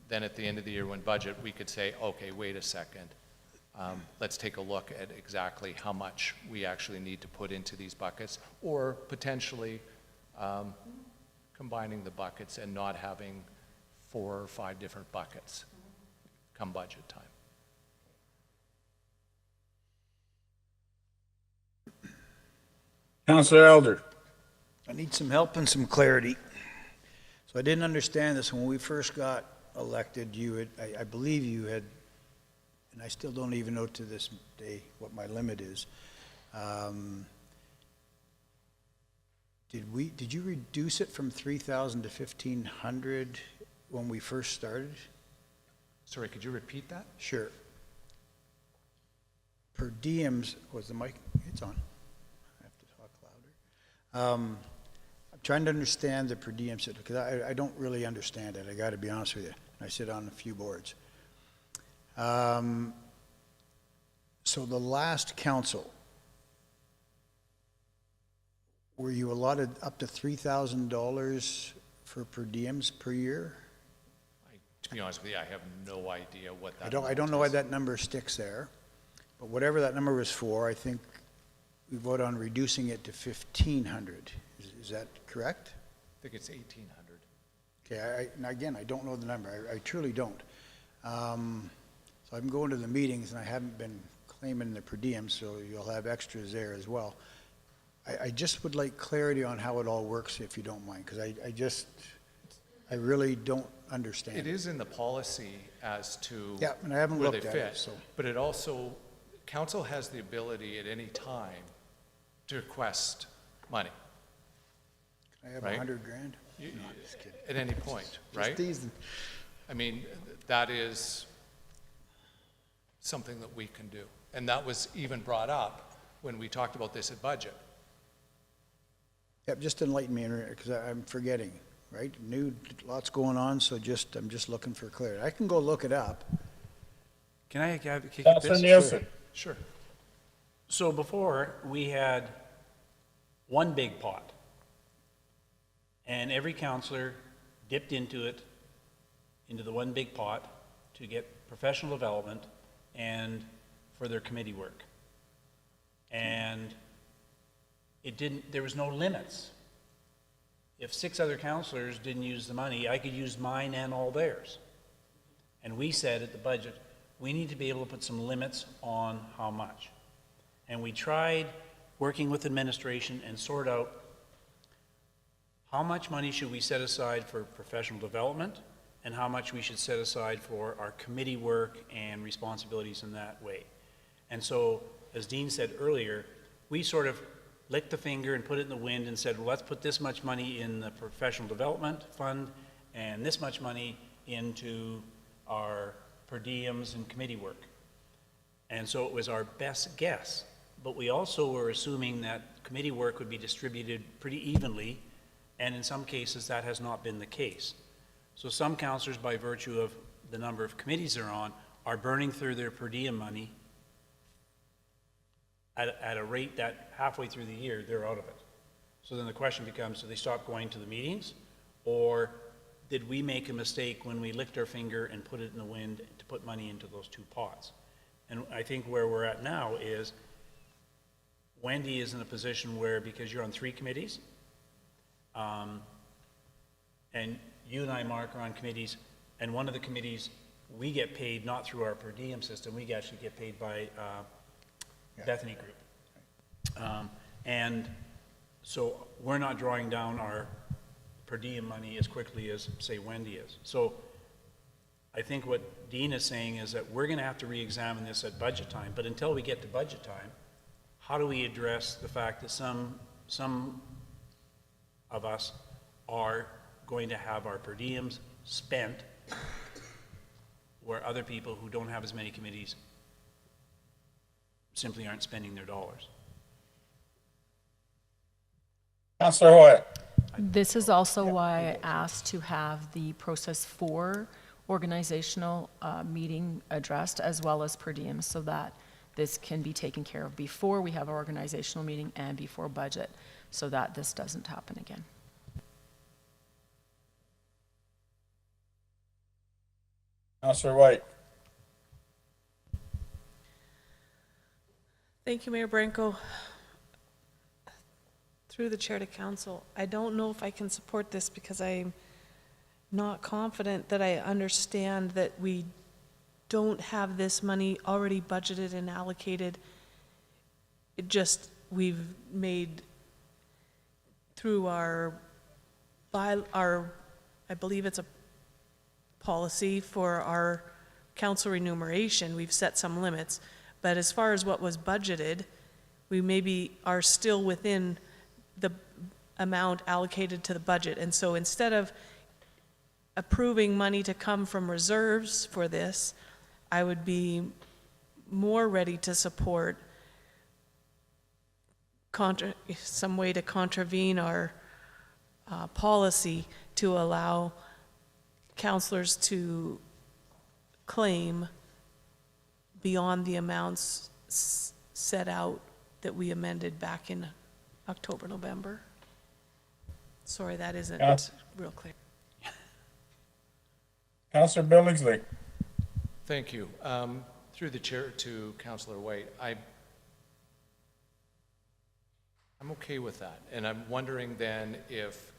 then at the end of the year when budget, we could say, okay, wait a second. Let's take a look at exactly how much we actually need to put into these buckets, or potentially combining the buckets and not having 4 or 5 different buckets come budget time. Councillor Elder. I need some help and some clarity. So I didn't understand this when we first got elected. You had, I believe you had, and I still don't even know to this day what my limit is. Did you reduce it from 3,000 to 1,500 when we first started? Sorry, could you repeat that? Sure. Per diems, was the mic, it's on. I have to talk louder. I'm trying to understand the per diem, because I don't really understand it. I got to be honest with you. I sit on a few boards. So the last council, were you allotted up to $3,000 for per diems per year? To be honest with you, I have no idea what that I don't know why that number sticks there, but whatever that number was for, I think we voted on reducing it to 1,500. Is that correct? I think it's 1,800. Okay, and again, I don't know the number. I truly don't. So I'm going to the meetings, and I haven't been claiming the per diem, so you'll have extras there as well. I just would like clarity on how it all works, if you don't mind, because I really don't understand. It is in the policy as to Yeah, and I haven't where they looked at fit. it, so. But it also, council has the ability at any time to request money. Can I have Right. 100 grand? You- No, just kidding. At any point, right? Just teasing. I mean, that is something that we can do. And that was even brought up when we talked about this at budget. Yep, just enlighten me, because I'm forgetting, right? Lots going on, so I'm just looking for clarity. I can go look it up. Can I kick it Councillor this? Nielsen. Sure. So before, we had one big pot, and every councillor dipped into the one big pot to get professional development and for their committee work. And there was no limits. If 6 other councillors didn't use the money, I could use mine and all theirs. And we said at the budget, we need to be able to put some limits on how much. And we tried working with administration and sort out how much money should we set aside for professional development and how much we should set aside for our committee work and responsibilities in that way. And so, as Dean said earlier, we sort of licked the finger and put it in the wind and said, well, let's put this much money in the professional development fund and this much money into our per diems and committee work. And so it was our best guess. but we also were assuming that committee work would be distributed pretty evenly, and in some cases, that has not been the case. So some councillors, by virtue of the number of committees they're on, are burning through their per diem money at a rate that halfway through the year, they're out of it. So then the question becomes, do they stop going to the meetings? Or did we make a mistake when we licked our finger and put it in the wind to put money into those two pots? And I think where we're at now is Wendy is in a position where, because you're on 3 committees, and you and I, Mark, are on committees, and one of the committees, we get paid not through our per diem system, we actually get paid by Bethany Group. And so we're not drawing down our per diem money as quickly as, say, Wendy is. So I think what Dean is saying is that we're gonna have to re-examine this at budget time, but until we get to budget time, how do we address the fact that some of us are going to have our per diems spent where other people who don't have as many committees simply aren't spending their dollars? Councillor Hoyle. This is also why I asked to have the process for organizational meeting addressed, as well as per diem, so that this can be taken care of before we have our organizational meeting and before budget, so that this doesn't happen again. Councillor White. Thank you, Mayor Branco. Through the chair to council, I don't know if I can support this because I'm not confident that I understand that we don't have this money already budgeted and allocated. It just, we've made through our, I believe it's a policy for our council remuneration, we've set some limits. But as far as what was budgeted, we maybe are still within the amount allocated to the budget. And so instead of approving money to come from reserves for this, I would be more ready to support some way to contravene our policy to allow councillors to claim beyond the amounts set out that we amended back in October, November. Sorry, that isn't real clear. Councillor Billingsley. Thank you. Through the chair to Councillor White, I'm okay with that. And I'm wondering then if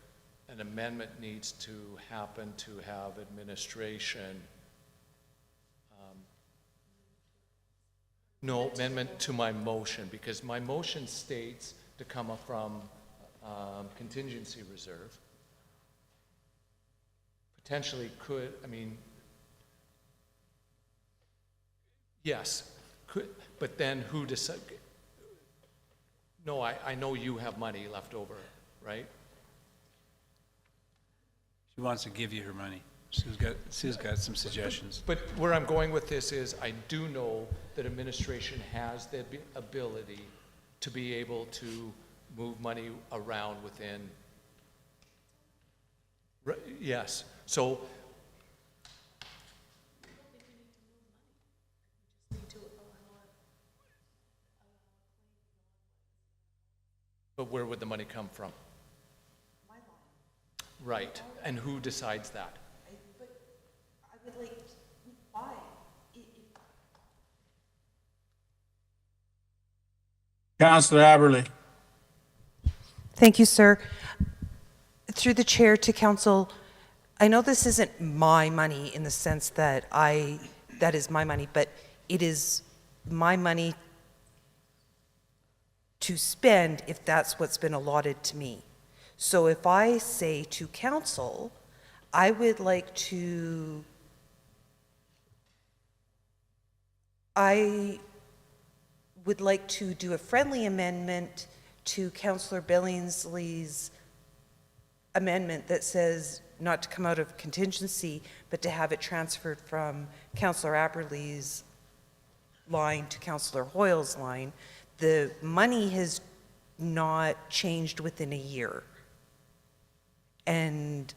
an amendment needs to happen to have administration. No amendment to my motion, because my motion states to come up from contingency reserve. Potentially could, I mean, yes, could, but then who decide? No, I know you have money left over, right? She wants to give you her money. Sue's got some suggestions. But where I'm going with this is I do know that administration has the ability to be able to move money around within. Yes, so. But where would the money come from? My line. Right, and who decides that? But I would like, why? Councillor Aberley. Thank you, sir. Through the chair to council, I know this isn't my money in the sense that that is my money, but it is my money to spend if that's what's been allotted to me. So if I say to council, I would like to, do a friendly amendment to Councillor Billingsley's amendment that says not to come out of contingency, but to have it transferred from Councillor Aberley's line to Councillor Hoyle's line, the money has not changed within a year. And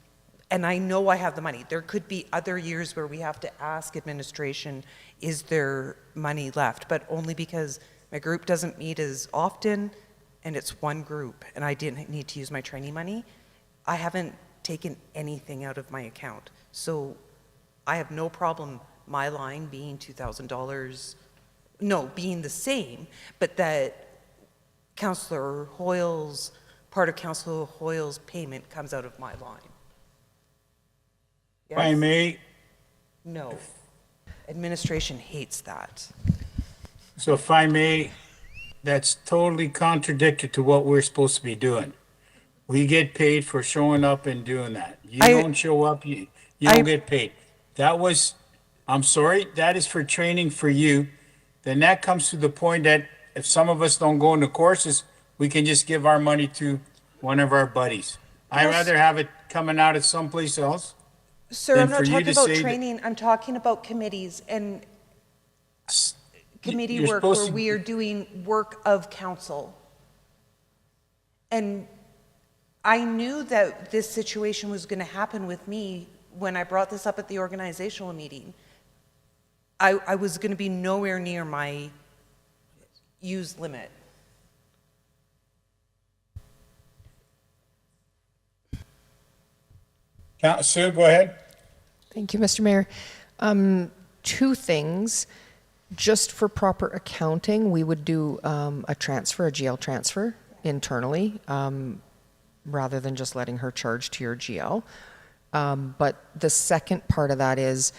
I know I have the money. There could be other years where we have to ask administration, is there money left? But only because my group doesn't meet as often, and it's one group, and I didn't need to use my training money. I haven't taken anything out of my account. So I have no problem my line being $2,000, no, being the same, but that Councillor Hoyle's, part of Councillor Hoyle's payment comes out of my line. If I may, No. Administration hates that. so if I may, that's totally contradictory to what we're supposed to be doing. We get paid for showing up and doing that. You don't show up, you don't get paid. That was, I'm sorry, that is for training for you. Then that comes to the point that if some of us don't go into courses, we can just give our money to one of our buddies. I'd rather have it coming out of someplace else. Sir, Then I'm not for you talking to about say that- training, I'm talking about committees and committee You're work supposed where to- we are doing work of council. And I knew that this situation was going to happen with me when I brought this up at the organizational meeting. I was going to be nowhere near my use limit. Sue, go ahead. Thank you, Mr. Mayor. Two things. Just for proper accounting, we would do a transfer, a GL transfer internally, rather than just letting her charge to your GL. But the second part of that is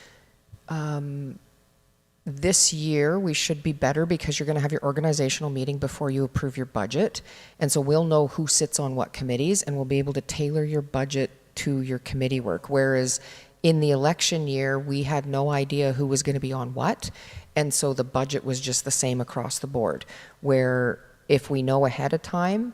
this year we should be better because you're going to have your organizational meeting before you approve your budget. And so we'll know who sits on what committees and we'll be able to tailor your budget to your committee work. Whereas in the election year, we had no idea who was going to be on what. And so the budget was just the same across the board. Where if we know ahead of time,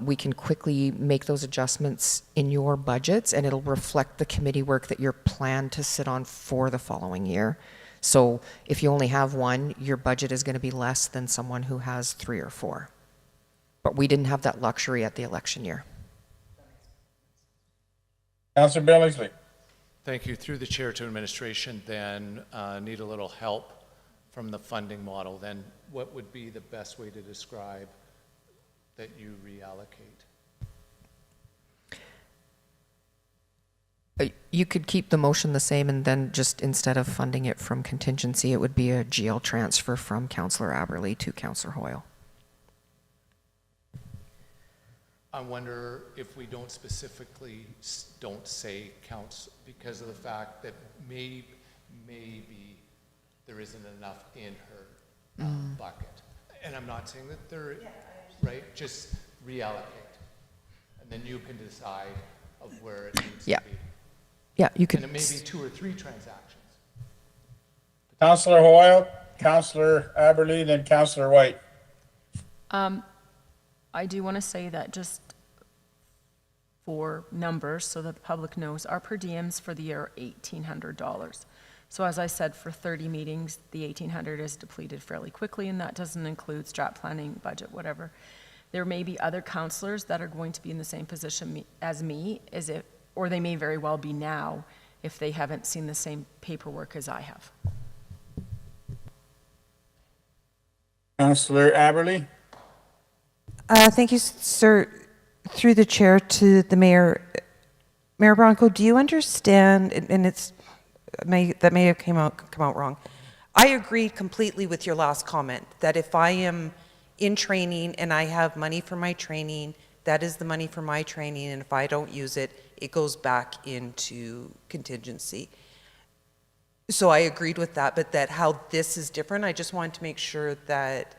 we can quickly make those adjustments in your budgets and it'll reflect the committee work that you're planned to sit on for the following year. So if you only have one, your budget is going to be less than someone who has 3 or 4. But we didn't have that luxury at the election year. Councillor Billingsley. Thank you. Through the chair to administration, then need a little help from the funding model. Then what would be the best way to describe that you reallocate? You could keep the motion the same and then just instead of funding it from contingency, it would be a GL transfer from Councillor Aberley to Councillor Hoyle. I wonder if we don't specifically don't say counts because of the fact that maybe there isn't enough in her bucket. And I'm not saying that there, right? Just reallocate. And then you can decide of where it needs to be. Yeah, you could. And it may be 2 or 3 transactions. Councillor Hoyle, Councillor Aberley, then Councillor White. I do want to say that just for numbers, so that the public knows, our per diems for the year are $1,800. So as I said, for 30 meetings, the $1,800 is depleted fairly quickly, and that doesn't include strat planning, budget, whatever. There may be other councillors that are going to be in the same position as me, or they may very well be now, if they haven't seen the same paperwork as I have. Councillor Aberley. Thank you, sir. Through the chair to the mayor. Mayor Bronco, do you understand, and that may have come out wrong. I agree completely with your last comment, that if I am in training and I have money for my training, that is the money for my training, and if I don't use it, it goes back into contingency. So I agreed with that, but that how this is different, I just wanted to make sure that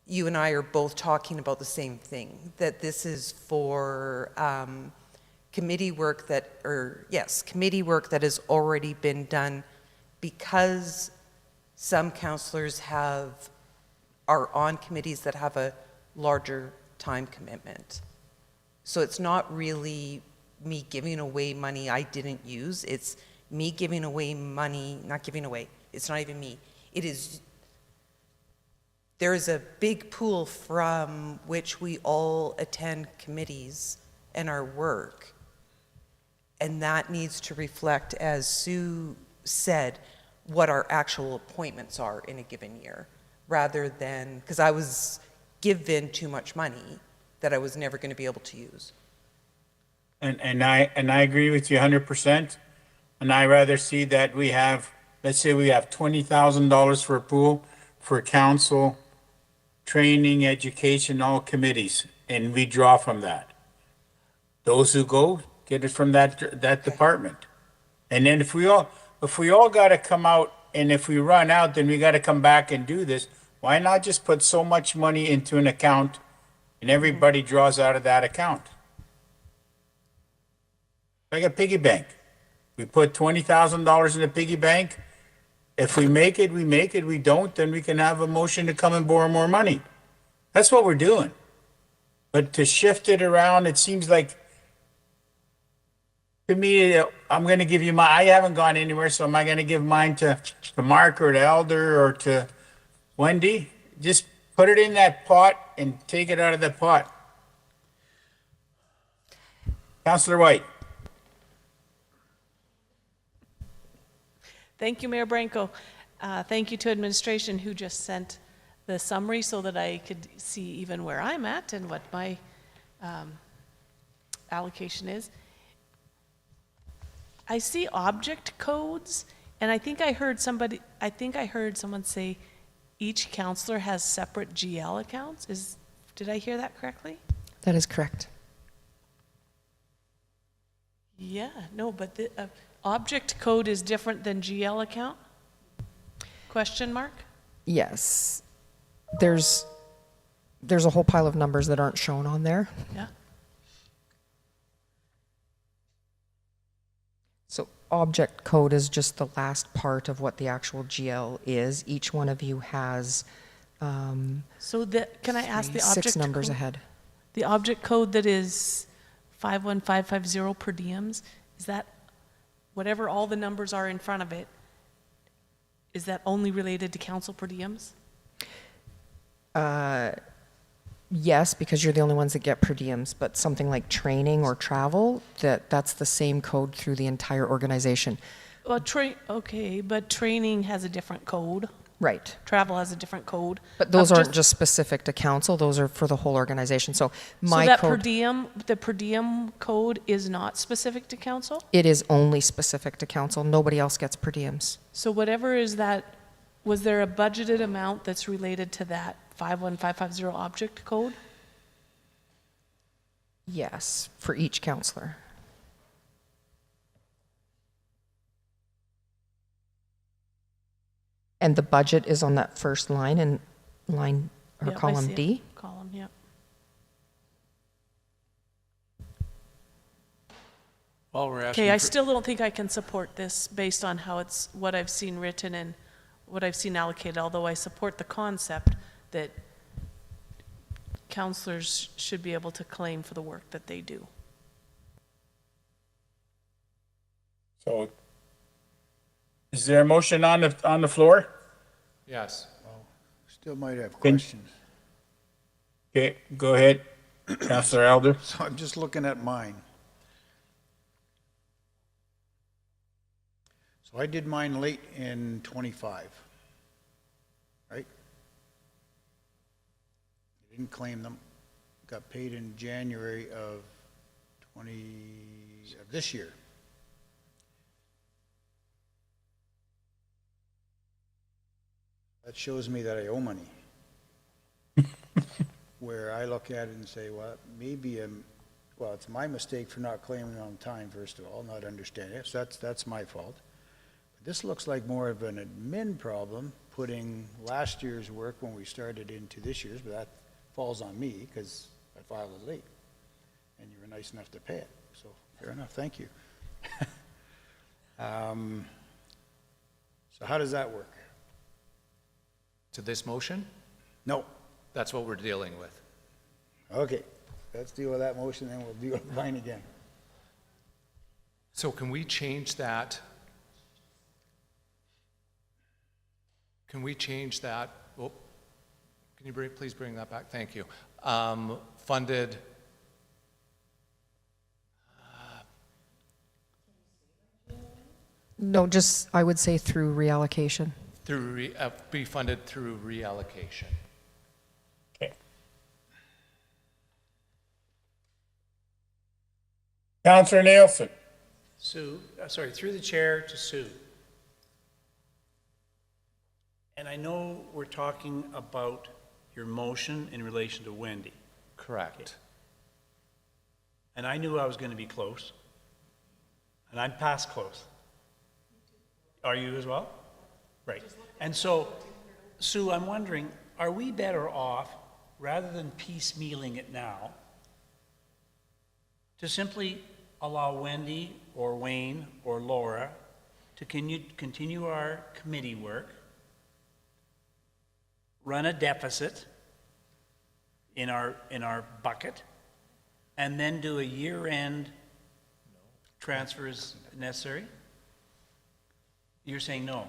you and I are both talking about the same thing, that this is for committee work committee work that has already been done because some councillors are on committees that have a larger time commitment. So it's not really me giving away money I didn't use, it's me giving away money, not giving away, it's not even me, it is there's a big pool from which we all attend committees and our work. And that needs to reflect, as Sue said, what our actual appointments are in a given year, rather than, because I was given too much money that I was never going to be able to use. And I agree with you 100%. And I rather see that we have, let's say we have $20,000 for a pool for council, training, education, all committees, and we draw from that. Those who go get it from that department. And then if we all got to come out, and if we run out, then we got to come back and do this. Why not just put so much money into an account and everybody draws out of that account? Like a piggy bank. We put $20,000 in a piggy bank. If we make it, we make it. We don't, then we can have a motion to come and borrow more money. That's what we're doing. But to shift it around, it seems like, to me, I'm going to give you I haven't gone anywhere, so am I going to give mine to Mark or to Elder or to Wendy? Just put it in that pot and take it out of the pot. Councillor White. Thank you, Mayor Branco. Thank you to administration who just sent the summary so that I could see even where I'm at and what my allocation is. I see object codes, and I think I heard someone say each counselor has separate GL accounts. Did I hear that correctly? That is correct. Yeah, no, but the object code is different than GL account? Question mark? Yes. There's a whole pile of numbers that aren't shown on there. Yeah. So object code is just the last part of what the actual GL is. Each one of you has Can I ask the object 6 numbers code? ahead. The object code that is 51550 per diems, is that whatever all the numbers are in front of it, is that only related to council per diems? Yes, because you're the only ones that get per diems, but something like training or travel, that's the same code through the entire organization. Well, okay, but training has a different code. Right. Travel has a different code. But those aren't just specific to council, those are for the whole organization. So my So that code, the per diem code is not specific to council? it is only specific to council. Nobody else gets per diems. So whatever is that, was there a budgeted amount that's related to that 51550 object code? Yes, for each counselor. And the budget is on that first line in line or Yep, I column see it. D. Column, yeah. While we're asking Okay, I for- still don't think I can support this based on what I've seen written and what I've seen allocated, although I support the concept that counselors should be able to claim for the work that they do. So is there a motion on the floor? Yes. Still might have Can- questions. Okay, go ahead, Councillor Elder. So I'm just looking at mine. So I did mine late in '25, right? I didn't claim them. Got paid in January of this year. That shows me that I owe money. Where I look at it and say, well, maybe it's my mistake for not claiming on time, first of all, not understanding it, so that's my fault. But this looks like more of an admin problem, putting last year's work when we started into this year's, but that falls on me because I filed it late. And you were nice enough to pay it, so fair enough, thank you. So how does that work? To this motion, No. that's what we're dealing with. Okay, let's deal with that motion, then we'll deal with mine again. So can we change that? Can we change that? Oh, Can you please bring that back? Thank you. Funded, No, just, I would say through reallocation. be funded through reallocation. Okay. Counselor Nielsen. Sue, through the chair to Sue. And I know we're talking about your motion in relation to Wendy. Correct. And I knew I was going to be close. And I'm past close. Are you as well? Right. And so, Sue, I'm wondering, are we better off, rather than piecemealing it now, to simply allow Wendy or Wayne or Laura to continue our committee work, run a deficit in our bucket, and then do a year-end transfer as necessary? You're saying no?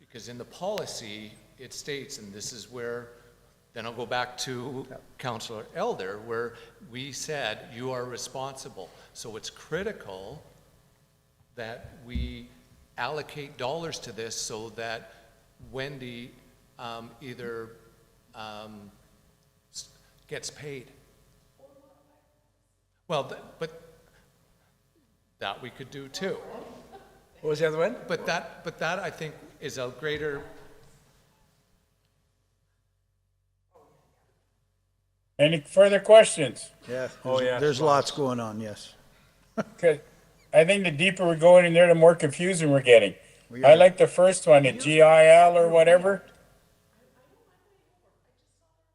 Because in the policy, it states, and this is where, then I'll go back to Councillor Elder, where we said you are responsible. So it's critical that we allocate dollars to this so that Wendy either gets paid. Well, but that we could do too. What was the other one? But that I think is a greater. Any further questions? Yeah. Oh, yeah. There's lots going on, yes. Because I think the deeper we're going in there, the more confusion we're getting. We I are- like the first one, the GIL or whatever.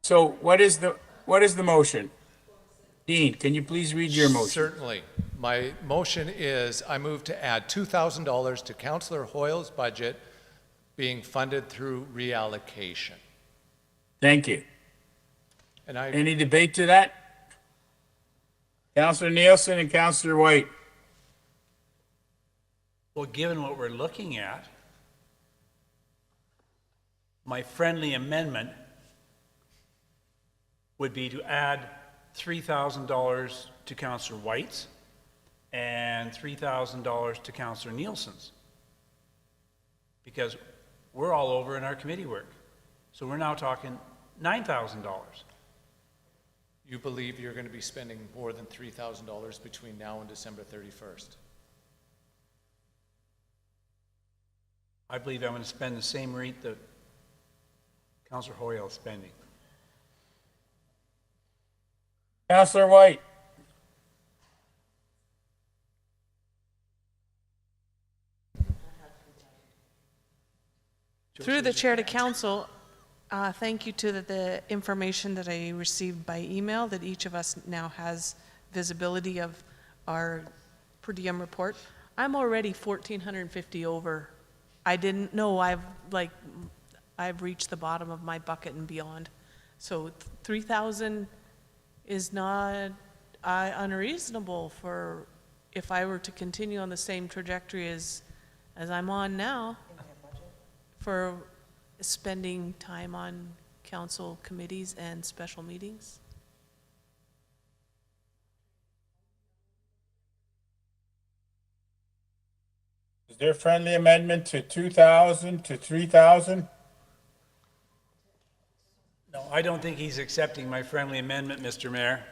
So what is the motion? Dean, can you please read your motion? Certainly. My motion is I move to add $2,000 to Councillor Hoyle's budget being funded through reallocation. Thank you. And I, Any debate to that? Councillor Nielsen and Councillor White. Well, given what we're looking at, my friendly amendment would be to add $3,000 to Councillor White's and $3,000 to Councillor Nielsen's. Because we're all over in our committee work. So we're now talking $9,000. you believe you're going to be spending more than $3,000 between now and December 31st? I believe I'm going to spend the same rate that Councillor Hoyle is spending. Councillor White. Through the chair to council, thank you to the information that I received by email, that each of us now has visibility of our per diem report. I'm already 1,450 over. I didn't know I've reached the bottom of my bucket and beyond. So 3,000 is not unreasonable for if I were to continue on the same trajectory as I'm on now for spending time on council committees and special meetings. Is there a friendly amendment to 2,000 to 3,000? No, I don't think he's accepting my friendly amendment, Mr. Mayor.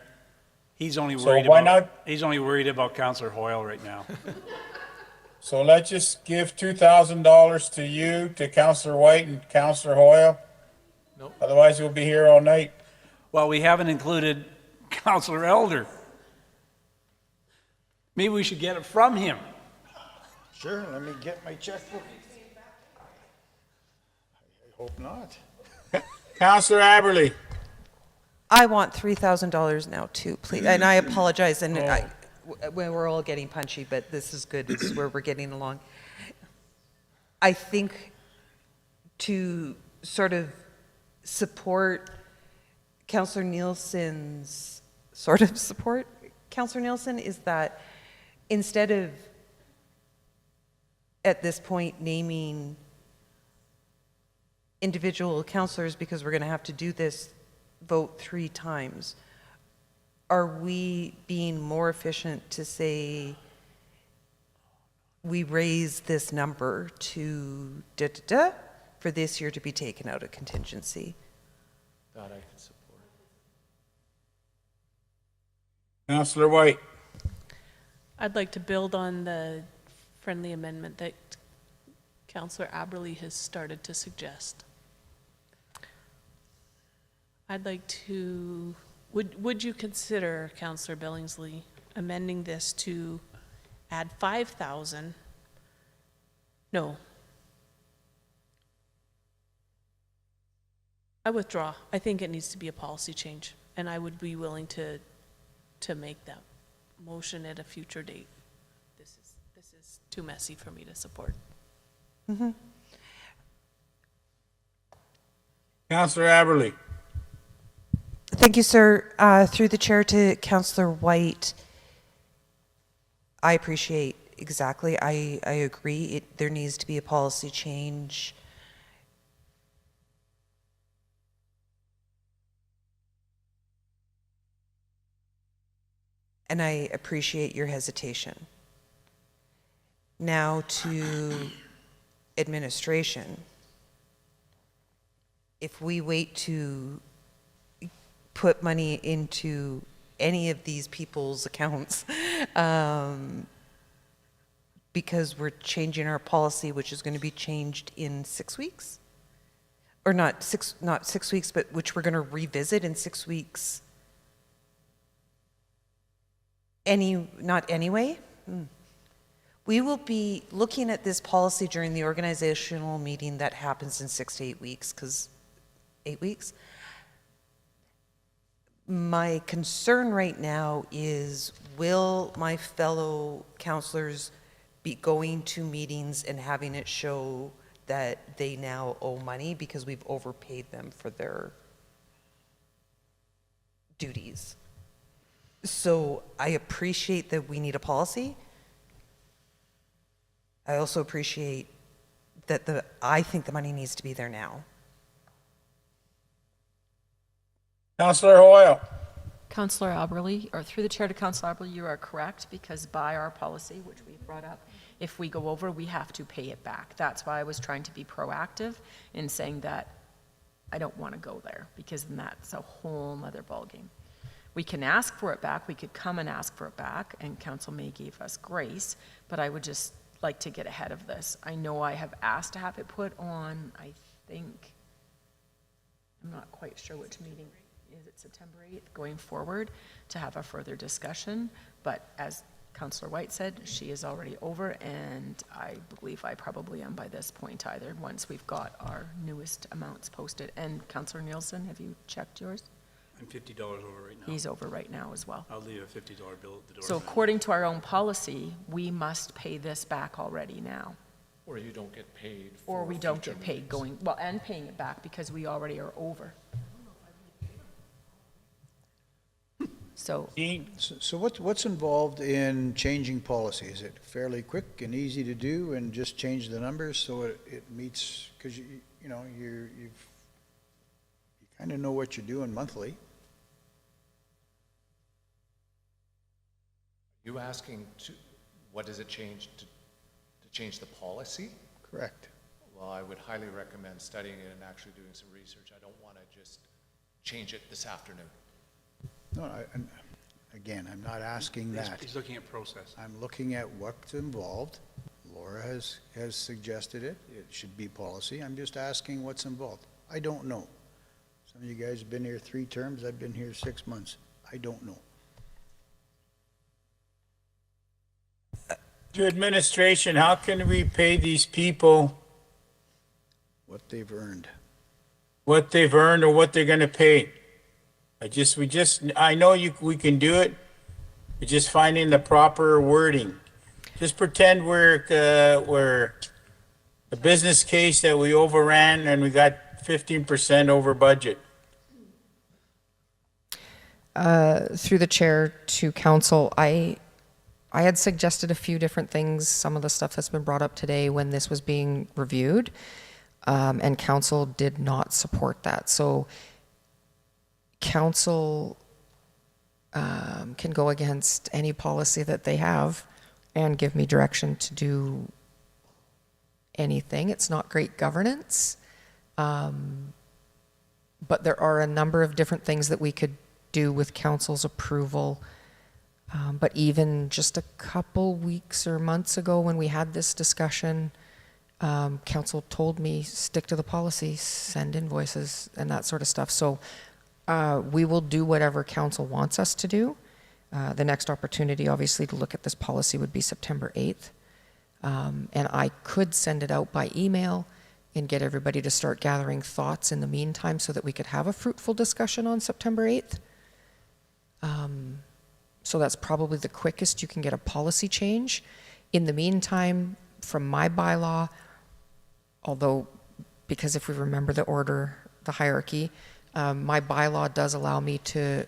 He's only So worried why about, not? he's only worried about Councillor Hoyle right now. So let's just give $2,000 to you, to Councillor White and Councillor Hoyle. Nope. Otherwise, we'll be here all night. Well, we haven't included Councillor Elder. Maybe we should get it from him. Sure, let me get my checkbook. I hope not. Councillor Aberley. I want $3,000 now too, please. And I apologize, and we're all getting punchy, but this is good. This is where we're getting along. I think to sort of support Councillor Nielsen's Councillor Nielsen, is that instead of at this point naming individual counselors, because we're going to have to do this vote 3 times, are we being more efficient to say we raise this number to da-da-da for this year to be taken out of contingency? That I can support. Councillor White. I'd like to build on the friendly amendment that Councillor Aberley has started to suggest. I'd like to, would you consider, Councillor Billingsley, amending this to add 5,000? No. I withdraw. I think it needs to be a policy change, and I would be willing to make that motion at a future date. This is too messy for me to support. Mm-hmm. Councillor Aberley. Thank you, sir. Through the chair to Councillor White, I appreciate exactly. I agree. There needs to be a policy change. And I appreciate your hesitation. Now to administration. If we wait to put money into any of these people's accounts, because we're changing our policy, which is going to be changed in 6 weeks, or not 6 weeks, but which we're going to revisit in 6 weeks. Not anyway. We will be looking at this policy during the organizational meeting that happens in 6 to 8 weeks, because 8 weeks. My concern right now is, will my fellow counselors be going to meetings and having it show that they now owe money because we've overpaid them for their duties? So I appreciate that we need a policy. I also appreciate that I think the money needs to be there now. Councillor Hoyle. Councillor Aberley, or through the chair to Councillor Aberley, you are correct, because by our policy, which we brought up, if we go over, we have to pay it back. That's why I was trying to be proactive in saying that I don't want to go there, because then that's a whole other ballgame. We can ask for it back, we could come and ask for it back, and council may give us grace, but I would just like to get ahead of this. I know I have asked to have it put on, I think, I'm not quite sure which meeting, is it September 8th, going forward, to have a further discussion, but as Councillor White said, she is already over, and I believe I probably am by this point either, once we've got our newest amounts posted. And Councillor Nielsen, have you checked yours? I'm $50 over right now. He's over right now as well. I'll leave a $50 bill at the door. So according to our own policy, we must pay this back already now. Or you don't get paid for Or we don't future get paid meetings. going, well, and paying it back because we already are over. So, Dean. So what's involved in changing policy? Is it fairly quick and easy to do and just change the numbers so it meets, because you kind of know what you're doing monthly? You asking what does it change to change the policy? Correct. Well, I would highly recommend studying it and actually doing some research. I don't want to just change it this afternoon. No, I'm not asking that. He's looking at process. I'm looking at what's involved. Laura has suggested it. It should be policy. I'm just asking what's involved. I don't know. Some of you guys have been here 3 terms. I've been here 6 months. I don't know. To administration, how can we pay these people What they've earned. what they've earned or what they're gonna pay? I know we can do it. We're just finding the proper wording. Just pretend we're a business case that we overran and we got 15% over budget. Through the chair to council, I had suggested a few different things, some of the stuff that's been brought up today when this was being reviewed. and council did not support that. So council can go against any policy that they have and give me direction to do anything. It's not great governance, but there are a number of different things that we could do with council's approval. But even just a couple weeks or months ago when we had this discussion, council told me stick to the policy, send invoices and that sort of stuff. So we will do whatever council wants us to do. The next opportunity, obviously, to look at this policy would be September 8th. And I could send it out by email and get everybody to start gathering thoughts in the meantime so that we could have a fruitful discussion on September 8th. So that's probably the quickest you can get a policy change. In the meantime, from my bylaw, although, because if we remember the order, the hierarchy, my bylaw does allow me to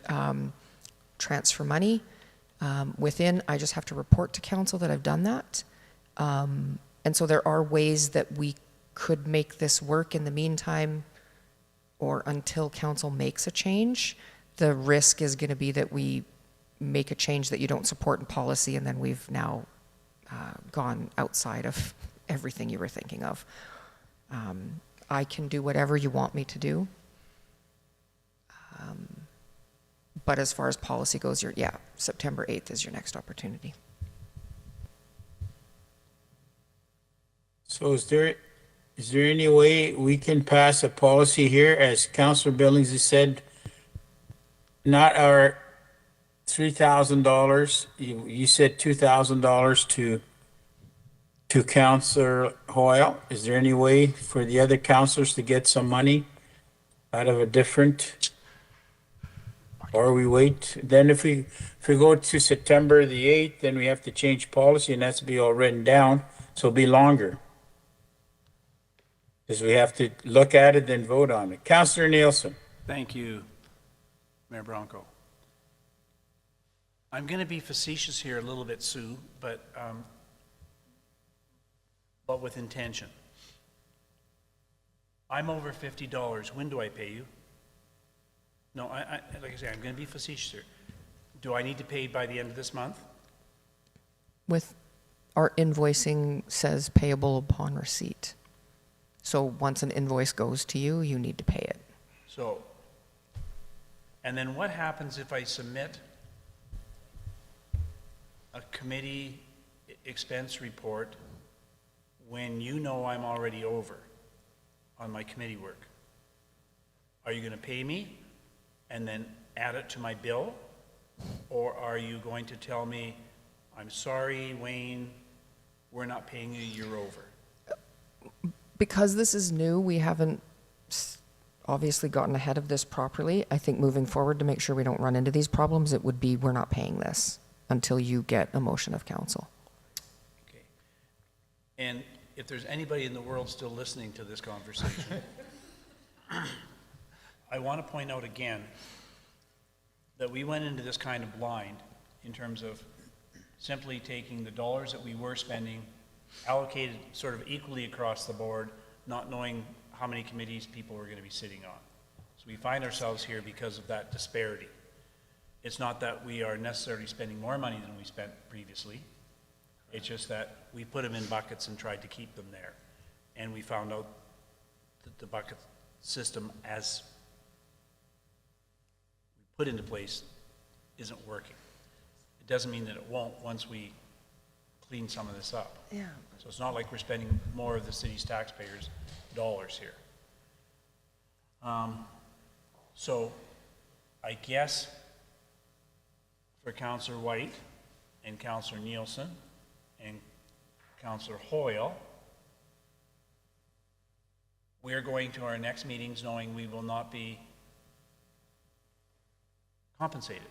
transfer money within. I just have to report to council that I've done that. And so there are ways that we could make this work in the meantime or until council makes a change. The risk is going to be that we make a change that you don't support in policy and then we've now gone outside of everything you were thinking of. I can do whatever you want me to do. But as far as policy goes, September 8th is your next opportunity. So is there any way we can pass a policy here, as Councillor Billings has said, not our $3,000, you said $2,000 to Councillor Hoyle. Is there any way for the other councillors to get some money out of a different, or we wait? Then if we go to September the 8th, then we have to change policy and that's to be all written down, so it'll be longer. Because we have to look at it, then vote on it. Councillor Nielsen. Thank you, Mayor Bronco. I'm going to be facetious here a little bit, Sue, but with intention. I'm over $50. When do I pay you? No, like I say, I'm going to be facetious here. Do I need to pay by the end of this month? With our invoicing says payable upon receipt. So once an invoice goes to you, you need to pay it. So, and then what happens if I submit a committee expense report when you know I'm already over on my committee work? Are you going to pay me and then add it to my bill? Or are you going to tell me, I'm sorry, Wayne, we're not paying you, you're over? Because this is new, we haven't obviously gotten ahead of this properly. I think moving forward, to make sure we don't run into these problems, it would be we're not paying this until you get a motion of council. Okay. And if there's anybody in the world still listening to this conversation, I want to point out again that we went into this kind of blind in terms of simply taking the dollars that we were spending, allocated sort of equally across the board, not knowing how many committees people were going to be sitting on. So we find ourselves here because of that disparity. It's not that we are necessarily spending more money than we spent previously. It's just that we put them in buckets and tried to keep them there. And we found out that the bucket system as we put into place isn't working. It doesn't mean that it won't once we clean some of this up. Yeah. So it's not like we're spending more of the city's taxpayers' dollars here. So I guess for Councillor White and Councillor Nielsen and Councillor Hoyle, we are going to our next meetings knowing we will not be compensated.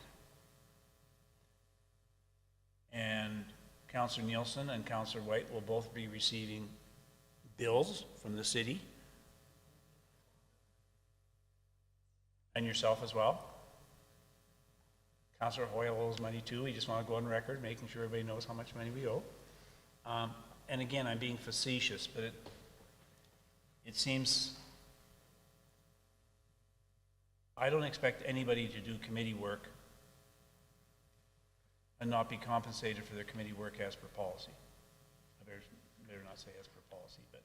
And Councillor Nielsen and Councillor White will both be receiving bills from the city. And yourself as well. Councillor Hoyle owes money too. We just want to go on record, making sure everybody knows how much money we owe. And again, I'm being facetious, but it seems, I don't expect anybody to do committee work and not be compensated for their committee work as per policy. I better not say as per policy, but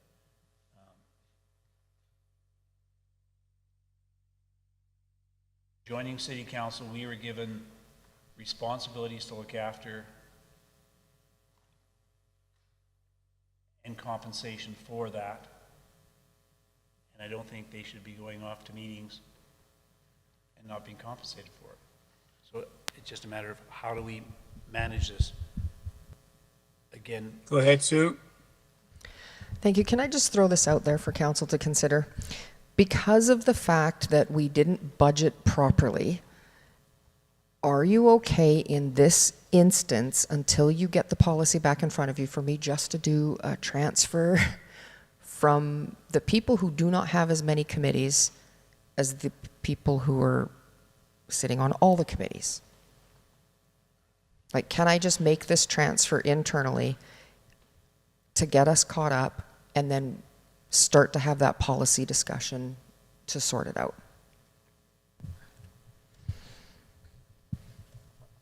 joining city council, we were given responsibilities to look after and compensation for that. And I don't think they should be going off to meetings and not being compensated for it. So it's just a matter of how do we manage this? Again, Go ahead, Sue. Thank you. Can I just throw this out there for council to consider? Because of the fact that we didn't budget properly, are you okay in this instance, until you get the policy back in front of you, for me just to do a transfer from the people who do not have as many committees as the people who are sitting on all the committees? Like, can I just make this transfer internally to get us caught up and then start to have that policy discussion to sort it out?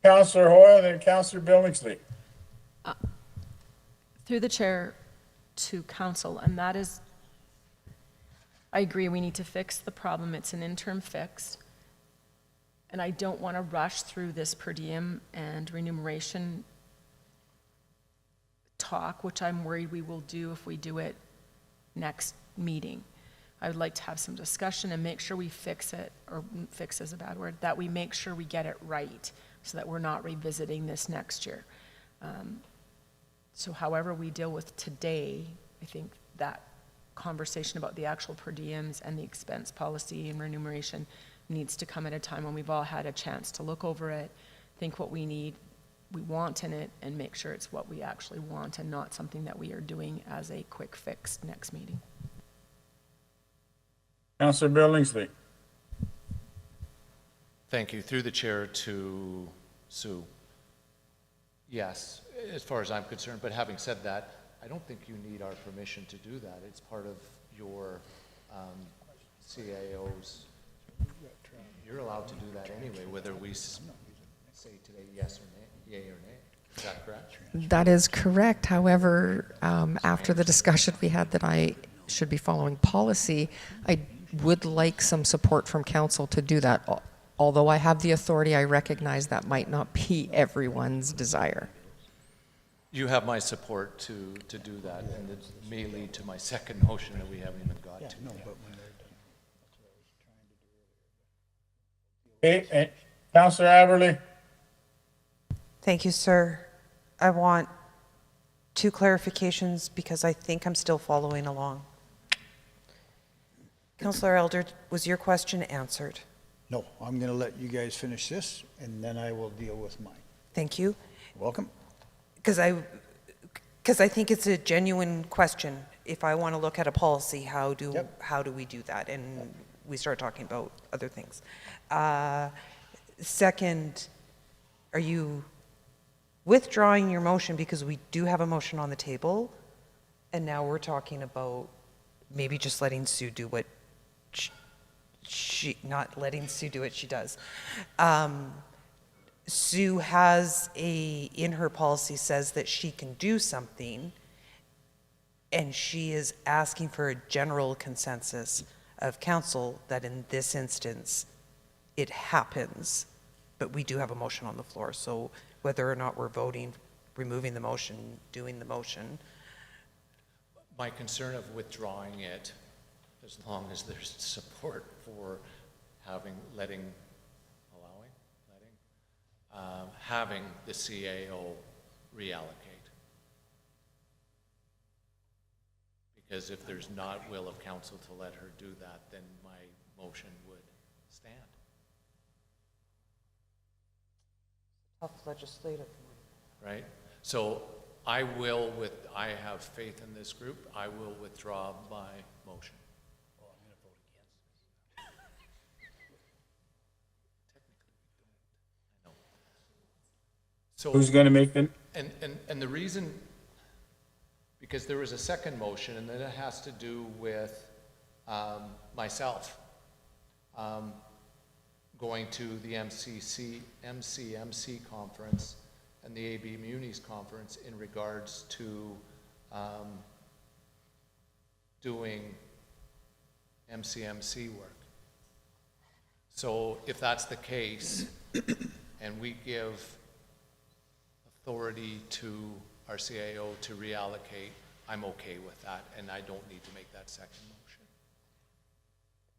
Councillor Hoyle, then Councillor Billingsley. Through the chair to council, and that is, I agree, we need to fix the problem. It's an interim fix. And I don't want to rush through this per diem and remuneration talk, which I'm worried we will do if we do it next meeting. I would like to have some discussion and make sure we fix it, or fix is a bad word, that we make sure we get it right so that we're not revisiting this next year. So however we deal with today, I think that conversation about the actual per diems and the expense policy and remuneration needs to come at a time when we've all had a chance to look over it, think what we need, we want in it, and make sure it's what we actually want and not something that we are doing as a quick fix next meeting. Councillor Billingsley. Thank you. Through the chair to Sue. Yes, as far as I'm concerned, but having said that, I don't think you need our permission to do that. It's part of your CAO's. You're allowed to do that anyway, whether we say today yes or nay, yay or nay. Is that correct? That is correct. However, after the discussion we had that I should be following policy, I would like some support from council to do that. Although I have the authority, I recognize that might not be everyone's desire. You have my support to do that, and it may lead to my second motion that we haven't even got to. Okay, and Councillor Aberley. Thank you, sir. I want 2 clarifications because I think I'm still following along. Councillor Elder, was your question answered? No, I'm going to let you guys finish this, and then I will deal with mine. Thank you. Welcome. Because I think it's a genuine question. If I want to look at a policy, how do we do that? And we start talking about other things. Second, are you withdrawing your motion because we do have a motion on the table, and now we're talking about maybe just letting Sue do what not letting Sue do what she does. Sue has in her policy says that she can do something, and she is asking for a general consensus of council that in this instance it happens, but we do have a motion on the floor. So whether or not we're voting, removing the motion, doing the motion. My concern of withdrawing it, as long as there's support for having the CAO reallocate. Because if there's not will of council to let her do that, then my motion would stand. Tough legislative. Right? So I have faith in this group. I will withdraw my motion. well, I'm going to vote against this. I know. So, Who's going to make them? and the reason, because there was a second motion, and then it has to do with myself, going to the MCMC conference and the AB Munis conference in regards to doing MCMC work. So if that's the case, and we give authority to our CAO to reallocate, I'm okay with that, and I don't need to make that second motion.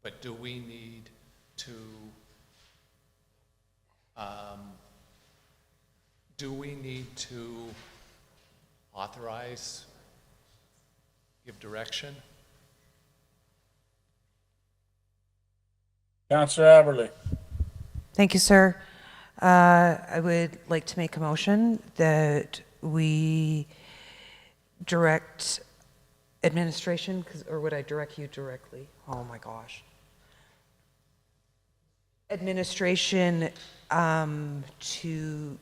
But do we need to authorize, give direction? Councillor Aberley. Thank you, sir. I would like to make a motion that we direct administration, or would I direct you directly? Oh my gosh. Administration to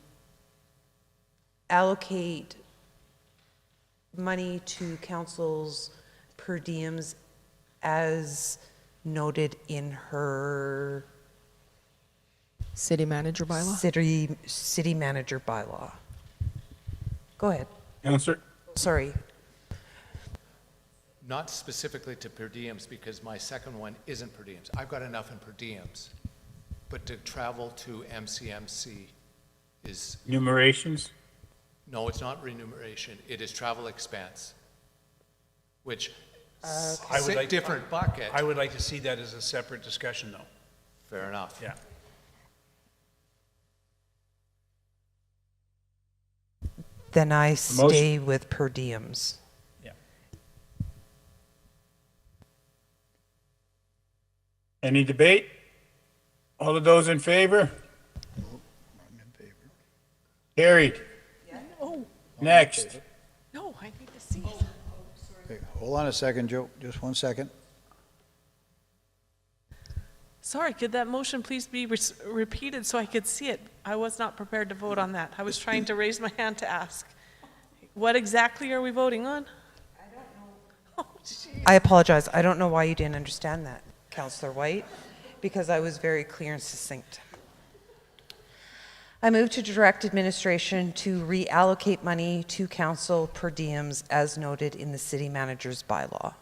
allocate money to councils per diems as noted in her City manager bylaw? city manager bylaw. Go ahead. Councillor. Sorry. Not specifically to per diems, because my second one isn't per diems. I've got enough in per diems. But to travel to MCMC is, Numerations. no, it's not remuneration. It is travel expense, which I would like, different bucket. I would like to see that as a separate discussion, though. Fair enough. Yeah. Then I stay with per diems. Yeah. Any debate? All of those in favor? I'm in favor. Carried. No, Next. no, I need to see. Okay, hold on a second, Joe, just 1 second. Sorry, could that motion please be repeated so I could see it? I was not prepared to vote on that. I was trying to raise my hand to ask. What exactly are we voting on? I don't know. Oh, geez. I apologize. I don't know why you didn't understand that, Councillor White, because I was very clear and succinct. I move to direct administration to reallocate money to council per diems as noted in the city manager's bylaw.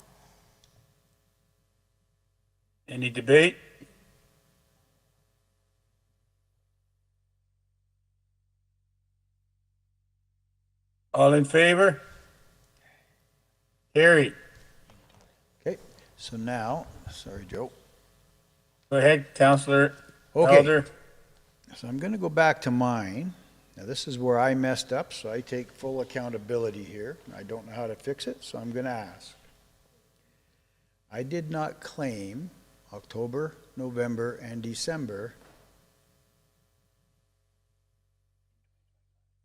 Any debate? All in favor? Carried. Okay, so now, sorry, Joe. Go ahead, Councillor Okay. Elder. So I'm going to go back to mine. Now, this is where I messed up, so I take full accountability here. I don't know how to fix it, so I'm going to ask. I did not claim October, November, and December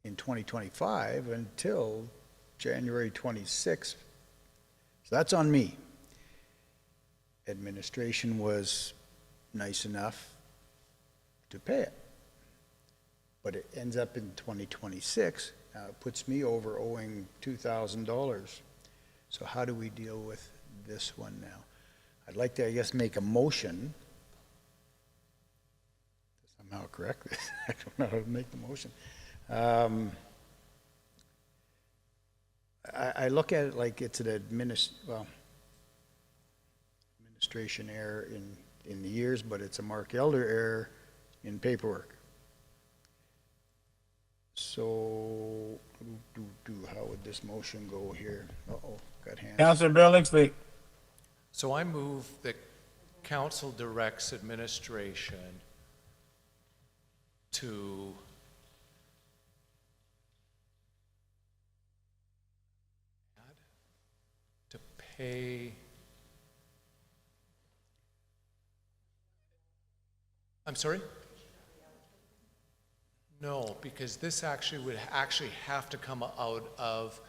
in 2025 until January 26th. So that's on me. Administration was nice enough to pay it. But it ends up in 2026. Now it puts me over owing $2,000. So how do we deal with this one now? I'd like to, I guess, make a motion. To somehow correct this. I don't know how to make the motion. I look at it like it's an administration error in the years, but it's a Mark Elder error in paperwork. So, how would this motion go here? Uh-oh, got hands. Councillor Billingsley. So I move that council directs administration to pay, I'm sorry? No, because this actually would have to come out of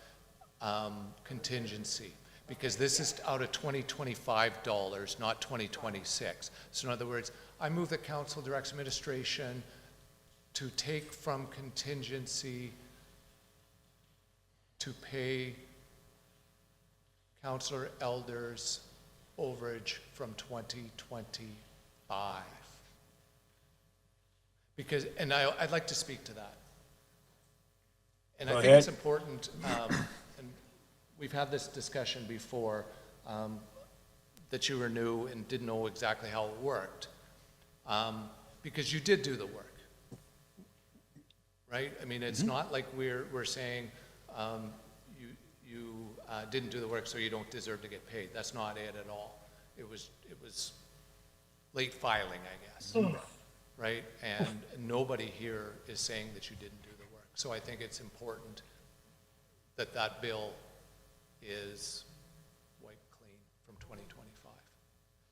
contingency, because this is out of 2025 dollars, not 2026. So in other words, I move that council directs administration to take from contingency to pay Councillor Elder's overage from 2025. Because, and I'd like to speak to that. And Go I think ahead. it's important, and we've had this discussion before, that you were new and didn't know exactly how it worked, because you did do the work, right? I mean, it's not like we're saying you didn't do the work, so you don't deserve to get paid. That's not it at all. It was late filing, I guess, right? And nobody here is saying that you didn't do the work. So I think it's important that that bill is wiped clean from 2025.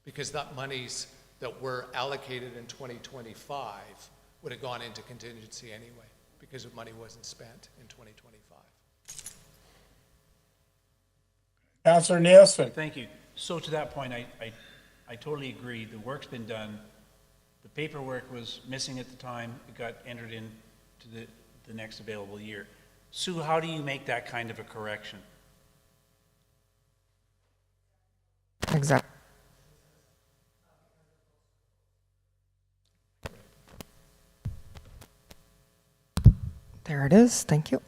Because that monies that were allocated in 2025 would have gone into contingency anyway, because the money wasn't spent in 2025. Councillor Nielsen. Thank you. So to that point, I totally agree. The work's been done. The paperwork was missing at the time. It got entered into the next available year. Sue, how do you make that kind of a correction? Exactly. There it is, thank you.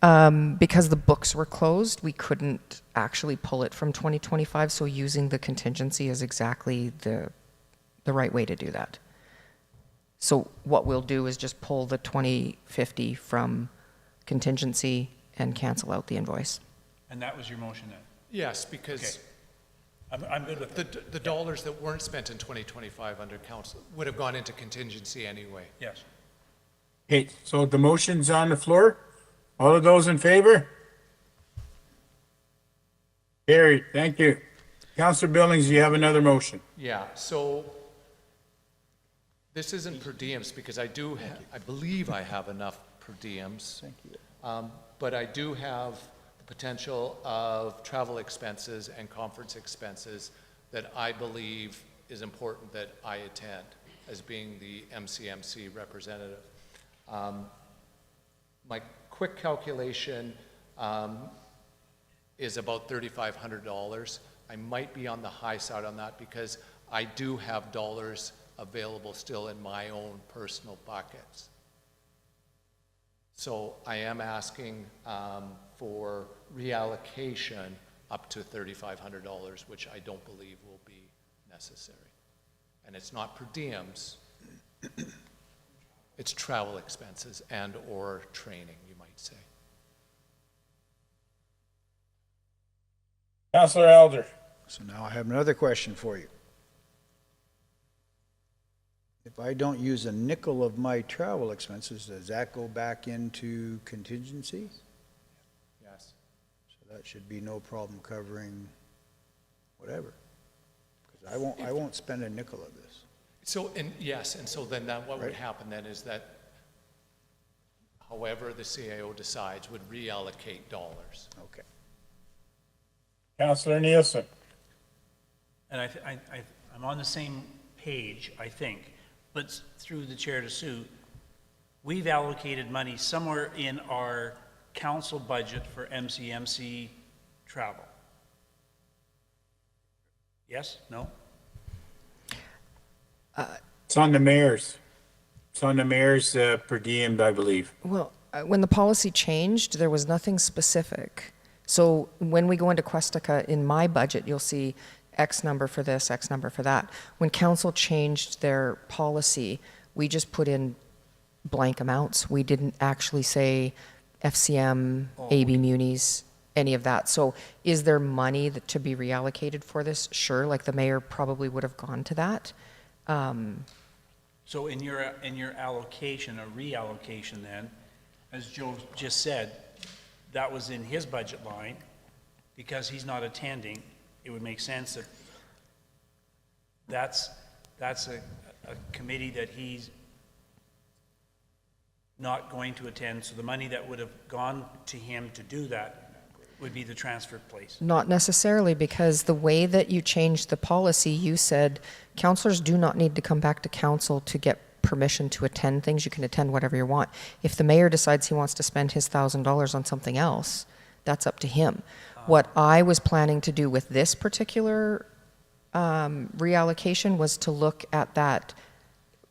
Because the books were closed, we couldn't actually pull it from 2025, so using the contingency is exactly the right way to do that. So what we'll do is just pull the 2050 from contingency and cancel out the invoice. And that was your motion then? Yes, because I'm good with it. the dollars that weren't spent in 2025 under council would have gone into contingency anyway. Yes. Okay, so the motion's on the floor. All of those in favor? Carried, thank you. Councillor Billings, you have another motion. Yeah, so this isn't per diems because I believe I have enough per diems. Thank you. But I do have the potential of travel expenses and conference expenses that I believe is important that I attend as being the MCMC representative. My quick calculation is about $3,500. I might be on the high side on that because I do have dollars available still in my own personal buckets. So I am asking for reallocation up to $3,500, which I don't believe will be necessary. And it's not per diems, it's travel expenses and or training, you might say. Councillor Elder. So now I have another question for you. If I don't use a nickel of my travel expenses, does that go back into contingency? Yes. So that should be no problem covering whatever. Because I won't spend a nickel of this. So, and yes, and so then what would Right. happen then is that however the CAO decides would reallocate dollars. Okay. Councillor Nielsen. And I'm on the same page, I think, but through the chair to Sue, we've allocated money somewhere in our council budget for MCMC travel. Yes? No? It's on the mayor's. It's on the mayor's per diem, I believe. Well, when the policy changed, there was nothing specific. So when we go into Questica, in my budget, you'll see X number for this, X number for that. When council changed their policy, we just put in blank amounts. We didn't actually say FCM, AB Munis, any of that. So is there money to be reallocated for this? Sure, like the mayor probably would have gone to that. So in your allocation, a reallocation then, as Joe just said, that was in his budget line, because he's not attending, it would make sense that that's a committee that he's not going to attend, so the money that would have gone to him to do that would be the transfer place. Not necessarily, because the way that you changed the policy, you said councillors do not need to come back to council to get permission to attend things. You can attend whatever you want. If the mayor decides he wants to spend his $1,000 on something else, that's up to him. What I was planning to do with this particular reallocation was to look at that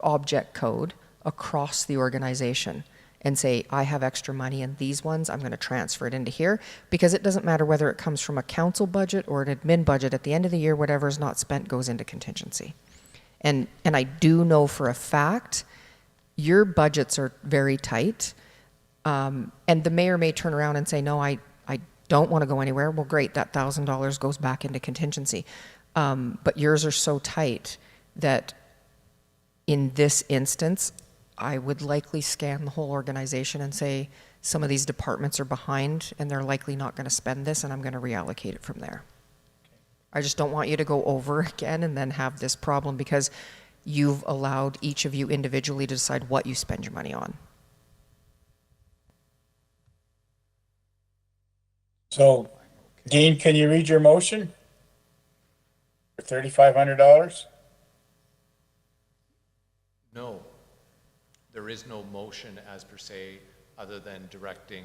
object code across the organization and say, I have extra money in these ones, I'm going to transfer it into here, because it doesn't matter whether it comes from a council budget or an admin budget. At the end of the year, whatever is not spent goes into contingency. And I do know for a fact your budgets are very tight, and the mayor may turn around and say, no, I don't want to go anywhere. Well, great, that $1,000 goes back into contingency. But yours are so tight that in this instance, I would likely scan the whole organization and say, some of these departments are behind and they're likely not going to spend this, and I'm going to reallocate it from there. I just don't want you to go over again and then have this problem because you've allowed each of you individually to decide what you spend your money on. So, Dean, can you read your motion? For $3,500? No, there is no motion as per se, other than directing.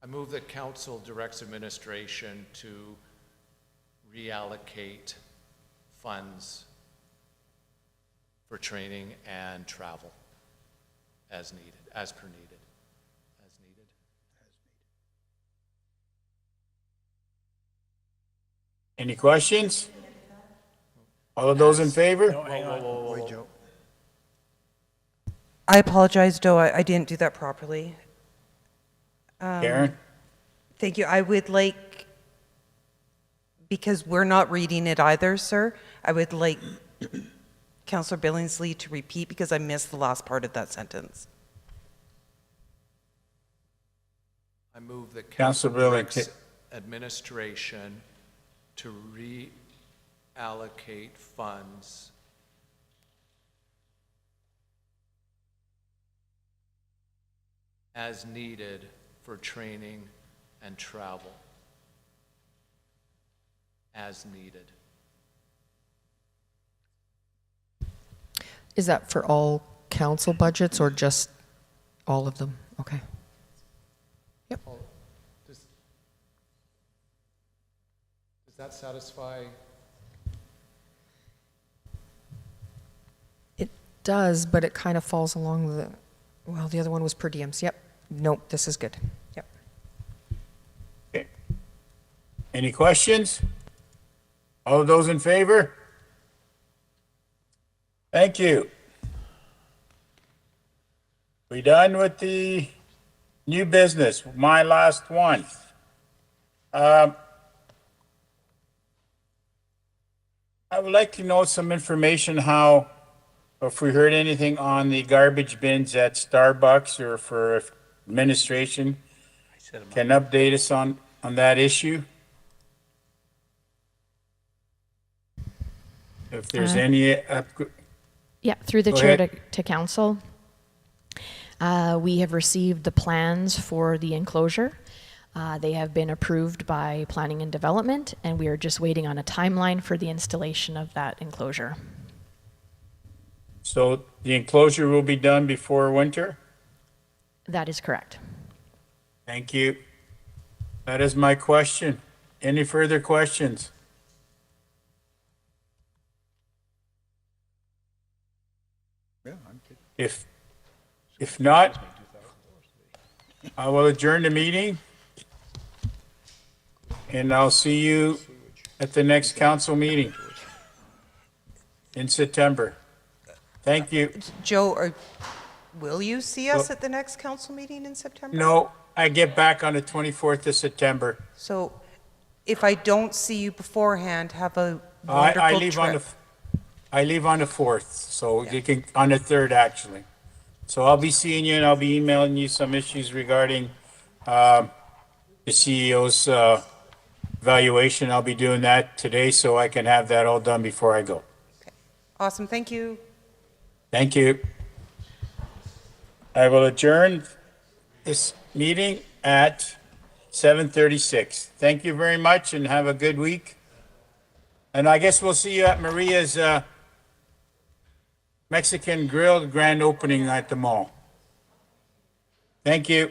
I move that council directs administration to reallocate funds for training and travel as needed, as per needed. As needed. Any questions? All of those in favor? No, hang on. Wait, Joe. I apologize, Joe, I didn't do that properly. Karen? Thank you. I would like, because we're not reading it either, sir, I would like Councillor Billingsley to repeat because I missed the last part of that sentence. I move that Councillor council Billing, directs administration to reallocate funds as needed for training and travel. As needed. Is that for all council budgets or just all of them? Okay. Yep. Does that satisfy? It does, but it kind of falls along the, well, the other one was per diems. Yep. Nope, this is good. Yep. Okay. Any questions? All of those in favor? Thank you. We done with the new business? My last one. I would like to know some information how, if we heard anything on the garbage bins at Starbucks or for administration, can update us on that issue? If there's any, Yeah, through the Go chair ahead. to council. We have received the plans for the enclosure. They have been approved by Planning and Development, and we are just waiting on a timeline for the installation of that enclosure. so the enclosure will be done before winter? That is correct. Thank you. That is my question. Any further questions? Yeah, I'm good. If not, I will adjourn the meeting. And I'll see you at the next council meeting in September. Thank you. Joe, will you see us at the next council meeting in September? No, I get back on the 24th of September. So if I don't see you beforehand, have a I wonderful leave on trip. I leave on the 4th, so you can, on the 3rd, actually. So I'll be seeing you and I'll be emailing you some issues regarding the CEO's evaluation. I'll be doing that today so I can have that all done before I go. Awesome, thank you. Thank you. I will adjourn this meeting at 7:36. Thank you very much and have a good week. And I guess we'll see you at Maria's Mexican Grill grand opening at the mall. Thank you.